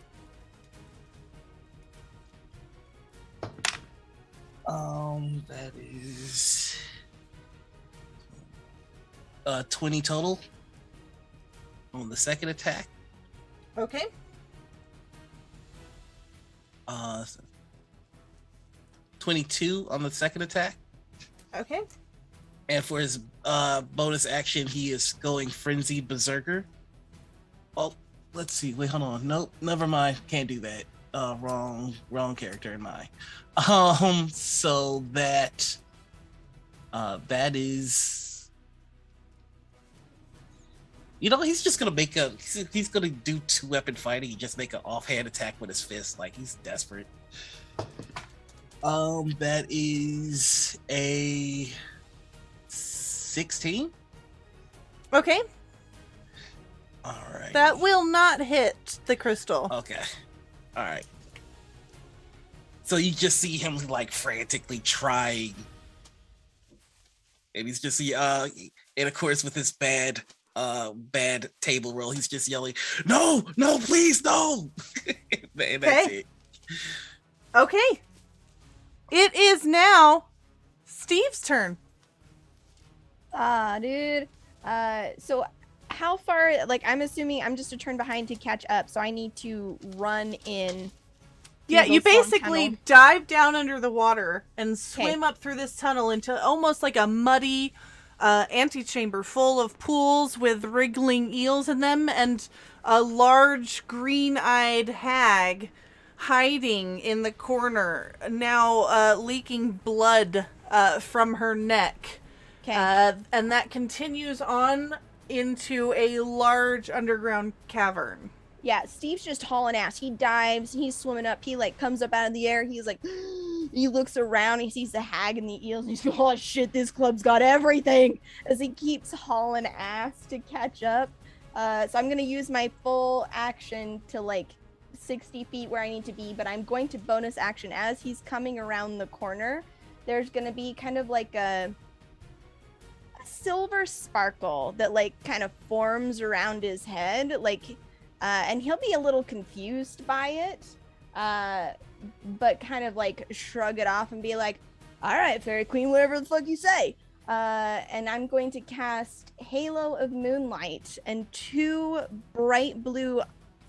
That is 20 total on the second attack.
Okay.
22 on the second attack.
Okay.
And for his bonus action, he is going Frenzied Berserker. Oh, let's see. Wait, hold on. Nope, never mind. Can't do that. Wrong character in mind. So that is, you know, he's just gonna he's gonna do 2-weapon fighting. He just make an offhand attack with his fist, like he's desperate. That is a 16.
Okay.
All right.
That will not hit the crystal.
Okay. All right. So you just see him like frantically trying And he's just and of course with his bad table roll, he's just yelling, no, please, no. And that's it.
Okay. It is now Steve's turn.
Dude. So how far, like, I'm assuming I'm just a turn behind to catch up, so I need to run in.
Yeah, you
storm
basically
tunnel.
dive down under the water and swim up through this tunnel into almost like a muddy antechamber full of pools with wriggling eels in them and a large green-eyed hag hiding in the corner, now leaking blood from her neck.
Okay.
And that continues on into a large underground cavern.
Yeah, Steve's just hauling ass. He dives, he's swimming up, he like comes up out of the air, he's like, he looks around, he sees the hag and the eels, and he's going, oh shit, this club's got everything, as he keeps hauling ass to catch up. So I'm gonna use my full action to like 60 feet where I need to be, but I'm going to bonus action as he's coming around the corner. There's gonna be kind of like a silver sparkle that like kind of forms around his head, like and he'll be a little confused by it, but kind of like shrug it off and be like, all right, fairy queen, whatever the fuck you say. And I'm going to cast Halo of Moonlight, and 2 bright blue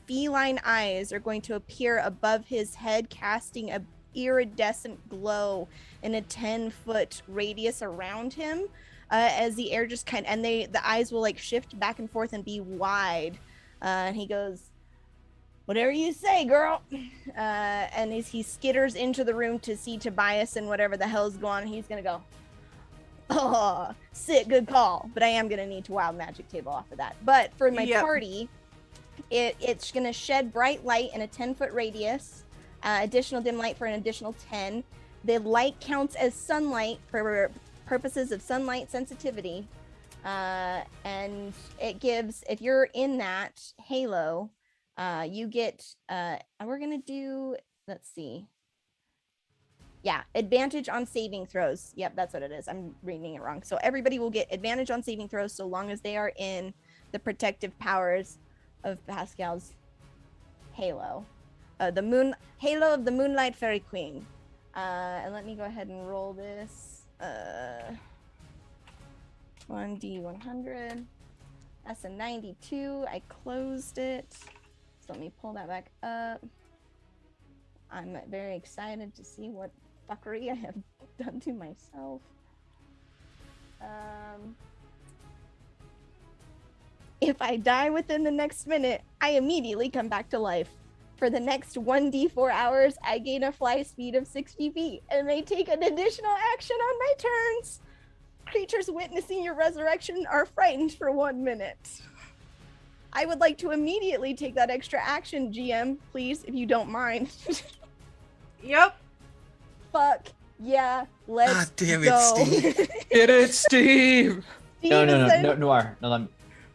feline eyes are going to appear above his head, casting a iridescent glow in a 10-foot radius around him, as the air just kind of, and the eyes will like shift back and forth and be wide. And he goes, whatever you say, girl. And as he skitters into the room to see Tobias and whatever the hell's going on, he's gonna go, oh, sick, good call. But I am gonna need to wild magic table off of that. But for my party, it's gonna shed bright light in a 10-foot radius, additional dim light for an additional 10. The light counts as sunlight for purposes of sunlight sensitivity. And it gives, if you're in that halo, you get, we're gonna do, let's see. Yeah, advantage on saving throws. Yep, that's what it is. I'm reading it wrong. So everybody will get advantage on saving throws so long as they are in the protective powers of Pascal's halo. The halo of the Moonlight Fairy Queen. And let me go ahead and roll this. 1d100. That's a 92. I closed it. So let me pull that back up. I'm very excited to see what fuckery I have done to myself. If I die within the next minute, I immediately come back to life. For the next 1d4 hours, I gain a fly speed of 60 feet and may take an additional action on my turns. Creatures witnessing your resurrection are frightened for 1 minute. I would like to immediately take that extra action, GM, please, if you don't mind.
Yep.
Fuck yeah, let's
damn it,
go.
Steve.
Get it, Steve!
No, Noir. No,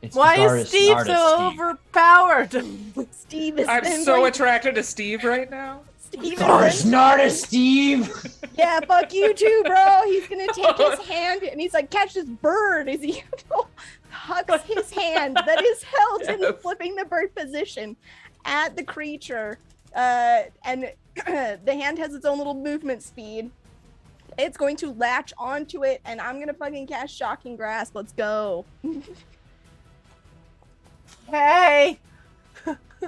it's
Why
Garis,
is Steve
Nardis,
so
Steve.
overpowered?
Steve is
I'm
then
so
going-
attracted to Steve right now.
Steve is
Garis,
then-
Nardis, Steve!
Yeah, fuck you too, bro. He's gonna take his hand and he's like, catch this bird as he hucks his hand that is held in
Yes.
flipping the bird position at the creature. And the hand has its own little movement speed. It's going to latch onto it, and I'm gonna fucking cast Shocking Grasp. Let's go.
Hey,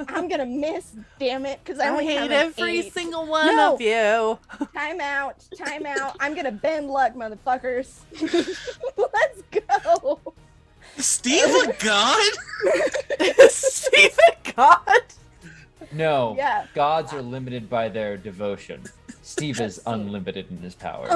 I'm gonna miss, damn it, because I
I
only
hate
have an
every
8.
single one
No.
of you.
Time out. I'm gonna bend luck, motherfuckers. Let's go.
Steve a god?
Steve a god?
No,
Yeah.
gods are limited by their devotion. Steve is unlimited in his power.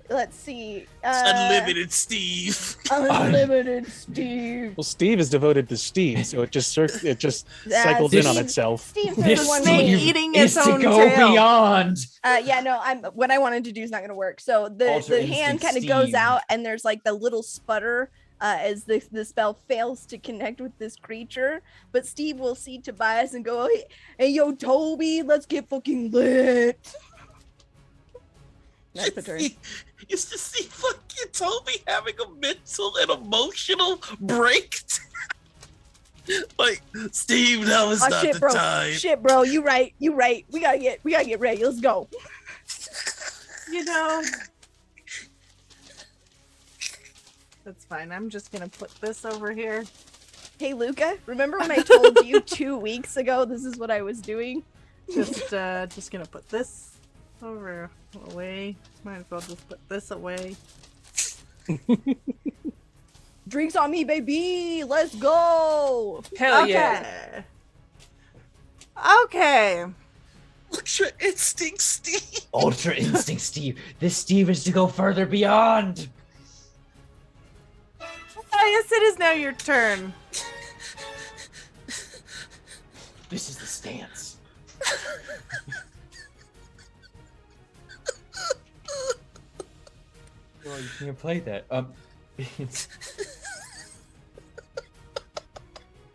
Let's see.
Unlimited Steve.
Unlimited Steve.
Well, Steve is devoted to Steve, so it just
Yeah,
cycles in on
Steve-
itself.
Steve's
This
number one
snake
main.
eating
is
its
to
own
go
tail.
beyond.
Yeah, no, what I wanted to do is not gonna work. So the
Ultra
hand
instinct
kind of goes
Steve.
out, and there's like the little sputter as the spell fails to connect with this creature. But Steve will see Tobias and go, hey yo, Toby, let's get fucking lit. That's the turn.
Used to see fucking Toby having a mental and emotional break. Like, Steve, now is not
shit,
the
bro.
time.
Shit, bro. You right. We gotta get ready. Let's go.
You know, that's fine. I'm just gonna put this over here.
Hey, Luca. Remember when I told you 2 weeks ago this is what I was doing?
Just gonna put this over away. Might as well just put this away.
Drinks on me, baby. Let's go.
Hell yeah.
Okay.
Ultra Instinct Steve.
Ultra Instinct Steve. This Steve is to go further beyond.
Yes, it is now your turn.
This is the stance. Well, you can't play that.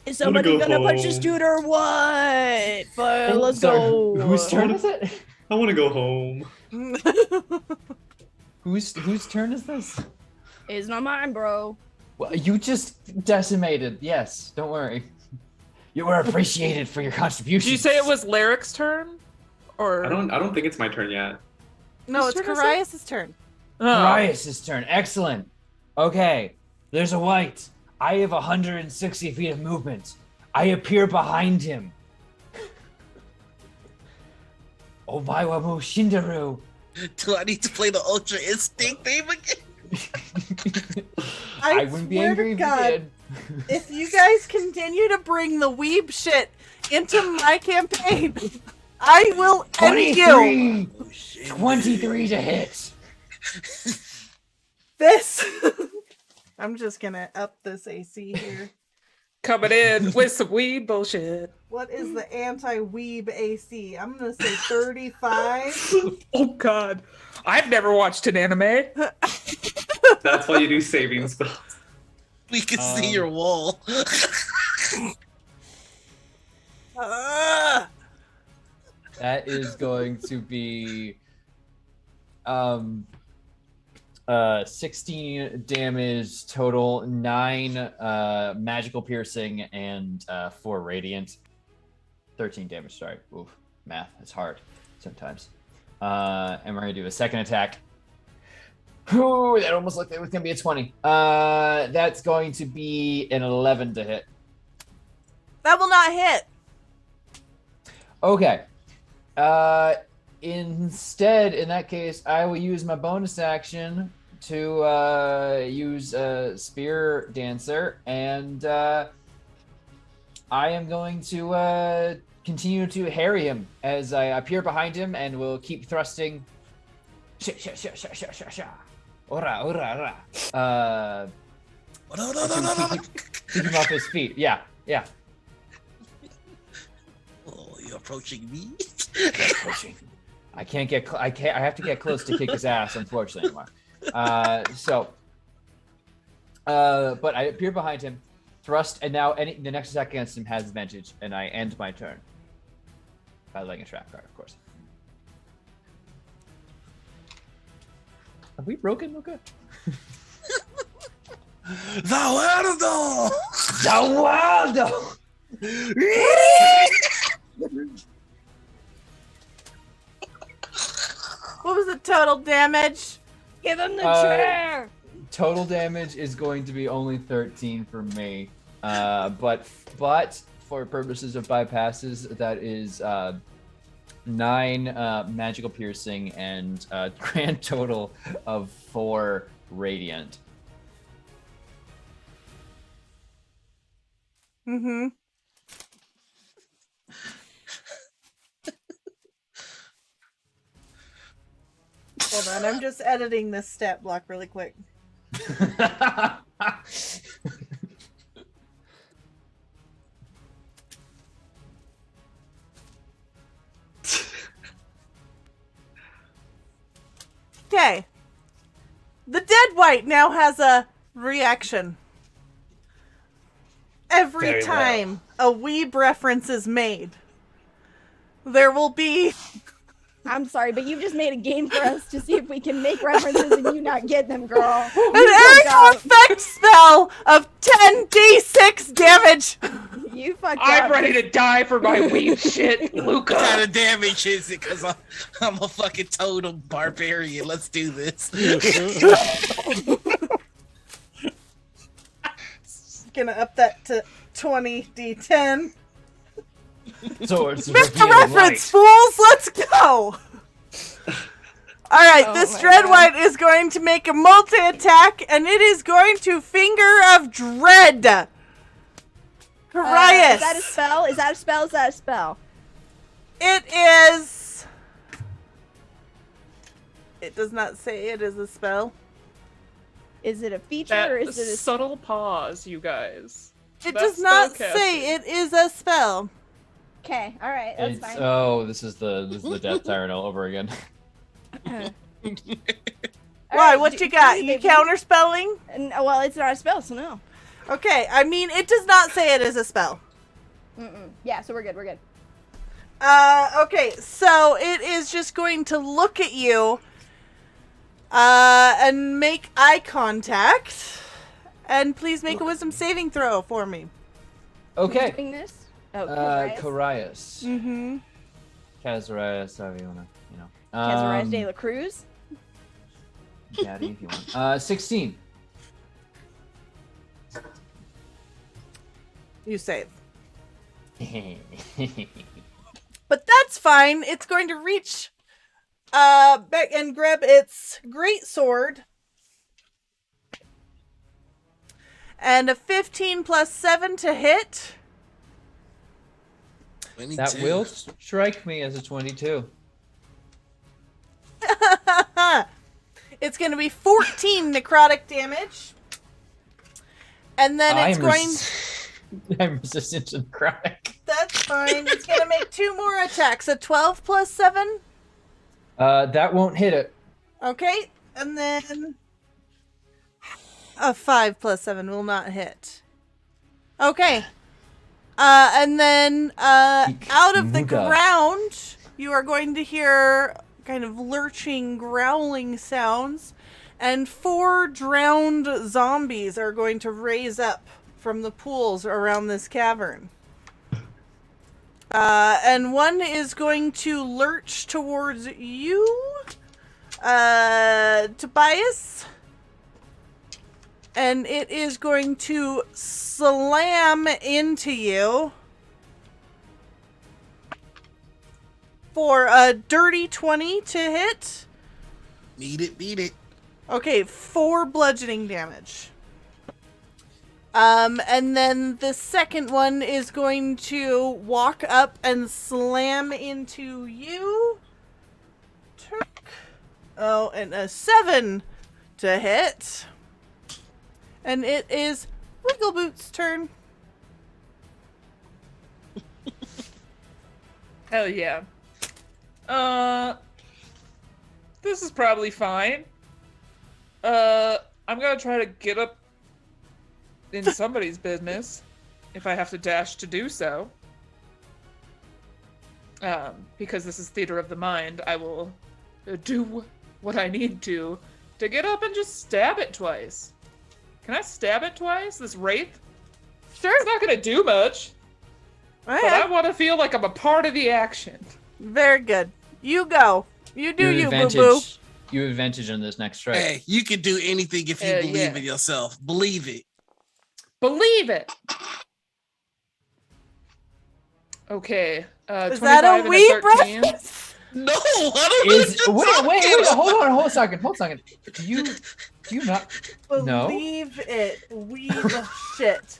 Is somebody
go
gonna punch
home.
this dude or what? But let's
Sorry,
go.
Whose turn is it?
I want to go home.
Whose turn is this?
It's not mine, bro.
Well, you just decimated. Yes, don't worry. You were appreciated for your contribution.
Did you say it was Lyric's turn? Or
I don't think it's my turn yet.
No,
Whose
it's
turn is it?
Carias' turn.
Oh.
Arias' turn. Excellent. Okay, there's a white. I have 160 feet of movement. I appear behind him. Obaiwamu Shindaru.
Do I need to play the Ultra Instinct theme again?
I
wouldn't be
swear
angry
to
if
God,
you did.
if you guys continue to bring the weeb shit into my campaign, I will end you.
23 to hit.
This. I'm just gonna up this AC here.
Coming in with some weed bullshit.
What is the anti-weeb AC? I'm gonna say 35.
Oh god. I've never watched an anime.
That's why you do saving spells.
We can see your wall.
That is going to be 16 damage total, 9 magical piercing, and 4 radiant. 13 damage, sorry. Oof, math, it's hard sometimes. And we're gonna do a second attack. Ooh, that almost looked like it was gonna be a 20. That's going to be an 11 to hit.
That will not hit.
Okay. Instead, in that case, I will use my bonus action to use Spear Dancer, and I am going to continue to harry him as I appear behind him, and will keep thrusting. Keep him off his feet. Yeah.
Oh, you're approaching me?
I can't get. I have to get close to kick his ass, unfortunately. But I appear behind him, thrust, and now the next attack against him has advantage, and I end my turn by laying a trap card, of course. Have we broken, Luca?
The
Zawaldo!
What was the total damage?
Give him the chair.
Total damage is going to be only 13 for me, but for purposes of bypasses, that is 9 magical piercing and a grand total of 4 radiant.
Mm-hmm. Hold on, I'm just editing this stat block really quick. Okay. The dead white now has a reaction. Every
Very well.
time a weeb reference is made, there will be
I'm sorry, but you just made a game for us to see if we can make references and you not get them, girl.
An area effect spell of 10d6 damage.
You fucked
I'm
up.
ready to die for my weak shit, Luca.
What kind of damage is it? Because I'm a fucking total barbarian. Let's do this.
Gonna up that to 20d10.
So it's
Missed the reference, fools! Let's go! Alright,
Oh
this
my
Dread
God.
White is going to make a multi-attack, and it is going to Finger of Dread. Carius.
Is that a spell? Is that a spell? Is that a spell?
It is... It does not say it is a spell.
Is it a feature
That
or is it a
subtle pause, you guys.
It
That's
does not
spellcasting.
say it is a spell.
Okay, alright, that's
It's,
fine.
oh, this is the Death Tyrant all over again.
Why?
Alright,
What
do-
you got?
do
You
they-
counterspelling?
Well, it's not a spell, so no.
Okay, I mean, it does not say it is a spell.
Yeah, so we're good, we're good.
Okay, so it is just going to look at you, and make eye contact. And please make a wisdom saving throw for me.
Okay.
Doing this? Oh,
Carius.
Mm-hmm.
Kazarias, however you wanna,
Kazarias de la Cruz?
Daddy, if you want. 16.
You save. But that's fine. It's going to reach back and grab its great sword. And a 15 plus 7 to hit.
22.
That will strike me as a 22.
It's going to be 14 necrotic damage. And then it's going...
I'm resistant to necrotic.
That's fine. It's going to make 2 more attacks. A 12 plus 7.
That won't hit it.
Okay. And then... A 5 plus 7 will not hit. Okay. And then out of the
Muga.
ground, you are going to hear kind of lurching, growling sounds. And 4 drowned zombies are going to raise up from the pools around this cavern. And one is going to lurch towards you, Tobias. And it is going to slam into you for a dirty 20 to hit.
Beat it.
Okay, 4 bludgeoning damage. And then the second one is going to walk up and slam into you. Oh, and a 7 to hit. And it is Wiggleboot's turn.
Hell yeah. This is probably fine. I'm gonna try to get up in somebody's business if I have to dash to do so. Because this is theater of the mind, I will do what I need to get up and just stab it twice. Can I stab it twice? This wraith?
Sure.
It's not gonna do much, but I
Alright.
want to feel like I'm a part of the action.
Very good. You go. You do you,
have
boo-boo.
You have advantage on this next strike.
Hey, you can do anything if you
Hell
believe
yeah.
in yourself. Believe it.
Believe it. Okay.
Is that a
25 and
wee
13.
breath?
No, I don't know
Is
what you're talking
hold
about.
on a second. Do you not No.
Believe it. We the shit.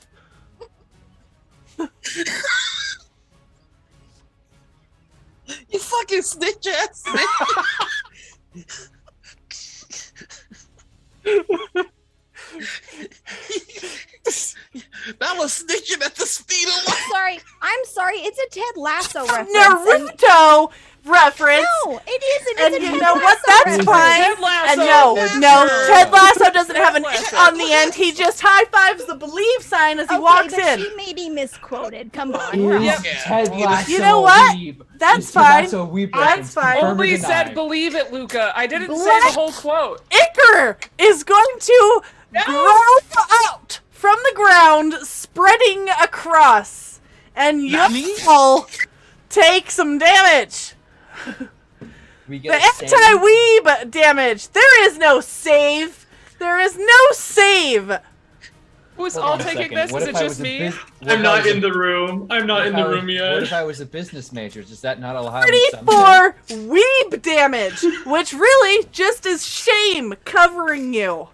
You fucking snitch ass. That was snitching at the speed of light.
I'm sorry. It's a Ted Lasso reference. and
Naruto reference.
No, it isn't.
And
It's a
you
Ted
know what?
Lasso
That's
reference.
fine.
Ted Lasso.
And no,
That's
Ted
true.
Lasso doesn't have an
Ted
it
Lasso.
on the end. He just high fives the believe sign as he walks
but
in.
she may be misquoted. Come on. We're all-
Is
Yeah.
Ted Lasso
You know what?
weeb?
That's
Is Ted
fine.
Lasso a weeb
That's
reference?
fine.
Confirm or
Only
deny?
said believe it, Luca. I didn't say
Black-
the whole quote.
Iker is going to grow out from the ground, spreading across, and
Nani?
you'll take some damage.
We
The
get a save?
anti-weeb damage. There is no save. There is no save.
Who's
Hold
all
on a
taking
second.
this?
What
Is
if
it
I
just
was a
me?
bus- what
I'm
if I
not
was
in
a-
the room. I'm not in
what
the
if I
room
was-
yet.
What if I was a business major? Does that not allow
Ready
me something?
for weeb damage, which really just is shame covering you.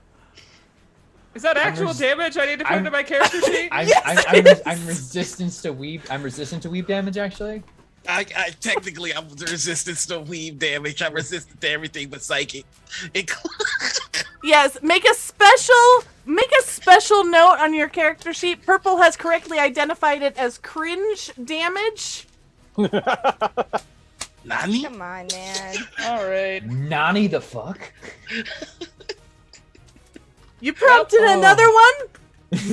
Is that actual
res-
damage I need to put
I'm-
into my character sheet?
Yes,
I'm resistant to weeb. I'm resistant to weeb damage actually.
I technically I'm resistant to weave damage. I'm resistant to everything but psychic.
Yes, make a special note on your character sheet. Purple has correctly identified it as cringe damage.
Nani?
Come on, man.
All right.
Nani the fuck?
You prompted
Yep.
another one?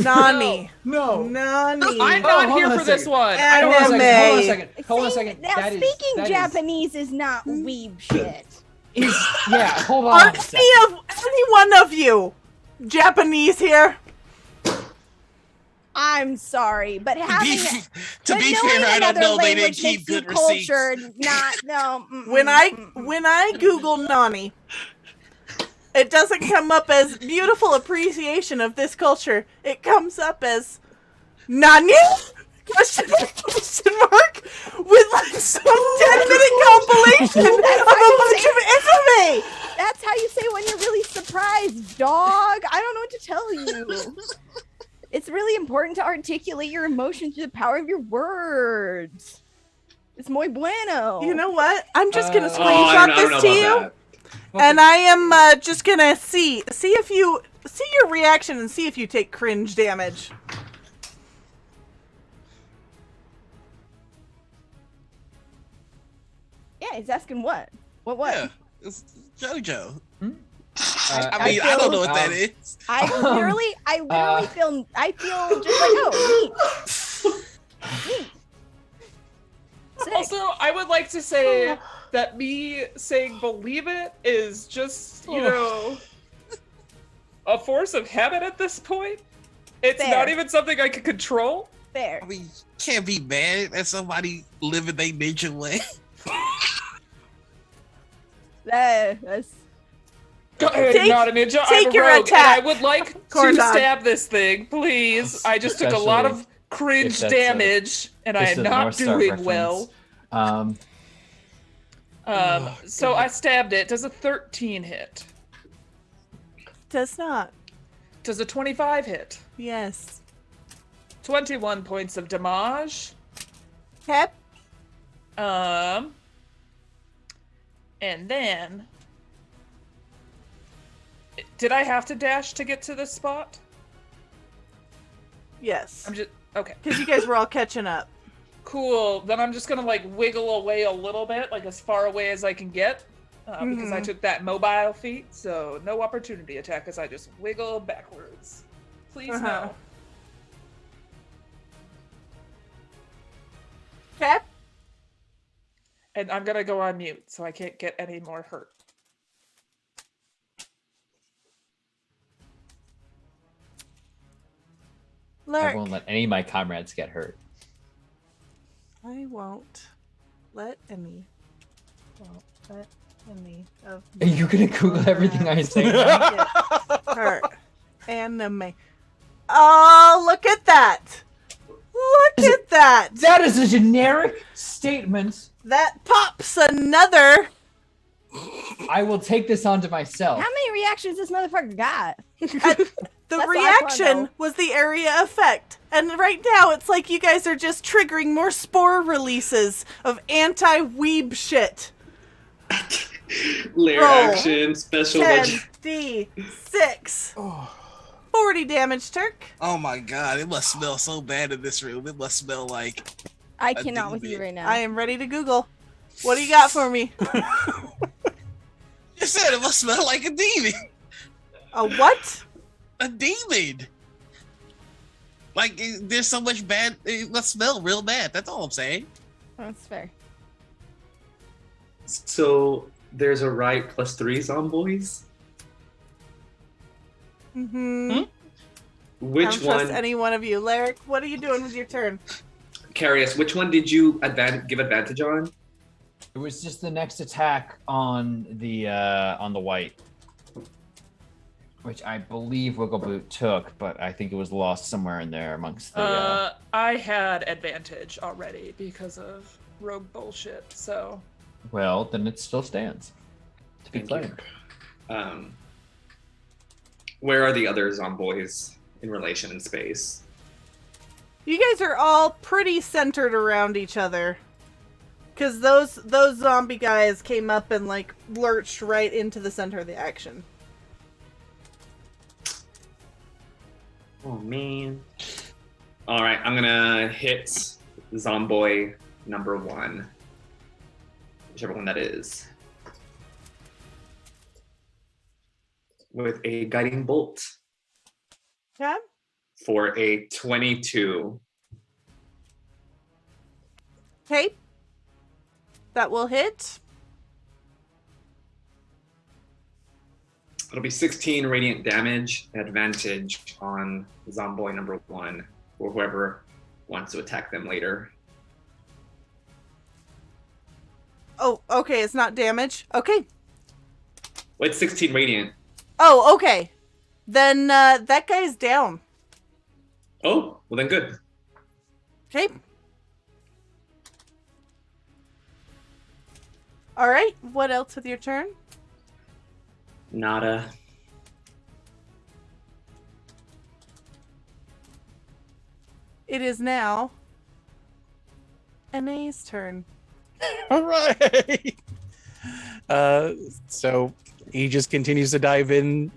Nani.
No.
Nani.
I'm not
hold
here
on a
for this
second.
one.
And-
I don't
Hold on a
know.
second. Hold on a
Anime.
second. Hold on a
See,
second.
Now,
That is-
speaking
that is-
Japanese is not weeb shit.
yeah. Hold on.
Are
a second.
any one of you Japanese here?
I'm sorry, but
To
having
be,
it,
to
but
be
knowing
fair, I don't
another
know. They didn't
language
keep
makes you
good receipts.
cultured. Not no.
When I Google Nani, it doesn't come up as beautiful appreciation of this culture. It comes up as Nani? Question mark with like some 10-minute compilation of a bunch of infamy.
That's how you say when you're really surprised, dog. I don't know what to tell you. It's really important to articulate your emotions through the power of your words. It's muy bueno.
You know what? I'm just gonna
Oh,
screenshot
I don't know
this to you,
about
and I am just gonna see if you see your reaction and see if you take cringe damage.
Yeah, he's asking what? What?
Yeah, it's JoJo.
Hmm?
I mean, I don't know what that is.
I literally feel just like, oh, neat. Sick.
Also, I would like to say that me saying believe it is just, you know, a force of habit at this point. It's
Fair.
not even something I can control.
Fair.
I mean, can't be mad at somebody living their nature way.
That's
Go ahead,
Take-
not a ninja.
take
I'm a
your
rogue,
attack,
and I would like
Corn
to
dog.
stab this thing, please. I just took a lot of cringe
if that's a-
damage, and I
It's
am
a
not
North Star
doing
reference.
well. So I stabbed it. Does a 13 hit?
Does not.
Does a 25 hit?
Yes.
21 points of damage.
Cap.
And then did I have to dash to get to this spot?
Yes.
I'm just okay.
Because you guys were all catching up.
Cool. Then I'm just gonna like wiggle away a little bit, like as far away as I can get, because I took that mobile feat. So no opportunity attack, as I just wiggle backwards. Please no.
Cap.
And I'm gonna go on mute, so I can't get any more hurt.
I
Lark.
won't let any of my comrades get hurt.
I won't let any. Won't let any of.
Are you gonna Google everything I say now?
Get hurt. Anime. Oh, look at that! Look at that!
That is a generic statement.
That pops another.
I will take this onto myself.
how many reactions this motherfucker got?
The
That's what I wanna
reaction
know.
was the area effect. And right now, it's like you guys are just triggering more spore releases of anti-weeb shit.
Lair
Roll.
action, special
10d6. 40 damage, Turk.
Oh my god, it must smell so bad in this room. It must smell like
I
A
cannot with you
demon.
right now.
I am ready to Google. What do you got for me?
You said it must smell like a demon.
A what?
A demon. Like there's so much bad. It must smell real bad. That's all I'm saying.
That's fair.
So there's a right +3 zombies.
Mm-hmm.
Which
I don't
one?
trust any one of you. Lyric, what are you doing with your turn?
Carius, which one did you give advantage on?
It was just the next attack on the white, which I believe Wiggleboot took, but I think it was lost somewhere in there amongst the.
I had advantage already because of rogue bullshit. So.
Well, then it still stands. To be
Thank
clear.
you. Where are the other zomboys in relation in space?
You guys are all pretty centered around each other. Because those zombie guys came up and, like, lurched right into the center of the action.
Oh, man. All right, I'm going to hit Zomboy number 1. Whichever one that is. With a guiding bolt.
Okay.
For a 22.
Okay. That will hit.
It'll be 16 radiant damage, advantage on Zomboy number 1, or whoever wants to attack them later.
Oh, okay, it's not damage. Okay.
Well, it's 16 radiant.
Oh, okay. Then that guy's down.
Oh, well then good.
Okay. All right. What else with your turn?
Nada.
It is now Anae's turn.
All right. So he just continues to dive in,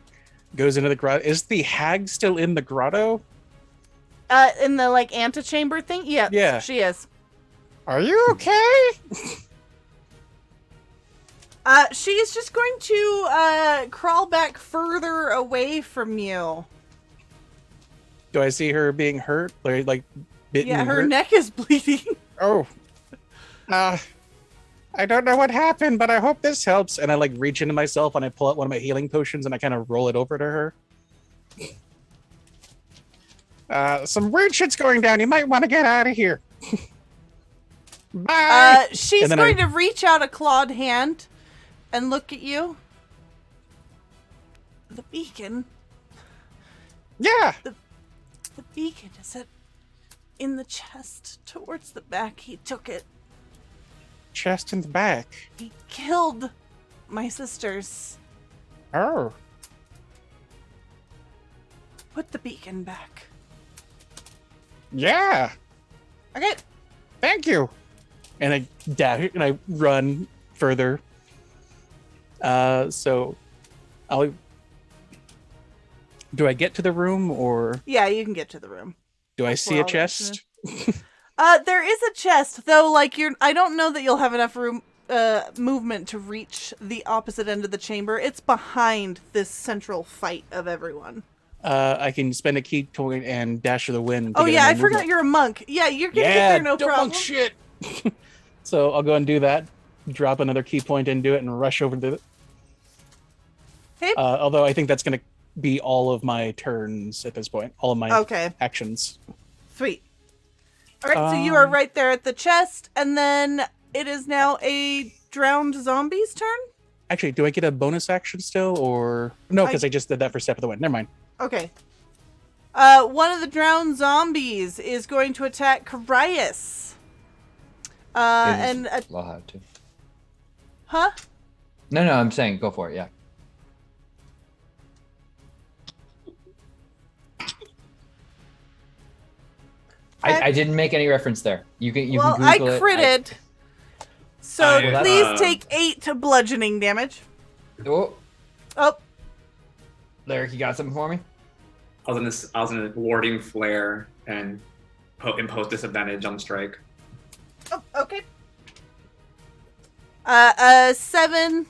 goes into the grotto. Is the hag still in the grotto?
In the, like, antechamber thing? Yeah.
Yeah.
She is.
Are you okay?
She's just going to crawl back further away from you.
Do I see her being hurt? Like bitten?
Yeah,
and
her
hurt?
neck is bleeding.
Oh. I don't know what happened, but I hope this helps. And I like reach into myself and I pull out one of my healing potions and I kind of roll it over to her. Some weird shit's going down. You might want to get out of here. Bye.
She's going to reach out a clawed hand and look at you. The beacon.
Yeah.
The beacon is in the chest towards the back. He took it.
Chest in the back.
He killed my sisters.
Oh.
Put the beacon back.
Yeah.
Okay.
Thank you. And I dash and I run further. So do I get to the room or
Yeah, you can get to the room.
do I
That's
see
where
a
all the
chest?
There is a chest, though. Like I don't know that you'll have enough room, movement to reach the opposite end of the chamber. It's behind this central fight of everyone.
I can spend a key point and dash to the wind.
Oh yeah, I forgot you're a monk. Yeah, you're gonna get there, no
don't
problem.
monk shit. So I'll go and do that. Drop another key point into it and rush over to it.
Okay.
Although I think that's gonna be all of my turns at this point. All of my actions.
Sweet. All right, so you are right there at the chest, and then it is now a drowned zombie's turn?
Actually, do I get a bonus action still, or... No, because I just did that for Step of the Wind. Never mind.
Okay. One of the drowned zombies is going to attack Karius.
I'll have to.
Huh?
No, I'm saying go for it, yeah. I didn't make any reference there. You can Google it.
I critted. So please take 8 bludgeoning damage.
Oh.
Oh.
Lyric, you got something for me?
I was in a warding flare and impose disadvantage on strike.
Oh, okay. 7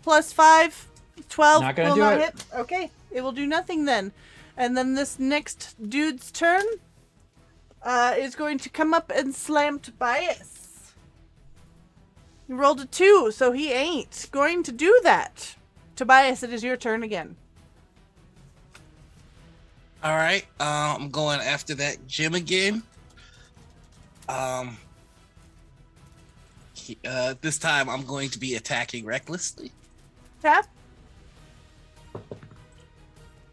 plus 5, 12
Not gonna
will
do
not
it.
hit. Okay, it will do nothing then. And then this next dude's turn is going to come up and slam Tobias. He rolled a 2, so he ain't going to do that. Tobias, it is your turn again.
All right, I'm going after that gym again. This time I'm going to be attacking recklessly.
Tap.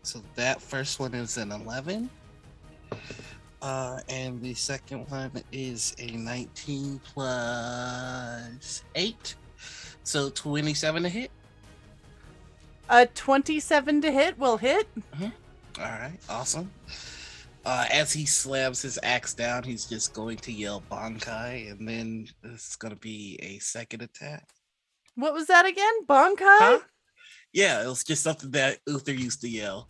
So that first one is an 11. And the second one is a 19 plus 8. So 27 to hit.
A 27 to hit will hit.
All right, awesome. As he slams his axe down, he's just going to yell Bankai, and then this is going to be a second attack.
What was that again? Bankai?
Huh? Yeah, it was just something that Uther used to yell.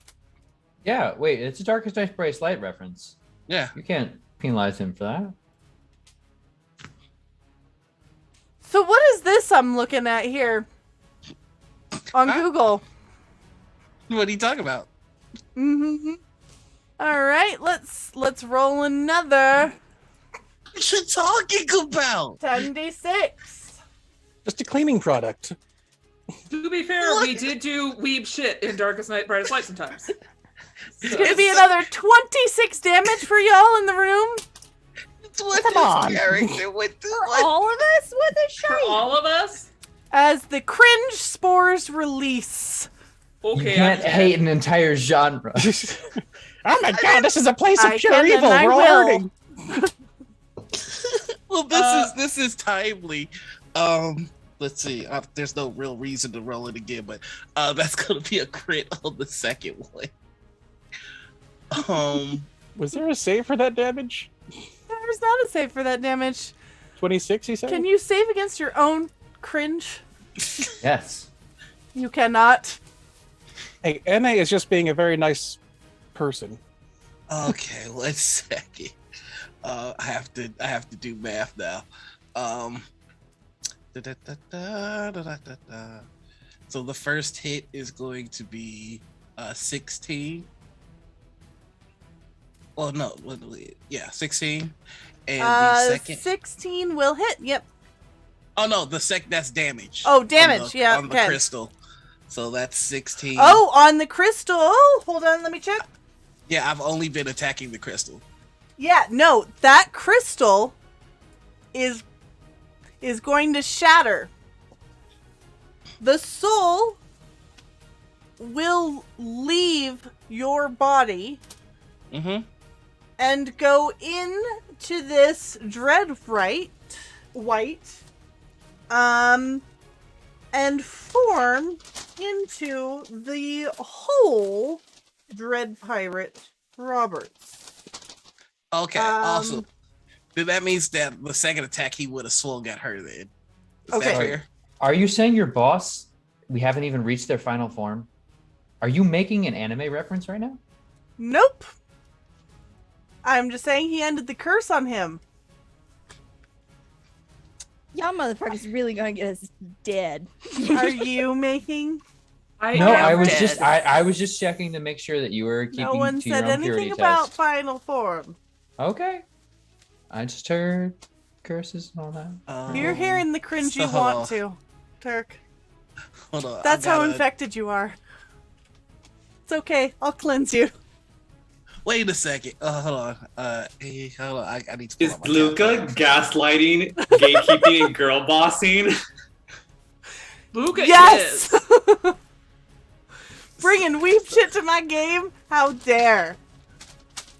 Yeah, wait, it's a Darkest Night Brightest Light reference.
Yeah.
You can't penalize him for that.
So what is this I'm looking at here on
Huh?
Google?
What are you talking about?
Mm-hmm. All right, let's roll another
What you talking about?
10d6.
Just a cleaning product.
To be fair, we did do weeb shit in Darkest Night, Brightest Light sometimes.
It's gonna be another 26 damage for y'all in the room.
What
Come
this
on.
character went through?
For all of us with a
For
shite.
all of us?
As the cringe spores release.
Okay,
You can't
I'm dead.
hate an entire genre.
Oh my god, this is a place of
I
pure
can and
evil.
I
We're all
will.
hurting.
Well, this is timely. Let's see. There's no real reason to roll it again, but that's gonna be a crit on the second one.
Was there a save for that damage?
There's not a save for that damage.
26, you said?
Can you save against your own cringe?
Yes.
You cannot.
Hey, NA is just being a very nice person.
Okay, one second. I have to do math now. So the first hit is going to be 16. Well, no, yeah, 16. And the second.
16 will hit. Yep.
Oh no, that's damage.
Oh, damage. Yeah.
On the
okay.
crystal. So that's 16.
Oh, on the crystal. Oh, hold on. Let me check.
Yeah, I've only been attacking the crystal.
Yeah. No, that crystal is going to shatter. The soul will leave your body
Mm-hmm.
and go into this white, and form into the whole Dread Pirate Roberts.
Okay, awesome. Then that means that the second attack he would have swung at her then. Is
Okay.
that fair?
Are you saying your boss, we haven't even reached their final form? Are you making an anime reference right now?
Nope. I'm just saying he ended the curse on him.
Y'all motherfuckers really gonna get us dead.
Are you making?
I
No,
am
I was
dead.
just I was just checking to make sure that you were keeping
No one
to your
said
own purity
anything about
test.
final form.
Okay. I just heard curses and all that.
You're hearing the cringe you
so-
want to, Turk.
Hold on.
That's
I
how
gotta-
infected you are. It's okay. I'll cleanse you.
Wait a second. Hold on. Hey, hold on. I need to pull
Is
up my
Luca
calculator.
gaslighting, gatekeeping, and girl bossing?
Luca
Yes.
is.
Bringing weep shit to my game? How dare?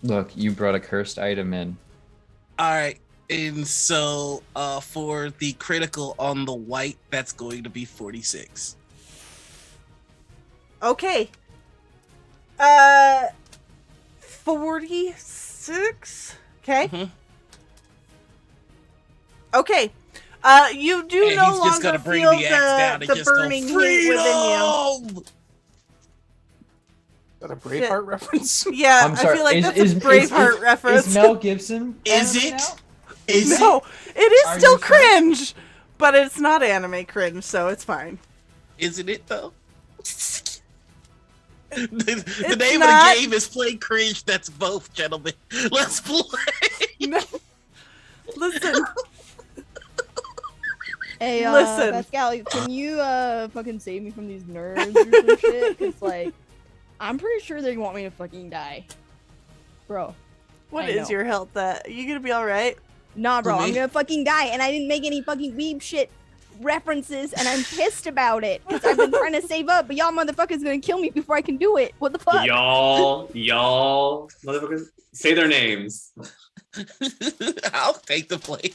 Look, you brought a cursed item in.
All right. And so for the critical on the white, that's going to be 46.
Okay. 46. Okay.
Mhm.
Okay. You do
And
no
he's just
longer
gonna bring
feel
the axe down and
the
just go,
burning heat within you.
"Freedom!"
Is that a Braveheart reference?
Yeah,
I'm sorry.
I feel like
is,
that's
is,
a Braveheart
is,
reference.
Is Mel Gibson?
Is
anime
it?
now?
Is
no, it is
Are
still
you sure?
cringe, But it's not anime cringe, so it's fine.
Isn't it though? The
It's
name
not-
of the game is Play Cringe. That's both, gentlemen. Let's play.
No. Listen,
Hey,
Listen.
Pascal, can you fucking save me from these nerds or some shit? Cause like, I'm pretty sure they want me to fucking die, bro.
what
I
is
know.
your health at? You gonna be alright?
Nah, bro,
For
I'm
me?
gonna fucking die, and I didn't make any fucking weeb shit references, and I'm pissed about it. Cause I've been trying to save up, but y'all motherfuckers gonna kill me before I can do it. What the fuck?
Y'all, motherfuckers, say their names.
I'll take the play.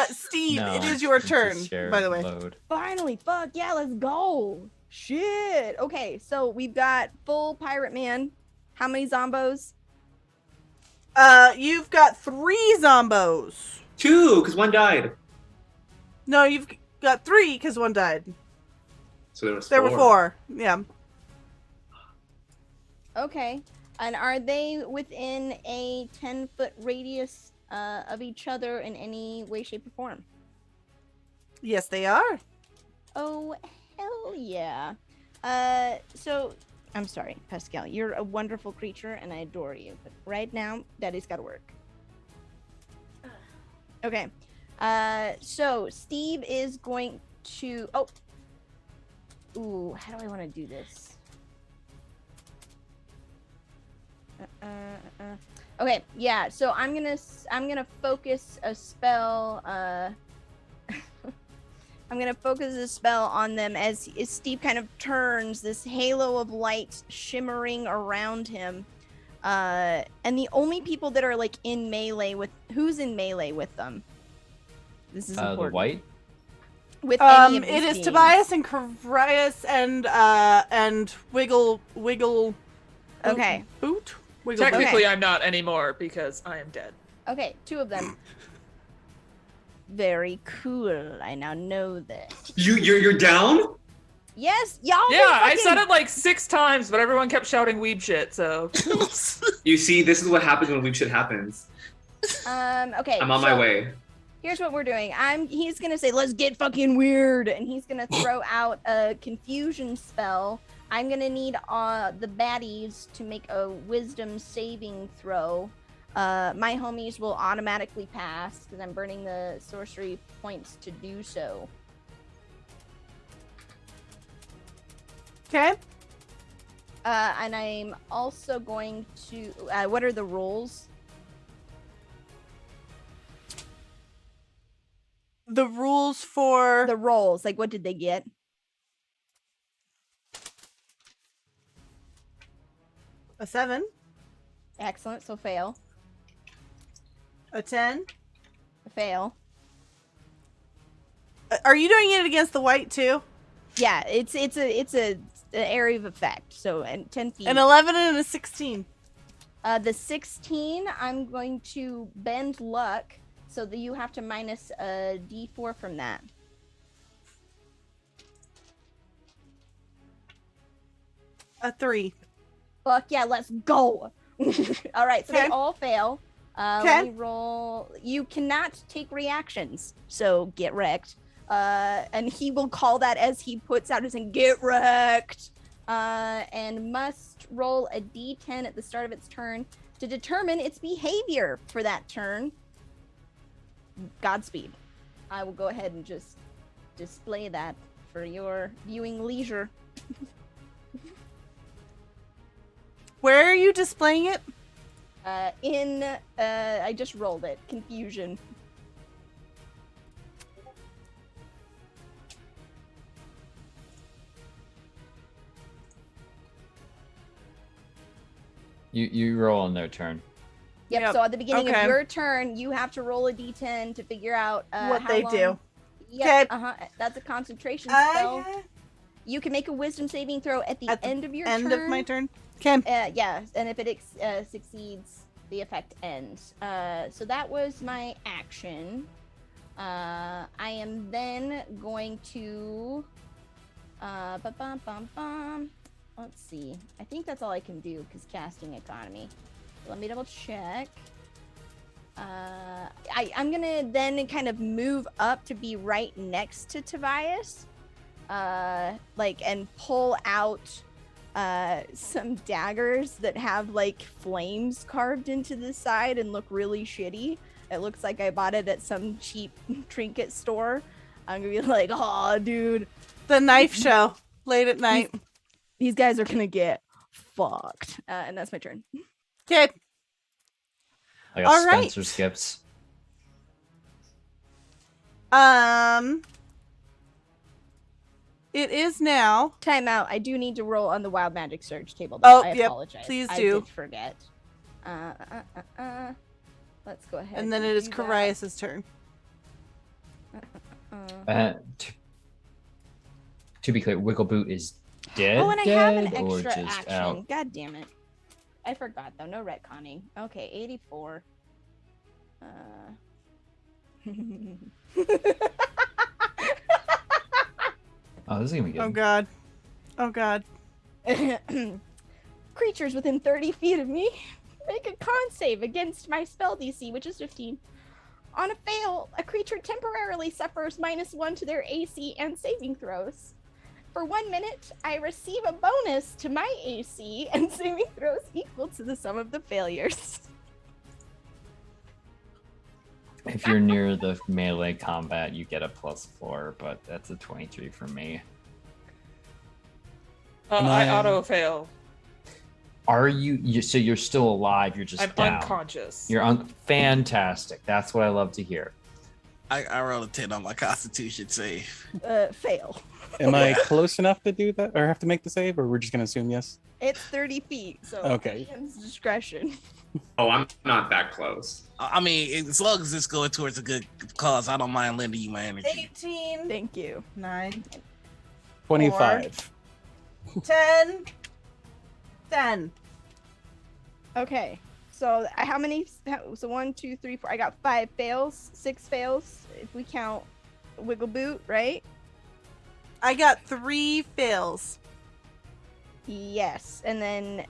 Steve,
No,
it is your
it's a
turn,
shared
by the way.
load.
Finally, fuck yeah, let's go. Shit. Okay, so we've got full pirate man. How many zombos?
You've got 3 zombos.
2, because one died.
No, you've got 3 because 1 died.
So there was
There
4.
were 4. Yeah.
Okay. And are they within a 10-foot radius of each other in any way, shape, or form?
Yes, they are.
Oh, hell yeah. So, I'm sorry, Pascal. You're a wonderful creature, and I adore you. But right now, Daddy's gotta work. Okay. So, Steve is going to... Oh! Ooh, how do I want to do this? Okay, yeah. So I'm gonna focus a spell. I'm gonna focus a spell on them as Steve kind of turns, this halo of light shimmering around him. And the only people that are like in melee with who's in melee with them? This is
The
important.
white.
With any of
It
these
is
beings.
Tobias and Carius and Wiggle.
Okay.
Boot. Wiggle. Boot.
Technically, I'm not anymore because I am dead.
Okay, 2 of them. Very cool. I now know this.
You're down?
Yes, y'all.
Yeah, I
fucking-
said it like 6 times, but everyone kept shouting weeb shit, so.
You see, this is what happens when weeb shit happens.
Okay.
I'm on my
so
way.
Here's what we're doing. He's gonna say, "Let's get fucking weird," and he's gonna throw out a confusion spell. I'm gonna need the baddies to make a wisdom saving throw. My homies will automatically pass because I'm burning the sorcery points to do so.
Okay.
And I'm also going to. What are the rolls?
The rules for
The rolls. Like, what did they get?
a 7,
Excellent. So fail.
a 10.
Fail.
Are you doing it against the white too?
Yeah, it's a area of effect. So and 10 feet.
An 11 and a 16.
The 16, I'm going to bend luck, so that you have to minus a d4 from that.
A 3.
Fuck yeah, let's go! All right, so
Okay.
they all fail.
Okay.
Let me roll. You cannot take reactions, so get wrecked. And he will call that as he puts out his hand, get wrecked! And must roll a d10 at the start of its turn to determine its behavior for that turn. Godspeed. I will go ahead and just display that for your viewing leisure.
Where are you displaying it?
I just rolled it. Confusion.
You roll on their turn.
Yep.
Yep,
So at the beginning
okay.
of your turn, you have to roll a d10 to figure out
What
how
they
long...
do.
Yep.
Okay.
That's a concentration spell.
Okay.
You can make a wisdom saving throw at the end of your
End
turn.
of my turn. Okay.
Yeah, and if it succeeds, the effect ends. So that was my action. I am then going to. Let's see. I think that's all I can do because casting economy. Let me double check. I'm gonna then kind of move up to be right next to Tobias, and pull out some daggers that have like flames carved into the side and look really shitty. It looks like I bought it at some cheap trinket store. I'm gonna be like, oh, dude,
The knife show late at night.
these guys are gonna get fucked. And that's my turn.
Okay.
I
All
got
right.
Spencer skips.
It is now.
Time out. I do need to roll on the Wild Magic Surge table. Though.
Oh,
I
yep,
apologize.
please
I
do.
did forget. Let's go ahead.
And then it is
do that.
Carias' turn.
To be clear, Wiggleboot is dead.
Oh, and I have an
or
extra
just
action.
out?
God damn it. I forgot though. No retconning. Okay, 84.
Oh, this is gonna be good.
Oh god. Oh god.
Creatures within 30 feet of me make a con save against my spell DC, which is 15. On a fail, a creature temporarily suffers -1 to their AC and saving throws. For 1 minute, I receive a bonus to my AC and saving throws equal to the sum of the failures.
If you're near the melee combat, you get a +4, but that's a 23 for me.
I auto fail.
Are you? So you're still alive? You're just
I'm
down.
unconscious.
You're fantastic. That's what I love to hear.
I rolled a 10 on my Constitution save.
Fail.
Am I close enough to do that, or have to make the save, or we're just gonna assume yes?
It's 30 feet, so
Okay.
DM's discretion.
Oh, I'm not that close.
I mean, as long as it's going towards a good cause, I don't mind lending you my energy.
18,
Thank you.
9,
25.
10, 10.
Okay, so how many? So 1, 2, 3, 4. I got 5 fails, 6 fails if we count Wiggle Boot, right?
I got 3 fails.
Yes, and then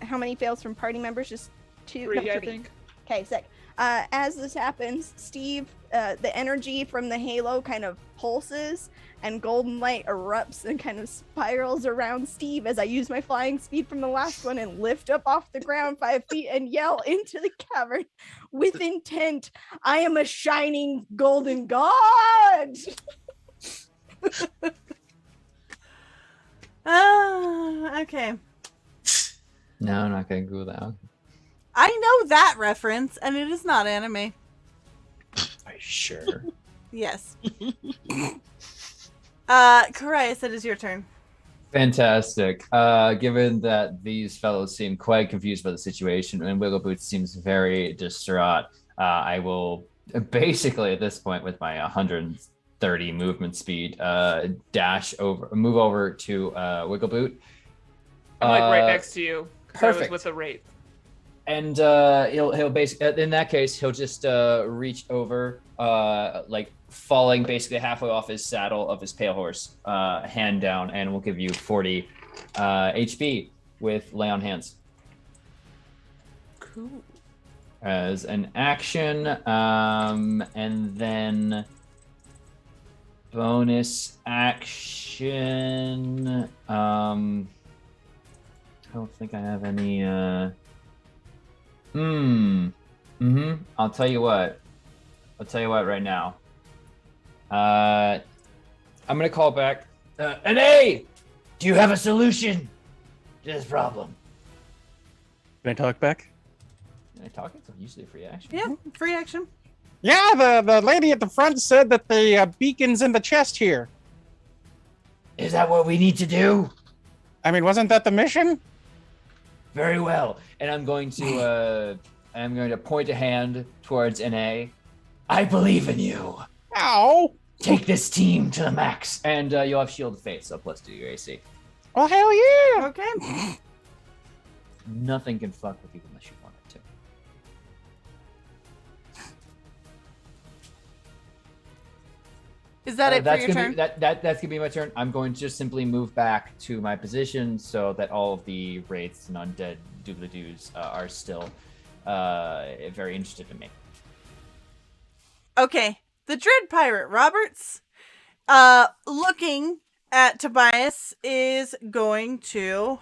how many fails from party members? Just 2.
3, I think.
Okay, sick. As this happens, Steve, the energy from the halo kind of pulses, and golden light erupts and kind of spirals around Steve as I use my flying speed from the last one and lift up off the ground 5 feet and yell into the cavern with intent. I am a shining golden god.
Okay.
No, I'm not gonna go that.
I know that reference, and it is not anime.
Are you sure?
Yes. Carias, it is your turn.
Fantastic. Given that these fellows seem quite confused by the situation and Wiggleboot seems very distraught, I will basically at this point with my 130 movement speed move over to Wiggleboot.
I'm like right next to you. 'Cause I was
Perfect.
with the wraith.
And he'll basically in that case he'll just reach over, like falling basically halfway off his saddle of his pale horse, hand down, and we'll give you 40 HP with lay on hands.
Cool.
As an action, and then bonus action. I don't think I have any. I'll tell you what. Right now. I'm gonna call back. NA, do you have a solution to this problem?
Can I talk back?
Can I talk? It's usually a free action.
Yeah, free action.
Yeah, the lady at the front said that the beacon's in the chest here.
Is that what we need to do?
I mean, wasn't that the mission?
Very well. And I'm going to point a hand towards NA. I believe in you.
Ow!
Take this team to the max. And you'll have Shield of Fate, so plus 2 your AC.
Oh, hell yeah!
Okay.
Nothing can fuck with you unless you want it to.
Is that it for
That's
your
gonna
turn?
be, that's gonna be my turn. I'm going to just simply move back to my position so that all of the wraiths and undead doobly-doos are still very interested in me.
Okay. The Dread Pirate Roberts, looking at Tobias, is going to...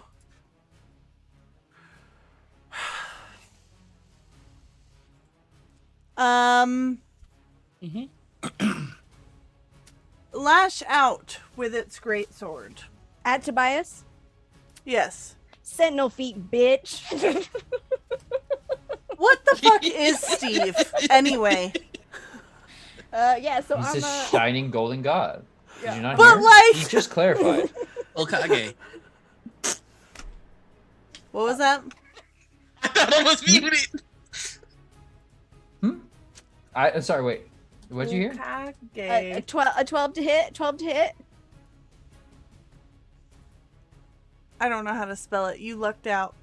lash out with its greatsword.
At Tobias?
Yes.
Sentinel feet, bitch.
What the fuck is Steve, anyway?
Yeah, so
He's
I'm
a shining golden god. Did you not
But,
hear?
like-
You just clarified.
Okage.
What was that?
I thought I was muted.
Sorry, wait. What'd you hear?
a
Okage.
12 to hit. 12 to hit.
I don't know how to spell it. You lucked out.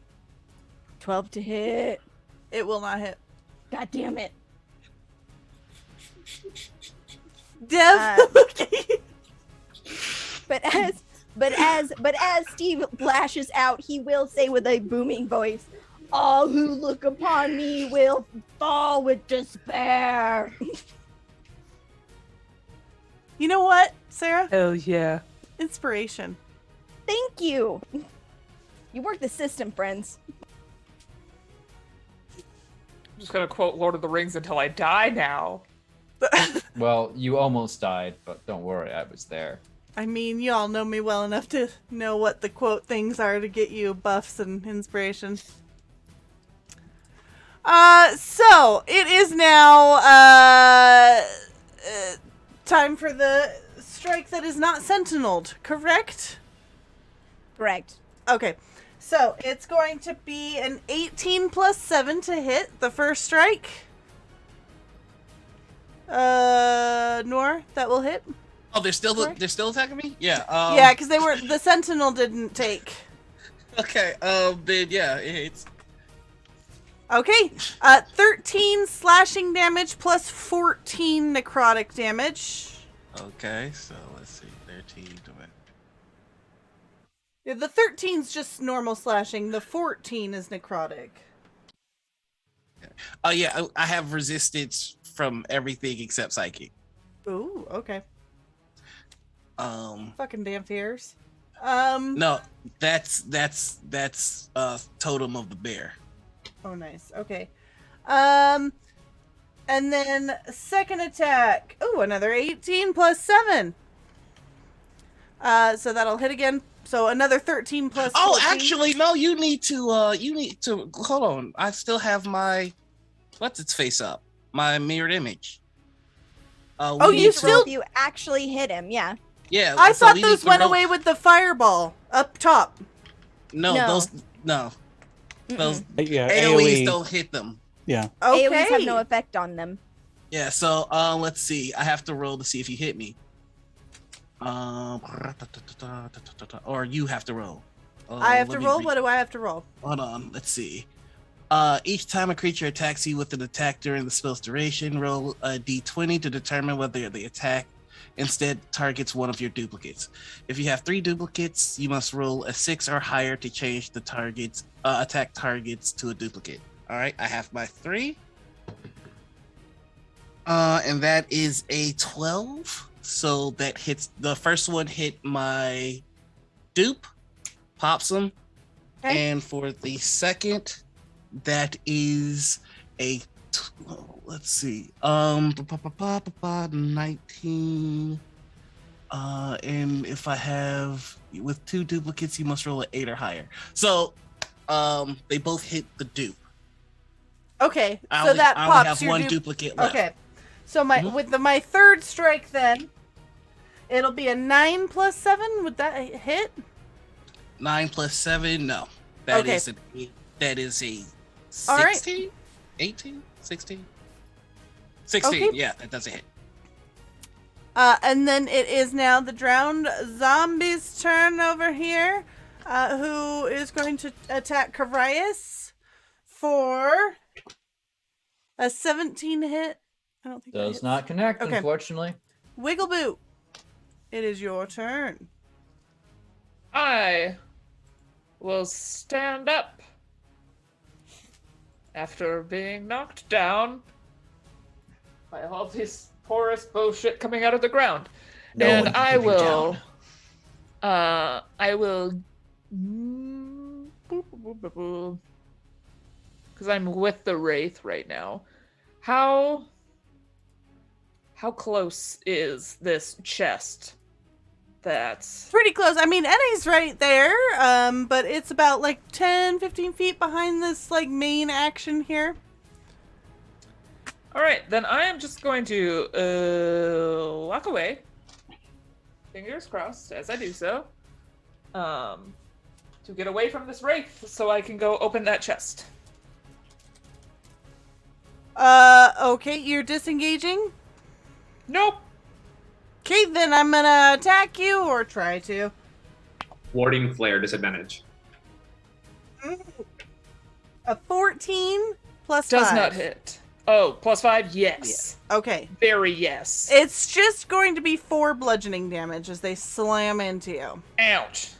12 to hit.
It will not hit.
God damn it.
Dev.
But as Steve lashes out, he will say with a booming voice, "All who look upon me will fall with despair."
You know what, Sarah?
Hell yeah.
Inspiration.
Thank you. You work the system, friends.
I'm just gonna quote Lord of the Rings until I die now.
Well, you almost died, but don't worry, I was there.
I mean, you all know me well enough to know what the quote things are to get you buffs and inspiration. So it is now time for the strike that is not sentineled, correct?
Correct.
Okay. So it's going to be an 18 plus 7 to hit the first strike. Nor, that will hit.
Oh, they're still attacking me? Yeah.
Yeah, because the sentinel didn't take.
Okay. Then yeah, it hits.
Okay. 13 slashing damage plus 14 necrotic damage.
Okay, so let's see, 13 to win.
Yeah, the 13's just normal slashing. The 14 is necrotic.
Oh yeah, I have resistance from everything except psychic.
Ooh, okay. Fucking damn fears.
No, that's totem of the bear.
Oh, nice. Okay. And then second attack. Ooh, another 18 plus 7. So that'll hit again. So another 13 plus 14.
Oh, actually, no. You need to hold on. I still have my what's its face up. My mirrored image.
Oh,
we
you
need to-
still-
You actually hit him, yeah.
Yeah.
I
so
thought
we need
those
to
went
roll-
away with the fireball up top.
No,
No.
those no. Those
Yeah,
AoEs
AoE.
don't hit them.
Yeah.
Okay.
AoEs have no effect on them.
Yeah, so let's see. I have to roll to see if you hit me. Or you have to roll.
I have
Let
to
me
roll?
read-
What do I have to roll?
Hold on, let's see. Each time a creature attacks you with an attack during the spell's duration, roll a d20 to determine whether the attack instead targets one of your duplicates. If you have 3 duplicates, you must roll a 6 or higher to change the target's attack targets to a duplicate. All right, I have my 3. And that is a 12. So that hits, the first one hit my dupe, pops him.
Okay.
And for the second, that is a, let's see, 19. And if I have, with 2 duplicates, you must roll an 8 or higher. So, they both hit the dupe.
Okay.
I
So
only,
that
I only
pops
have
your
one
dupe.
duplicate left.
Okay. So my
Mhm.
with my third strike then, it'll be a 9 plus 7. Would that hit?
9 plus 7, no. That
Okay.
is a 16,
All right.
18, 16. 16,
Okay.
yeah, that doesn't hit.
And then it is now the drowned zombie's turn over here, who is going to attack Karius for a 17 hit. I don't think that
Does
hits.
not connect,
Okay.
unfortunately.
Wiggle boot. It is your turn.
I will stand up after being knocked down by all this porous bullshit coming out of the ground.
No
And
one can
I
keep you
will,
down.
I will, because I'm with the Wraith right now. How close is this chest? That's
Pretty close. I mean, NA's right there, but it's about like 10, 15 feet behind this like main action here.
all right. Then I am just going to walk away. Fingers crossed as I do so. To get away from this wraith, so I can go open that chest.
Okay, you're disengaging?
Nope.
Okay, then I'm gonna attack you, or try to.
Warding flare disadvantage.
A 14 plus
Does
5.
not hit. Oh, +5? Yes.
Okay.
Very yes.
It's just going to be 4 bludgeoning damage as they slam into you.
Ouch.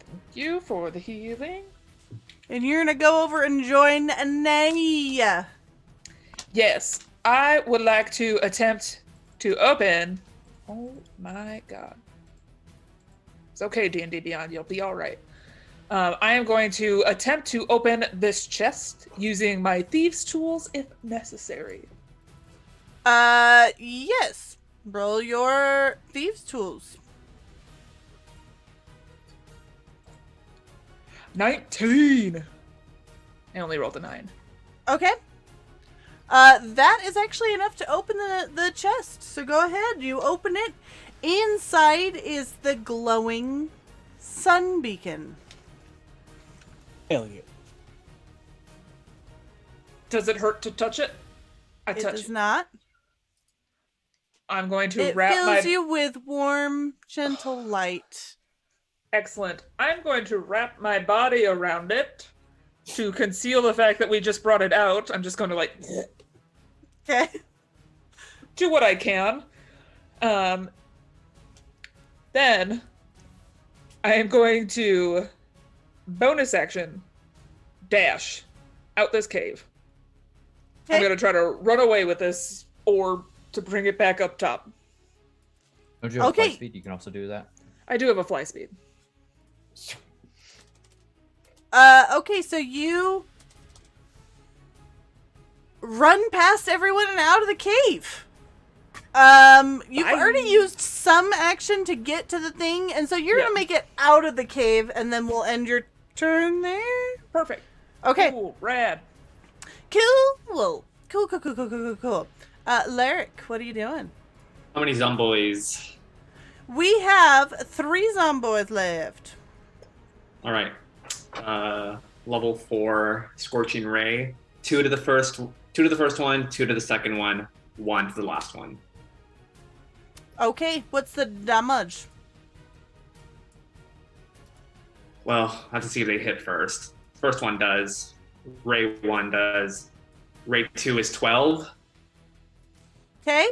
Thank you for the healing.
And you're gonna go over and join Nay.
Yes, I would like to attempt to open. Oh my god. It's okay, D&D Beyond. You'll be all right. I am going to attempt to open this chest using my thieves' tools if necessary.
Yes. Roll your thieves' tools.
19. I only rolled a 9.
Okay. That is actually enough to open the chest. So go ahead, you open it. Inside is the glowing sun beacon.
Hell yeah.
Does it hurt to touch it? I
It
touch
does
it.
not.
I'm going to
It
wrap
fills
my
you with warm, gentle light.
Excellent. I'm going to wrap my body around it to conceal the fact that we just brought it out. I'm just going to like
Okay.
do what I can. Then I am going to bonus action dash out this cave. I'm
Okay.
going to try to run away with this orb to bring it back up top.
Don't you have
Okay.
flight speed? You can also do that.
I do have a fly speed.
Okay, so you run past everyone and out of the cave. You've
Bye.
already used some action to get to the thing, and so you're
Yeah.
gonna make it out of the cave, and then we'll end your turn there.
Perfect.
Okay.
Cool. Rad.
Cool. Cool. Lyric, what are you doing?
How many zomboids?
We have 3 zomboids left.
All right. Level 4 Scorching Ray. 2 to the first one, 2 to the second one, 1 to the last one.
Okay, what's the damage?
Well, I have to see if they hit first. First one does. Ray 1 does. Ray 2 is 12.
Okay.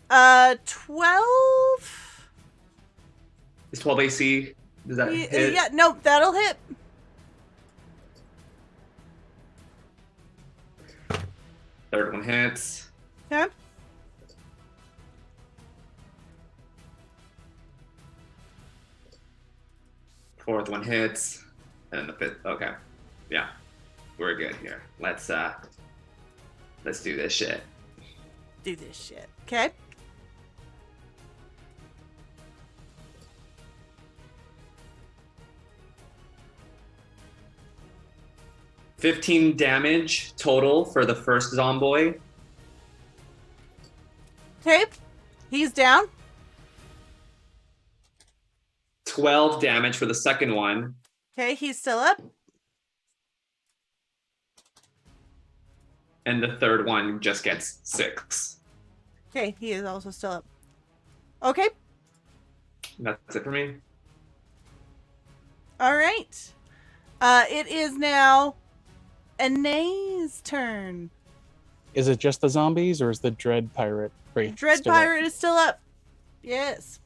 12.
Is 12 AC? Does that hit?
Yeah, no, that'll hit.
Third one hits.
Okay.
Fourth one hits. And then the fifth. Okay. Yeah. We're good here. Let's do this shit.
Do this shit. Okay.
$15 damage total for the first zomboid.
Okay. He's down.
12 damage for the second one.
Okay, he's still up.
And the third one just gets 6.
Okay, he is also still up. Okay.
That's it for me.
All right. It is now Anae's turn.
Is it just the zombies or is the Dread Pirate Wraith
Dread
still up?
Pirate is still up. Yes.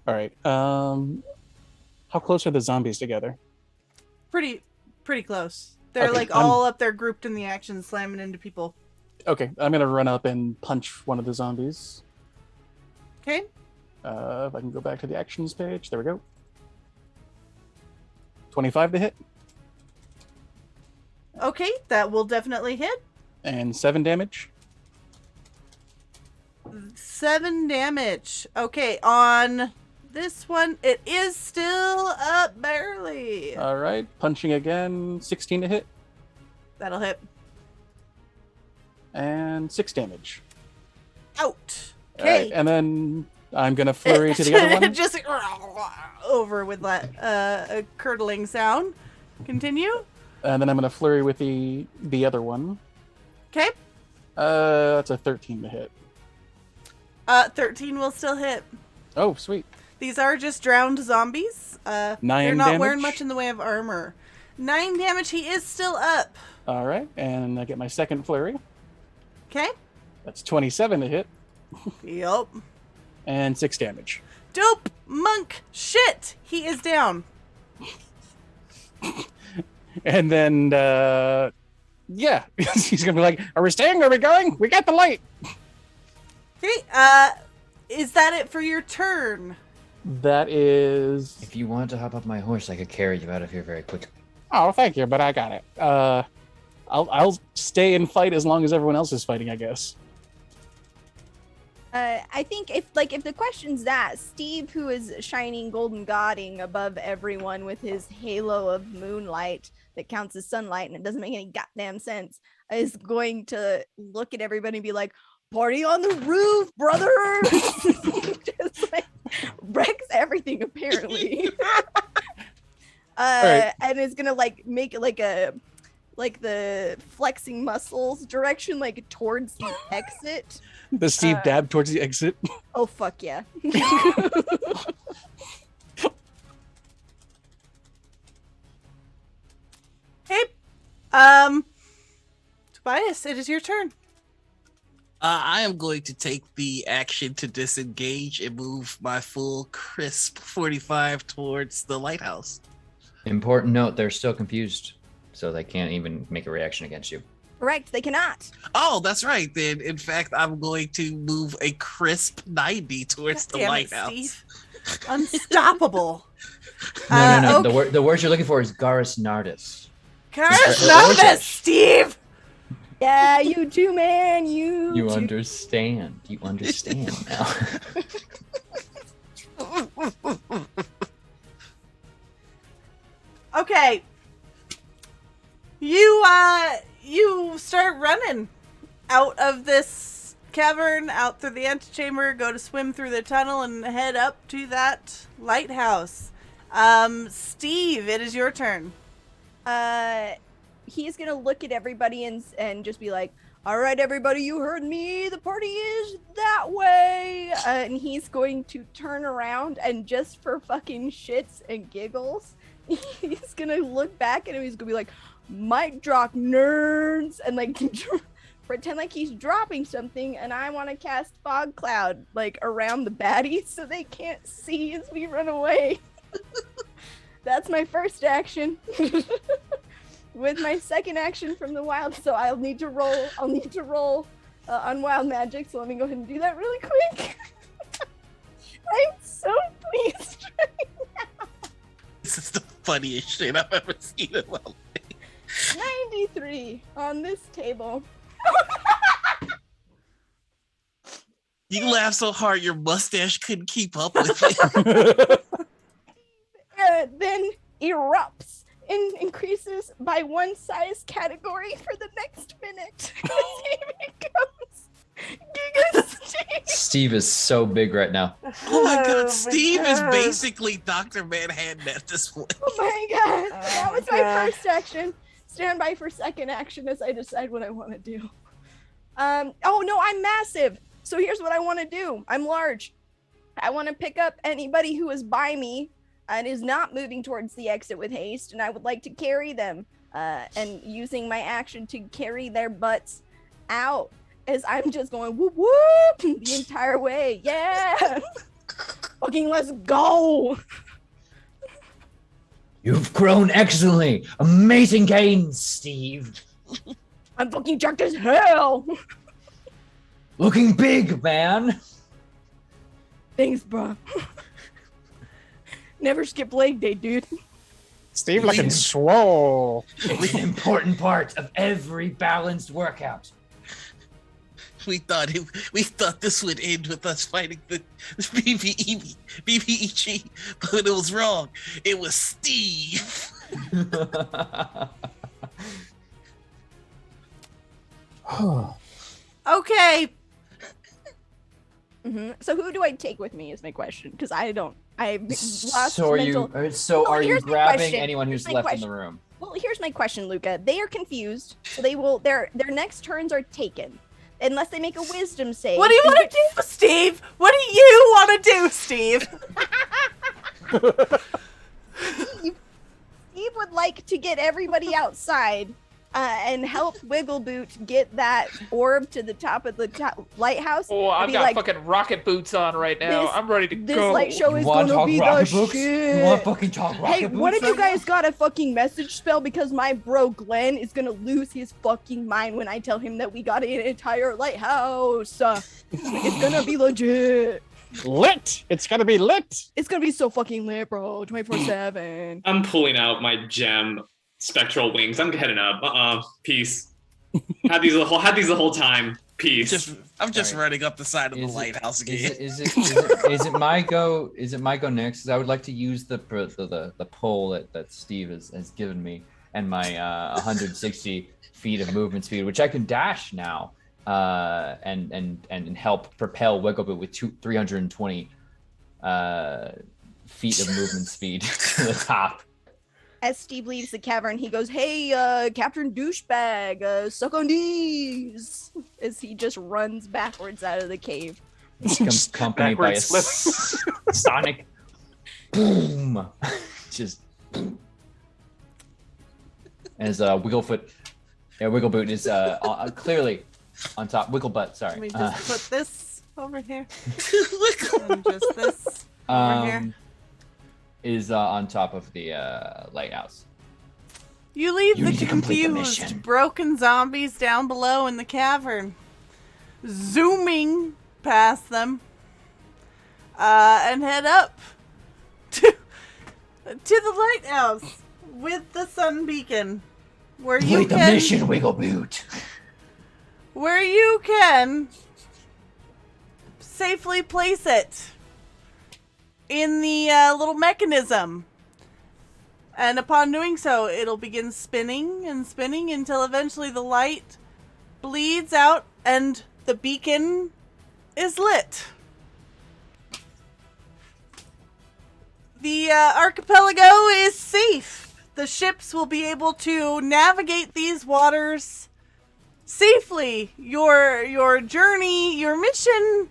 All right. How close are the zombies together?
Pretty close. They're
Okay,
like
I'm-
all up there grouped in the action, slamming into people.
Okay, I'm gonna run up and punch one of the zombies.
Okay.
If I can go back to the actions page, there we go. 25 to hit
Okay, that will definitely hit.
and 7 damage.
7 damage. Okay, on this one, it is still up barely.
All right, punching again, 16 to hit
That'll hit.
and 6 damage.
Out.
All right,
Okay.
and then I'm gonna flurry to the other one.
Just over with that a curdling sound. Continue.
And then I'm gonna flurry with the other one.
Okay.
That's a 13 to hit.
13 will still hit.
Oh, sweet.
These are just drowned zombies.
9
they're not wearing
damage.
much in the way of armor. 9 damage. He is still up.
All right, and I get my second flurry.
Okay.
That's 27 to hit
Yup.
and 6 damage.
Dope monk. Shit. He is down.
And then, yeah, he's gonna be like, "Are we staying? Are we going? We got the light."
Okay. Is that it for your turn?
That is.
If you want to hop up my horse, I could carry you out of here very quickly.
Oh, thank you, but I got it. I'll stay and fight as long as everyone else is fighting, I guess.
I think if the question's that, Steve, who is shining golden godding above everyone with his halo of moonlight that counts as sunlight and it doesn't make any goddamn sense, is going to look at everybody and be like, "Party on the roof, brother!" Just like wrecks everything apparently.
Right.
And is gonna like make it like the flexing muscles direction, like towards the exit.
The Steve dab towards the exit.
Oh fuck yeah.
Hey. Tobias, it is your turn.
I am going to take the action to disengage and move my full crisp 45 towards the lighthouse.
Important note, they're still confused, so they can't even make a reaction against you.
Correct, they cannot.
Oh, that's right. Then, in fact, I'm going to move a crisp 90 towards the
Damn it,
lighthouse.
Steve. Unstoppable.
No.
Okay.
The word you're looking for is Garrus Nardis.
Curse Nardis, Steve!
Yeah, you too, man. You
You
too.
understand. You understand now.
Okay. You start running out of this cavern, out through the antechamber, go to swim through the tunnel and head up to that lighthouse. Steve, it is your turn.
He's gonna look at everybody and just be like, "All right, everybody, you heard me. The party is that way." And he's going to turn around and just for fucking shits and giggles, he's gonna look back at him. He's gonna be like, "Mic drop, nerds," and like pretend like he's dropping something. And I want to cast fog cloud like around the baddies so they can't see as we run away. That's my first action. With my second action from the wild, so I'll need to roll on wild magic, so let me go ahead and do that really quick. I'm so pleased right now.
This is the funniest shit I've ever seen in my life.
93 on this table.
You laugh so hard your mustache couldn't keep up with it.
Then erupts and increases by 1 size category for the next minute. It becomes Giga Steve.
Steve is so big right now.
Oh my god, Steve is basically Dr. Manhattan at this point.
Oh my god, that was my first action. Stand by for second action as I decide what I want to do. Oh no, I'm massive. So here's what I want to do. I'm large. I want to pick up anybody who is by me and is not moving towards the exit with haste, and I would like to carry them, and using my action to carry their butts out as I'm just going whoop whoop the entire way. Yeah, fucking let's go.
You've grown excellently. Amazing gains, Steve.
I'm fucking jacked as hell.
Looking big, man.
Thanks, bro. Never skip leg day, dude.
Steve looking swole.
It's an important part of every balanced workout.
We thought this would end with us fighting the BBEG, but it was wrong. It was Steve.
Okay.
So who do I take with me is my question, because I lost
So are
mental.
you? So
Well,
are you
here's my
grabbing
question.
anyone
Here's
who's
my
left in
question.
the room?
Well, here's my question, Luca. They are confused, so they will. Their next turns are taken, unless they make a wisdom save.
What do you want to do, Steve? What do you want to do, Steve?
Steve would like to get everybody outside and help Wiggleboot get that orb to the top of the lighthouse.
Oh, I've
and be
got
like,
fucking rocket boots on right now.
This-
I'm ready to
This
go.
light show is
wanna
gonna
talk
be the
rocket books?
shit.
You want fucking talk rocket
Hey,
boots
what if you
right now?
guys got a fucking message spell, because my bro Glenn is gonna lose his fucking mind when I tell him that we got an entire lighthouse. It's gonna be legit.
Lit. It's gonna be lit.
It's gonna be so fucking lit, bro. 24/7.
I'm pulling out my gem spectral wings. I'm heading up. Peace. Had these the whole time. Peace.
I'm just
Sorry.
running up the side of the
Is it-
lighthouse again.
Is it my go? Is it my go next? Because I would like to use the pole that Steve has given me and my 160 feet of movement speed, which I can dash now, and help propel Wiggleboot with 320 feet of movement speed to the top.
As Steve leaves the cavern, he goes, "Hey, Captain Douchebag, suck on these!" As he just runs backwards out of the cave.
Comes accompanied by a
Backward slip.
sonic boom. Just as Wiggleboot is clearly on top. Wigglebutt, sorry.
Let me just put this over here. And just this over here.
Is on top of the lighthouse.
You leave
You
the
need to complete the mission.
confused, broken zombies down below in the cavern, zooming past them, and head up to the lighthouse with the sun beacon, where you
Complete the
can
mission, Wiggleboot.
where you can safely place it in the little mechanism. And upon doing so, it'll begin spinning and spinning until eventually the light bleeds out and the beacon is lit. The archipelago is safe. The ships will be able to navigate these waters safely. Your journey, your mission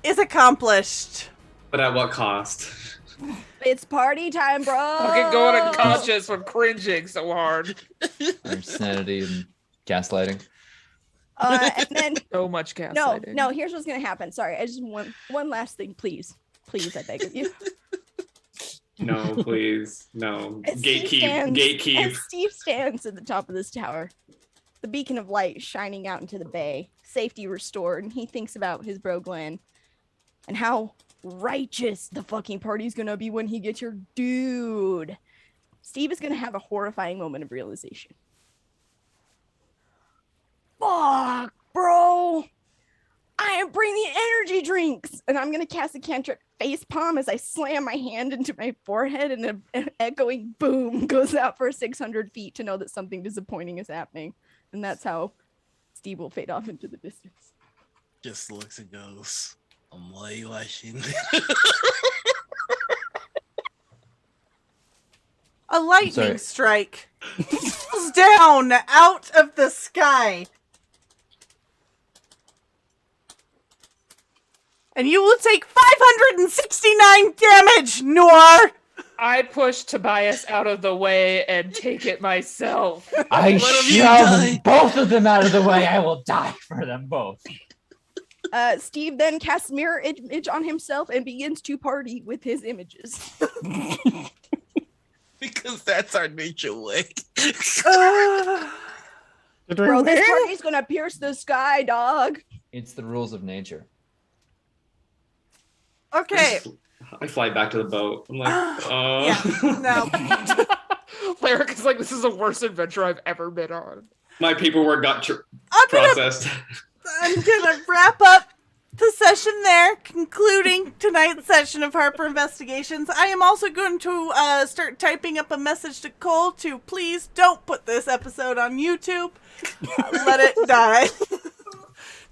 is accomplished.
But at what cost?
It's party time, bro.
Fucking going unconscious from cringing so hard.
There's sanity and gaslighting.
And then
So much gaslighting.
no. Here's what's gonna happen. Sorry, I just want one last thing, please. I beg of you.
No, please. No.
As Steve
Gatekeep.
As Steve stands at the top of this tower, the beacon of light shining out into the bay, safety restored, and he thinks about his bro Glenn and how righteous the fucking party's gonna be when he gets your dude. Steve is gonna have a horrifying moment of realization. Fuck, bro. I am bringing energy drinks, and I'm gonna cast a cantrip face palm as I slam my hand into my forehead, and an echoing boom goes out for 600 feet to know that something disappointing is happening, and that's how Steve will fade off into the distance.
Just looks and goes, I'm way watching.
A lightning
sorry.
strike falls down out of the sky. And you will take 569 damage, Noir!
I push Tobias out of the way and take it myself.
I
Let 'em you die.
shove both of them out of the way. I will die for them both.
Steve then casts mirror image on himself and begins to party with his images.
Because that's our nature way.
Bro, this party's gonna pierce the sky, dog.
It's the rules of nature.
Okay.
I fly back to the boat. I'm like,
Yeah, no.
Lyric is like, this is the worst adventure I've ever been on.
My paperwork got
I'm
processed.
gonna wrap up the session there, concluding tonight's session of Harper Investigations. I am also going to start typing up a message to Cole to please don't put this episode on YouTube. Let it die.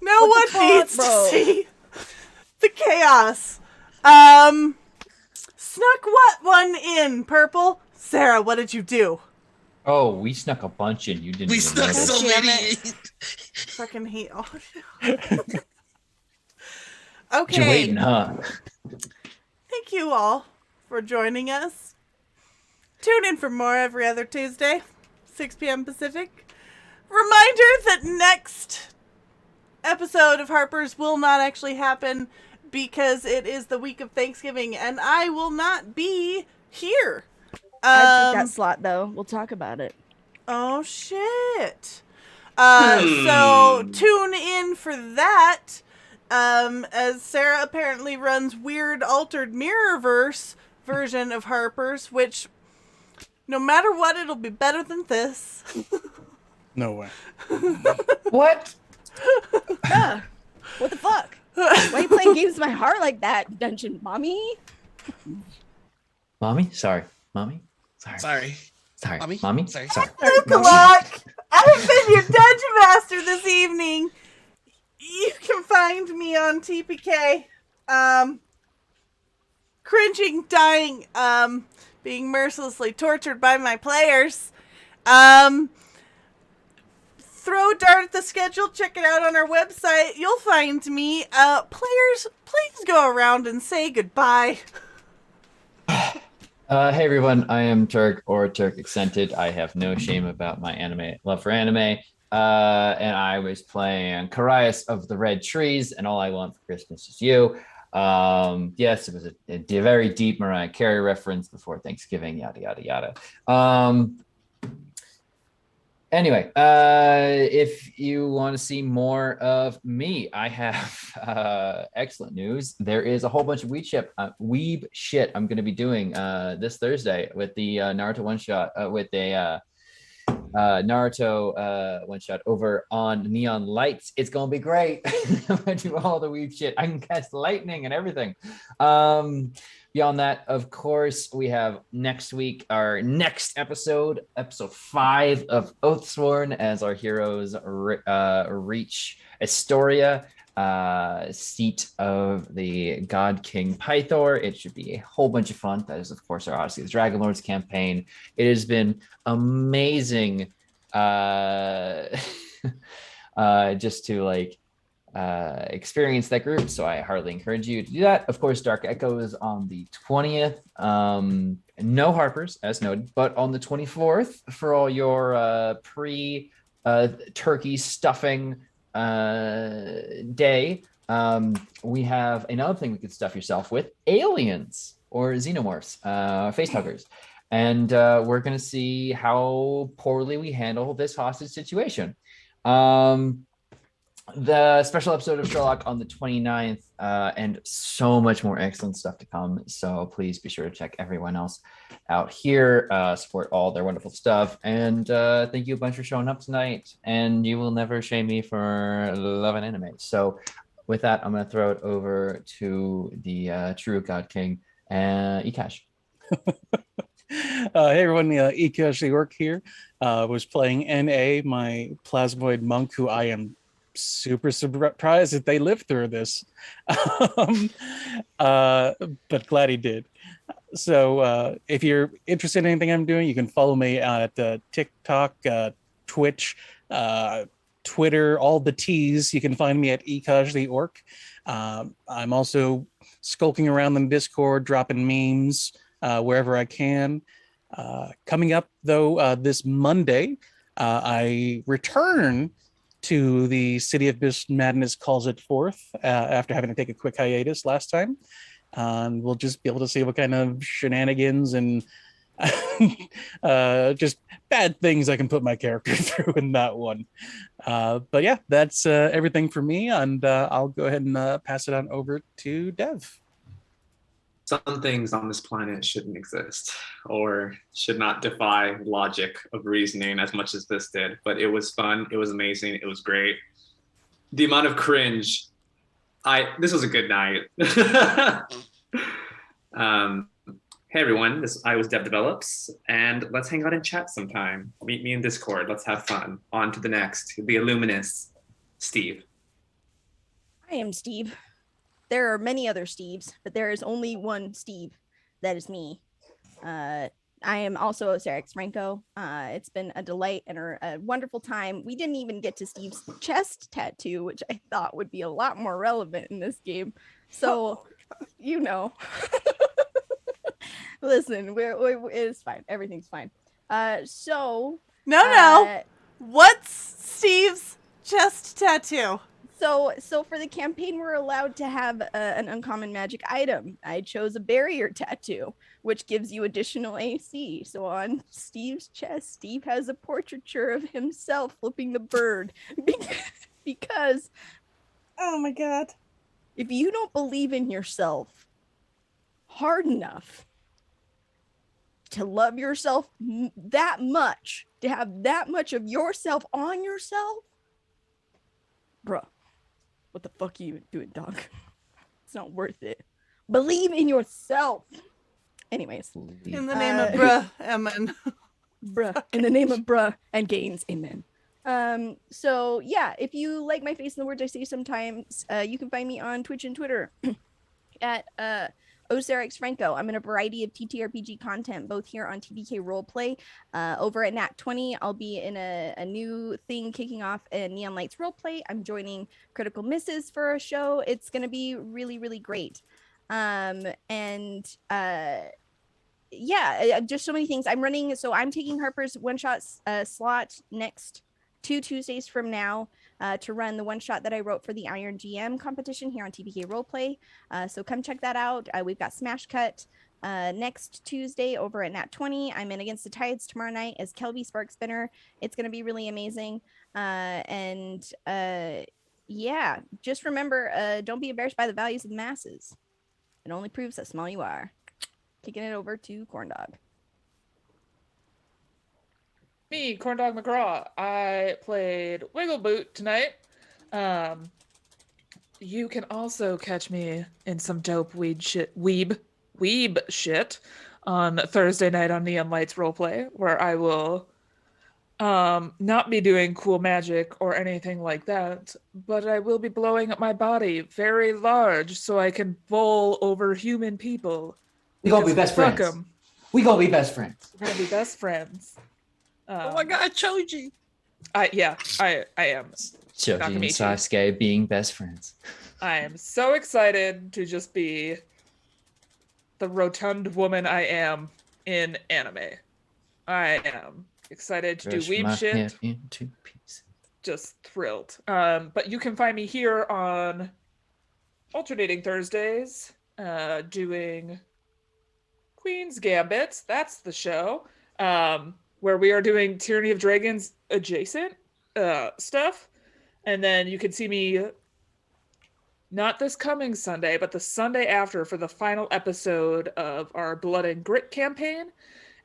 No one needs to see the chaos. Snuck what one in, Purple? Sarah, what did you do?
Oh, we snuck a bunch in. You didn't
We
even
snuck
notice.
so
Damn
many.
Fucking hate all of you.
You're
Okay.
waiting, huh?
Thank you all for joining us. Tune in for more every other Tuesday, 6 p.m. Pacific. Reminder that next episode of Harpers will not actually happen because it is the week of Thanksgiving and I will not be here.
I took that slot though. We'll talk about it.
Oh shit. So tune in for that. As Sarah apparently runs weird altered mirrorverse version of Harpers, which no matter what, it'll be better than this.
No way.
What?
What the fuck? Why are you playing games with my heart like that, dungeon mommy?
Mommy? Sorry. Mommy? Sorry.
Sorry.
Sorry.
Mommy?
Mommy?
Sorry.
Sorry.
Luck! I've been your dungeon master this evening. You can find me on TPK. Cringing, dying, being mercilessly tortured by my players. Throw a dart at the schedule, check it out on our website. You'll find me. Players, please go around and say goodbye.
Hey everyone, I am Turk or Turk Accented. I have no shame about my anime love for anime. And I was playing Korinn of the Red Trees, and All I Want for Christmas Is You. Yes, it was a very deep Mariah Carey reference before Thanksgiving, yada yada yada. Anyway, if you want to see more of me, I have excellent news. There is a whole bunch of weeb shit I'm going to be doing this Thursday with the Naruto one shot with a Naruto one shot over on Neon Lights. It's going to be great. I'm going to do all the weeb shit. I can cast lightning and everything. Beyond that, of course, we have next week, our next episode 5 of Oathsworn, as our heroes reach Astoria, seat of the God King Pythor. It should be a whole bunch of fun. That is, of course, our Odyssey of the Dragonlords campaign. It has been amazing just to experience that group, so I heartily encourage you to do that. Of course, Dark Echoes on the 20th. No Harpers, as noted, but on the 24th for all your pre-turkey stuffing day, we have another thing we could stuff yourself with: aliens or xenomorphs, facehuggers. And we're going to see how poorly we handle this hostage situation. The special episode of Sherlock on the 29th, and so much more excellent stuff to come. So please be sure to check everyone else out here, support all their wonderful stuff. And thank you a bunch for showing up tonight. And you will never shame me for loving anime. So with that, I'm going to throw it over to the true God King, Ekash.
Hey everyone, Ekash York here. Was playing NA, my plasmoid monk, who I am super surprised that they lived through this, but glad he did. So if you're interested in anything I'm doing, you can follow me at TikTok, Twitch, Twitter, all the T's. You can find me at Ekash the Orc. I'm also skulking around in Discord, dropping memes wherever I can. Coming up though, this Monday, I return to the City of Mist Madness Calls It Forth after having to take a quick hiatus last time. And we'll just be able to see what kind of shenanigans and Just bad things I can put my character through in that one. But yeah, that's everything for me, and I'll go ahead and pass it on over to Dev.
Some things on this planet shouldn't exist or should not defy logic of reasoning as much as this did. But it was fun. It was amazing. It was great. The amount of cringe. This was a good night. Hey everyone, I was Dev Develops, and let's hang out and chat sometime. Meet me in Discord. Let's have fun. On to the next. The Illuminous, Steve.
I am Steve. There are many other Steves, but there is only one Steve. That is me. I am also Osirix Franco. It's been a delight and a wonderful time. We didn't even get to Steve's chest tattoo, which I thought would be a lot more relevant in this game. So, you know. Listen, it's fine. Everything's fine.
No. What's Steve's chest tattoo?
So for the campaign, we're allowed to have an uncommon magic item. I chose a barrier tattoo, which gives you additional AC. So on Steve's chest, Steve has a portraiture of himself flipping the bird. Because, oh my God, if you don't believe in yourself hard enough to love yourself that much, to have that much of yourself on yourself, bruh, what the fuck are you doing, dog? It's not worth it. Believe in yourself. Anyways.
In the name of bruh, amen.
Bruh, in the name of bruh and gains, amen. So yeah, if you like my face and the words I say sometimes, you can find me on Twitch and Twitter at Osirix Franco. I'm in a variety of TTRPG content, both here on TPK Roleplay. Over at Nat 20, I'll be in a new thing kicking off a Neon Lights Roleplay. I'm joining Critical Misses for a show. It's going to be really, really great. Yeah, just so many things. I'm taking Harper's one-shot slot next 2 Tuesdays from now to run the one shot that I wrote for the Iron GM competition here on TPK Roleplay. So come check that out. We've got Smash Cut next Tuesday over at Nat 20. I'm in Against the Tides tomorrow night as Kelby Sparkspinner. It's going to be really amazing. Yeah, just remember, don't be embarrassed by the values of the masses. It only proves how small you are. Kicking it over to Corndog.
Me, Corndog McGraw. I played Wiggleboot tonight. You can also catch me in some dope weeb shit on Thursday night on Neon Lights Roleplay, where I will not be doing cool magic or anything like that, but I will be blowing up my body very large so I can bowl over human people.
We gonna be best friends. We gonna be best friends.
We're gonna be best friends.
Oh my God, Choji!
I am.
Choji and Sasuke being best friends.
I am so excited to just be the rotund woman I am in anime. I am excited to do weeb shit.
Into pieces.
Just thrilled. But you can find me here on alternating Thursdays, doing Queen's Gambit. That's the show. Where we are doing Tyranny of Dragons adjacent stuff. And then you can see me not this coming Sunday, but the Sunday after for the final episode of our Blood and Grit campaign,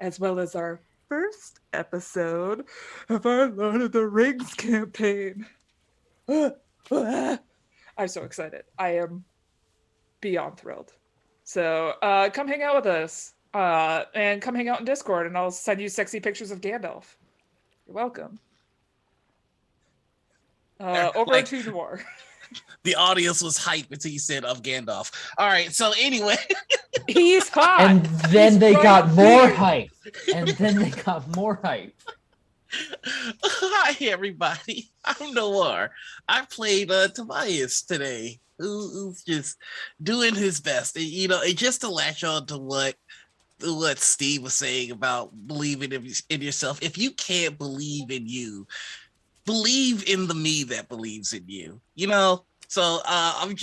as well as our first episode of our Lord of the Rings campaign. I'm so excited. I am beyond thrilled. So come hang out with us. And come hang out in Discord, and I'll send you sexy pictures of Gandalf. You're welcome. Over to Noir.
The audience was hyped until you said of Gandalf. All right, so anyway.
He's hot.
And then they got more hype.
Hi, everybody. I'm Noir. I played Tobias today, who's just doing his best. And, and just to latch on to what Steve was saying about believing in yourself. If you can't believe in you, believe in the me that believes in you. So I've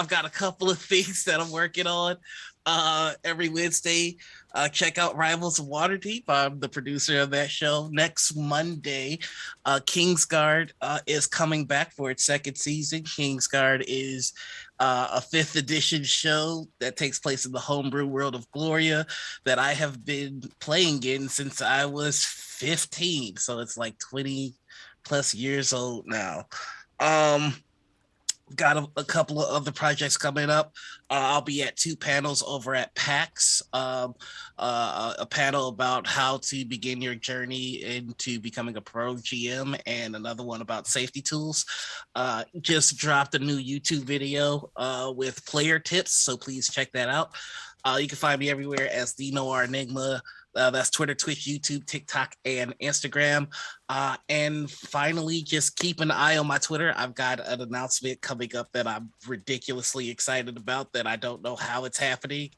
got a couple of things that I'm working on. every Wednesday. Check out Rivals of Waterdeep. I'm the producer of that show. Next Monday, Kingsguard is coming back for its second season. Kingsguard is a 5th edition show that takes place in the homebrew world of Gloria that I have been playing in since I was 15. So it's like 20 plus years old now. Got a couple of other projects coming up. I'll be at 2 panels over at PAX. A panel about how to begin your journey into becoming a pro GM, and another one about safety tools. Just dropped a new YouTube video with player tips, so please check that out. You can find me everywhere as the Noir Enigma. That's Twitter, Twitch, YouTube, TikTok, and Instagram. And finally, just keep an eye on my Twitter. I've got an announcement coming up that I'm ridiculously excited about that I don't know how it's happening,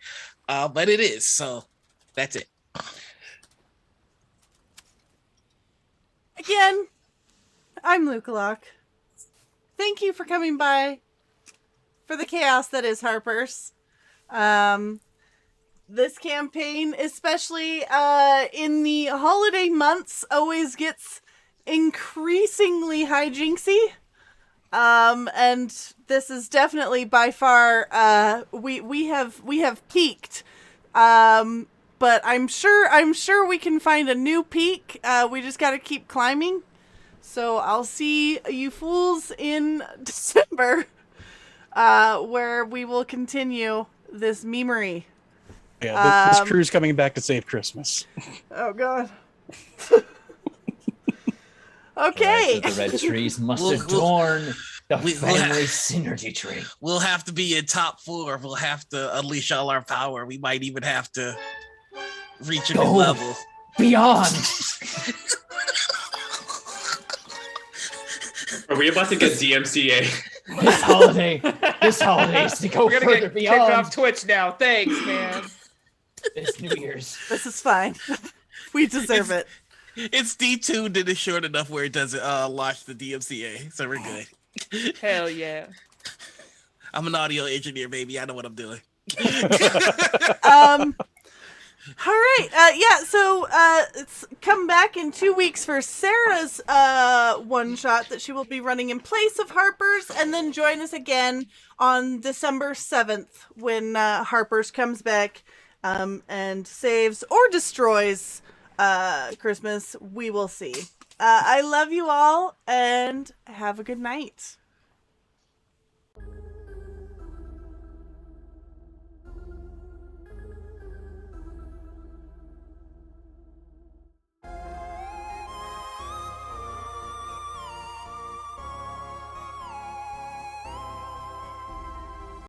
but it is. So that's it.
Again, I'm Luke Locke. Thank you for coming by for the chaos that is Harpers. This campaign, especially in the holiday months, always gets increasingly hijinksy. And this is definitely by far we have peaked. But I'm sure we can find a new peak. We just got to keep climbing. So I'll see you fools in December, where we will continue this memery.
Yeah, this crew's coming back to save Christmas.
Oh God.
Right,
Okay.
so the red trees must adorn the family synergy tree.
We'll have to be in top 4. We'll have to unleash all our power. We might even have to reach a new level.
Beyond.
Are we about to get DMCA?
This holiday is to go
We're gonna
further
get
beyond.
kicked off Twitch now. Thanks, man.
This New Year's.
This is fine. We deserve it.
It's detuned and it's short enough where it doesn't launch the DMCA, so we're good.
Hell yeah.
I'm an audio engineer, baby. I know what I'm doing.
All right. So it's come back in 2 weeks for Sarah's one shot that she will be running in place of Harper's, and then join us again on December 7th when Harper's comes back and saves or destroys Christmas. We will see. I love you all, and have a good night.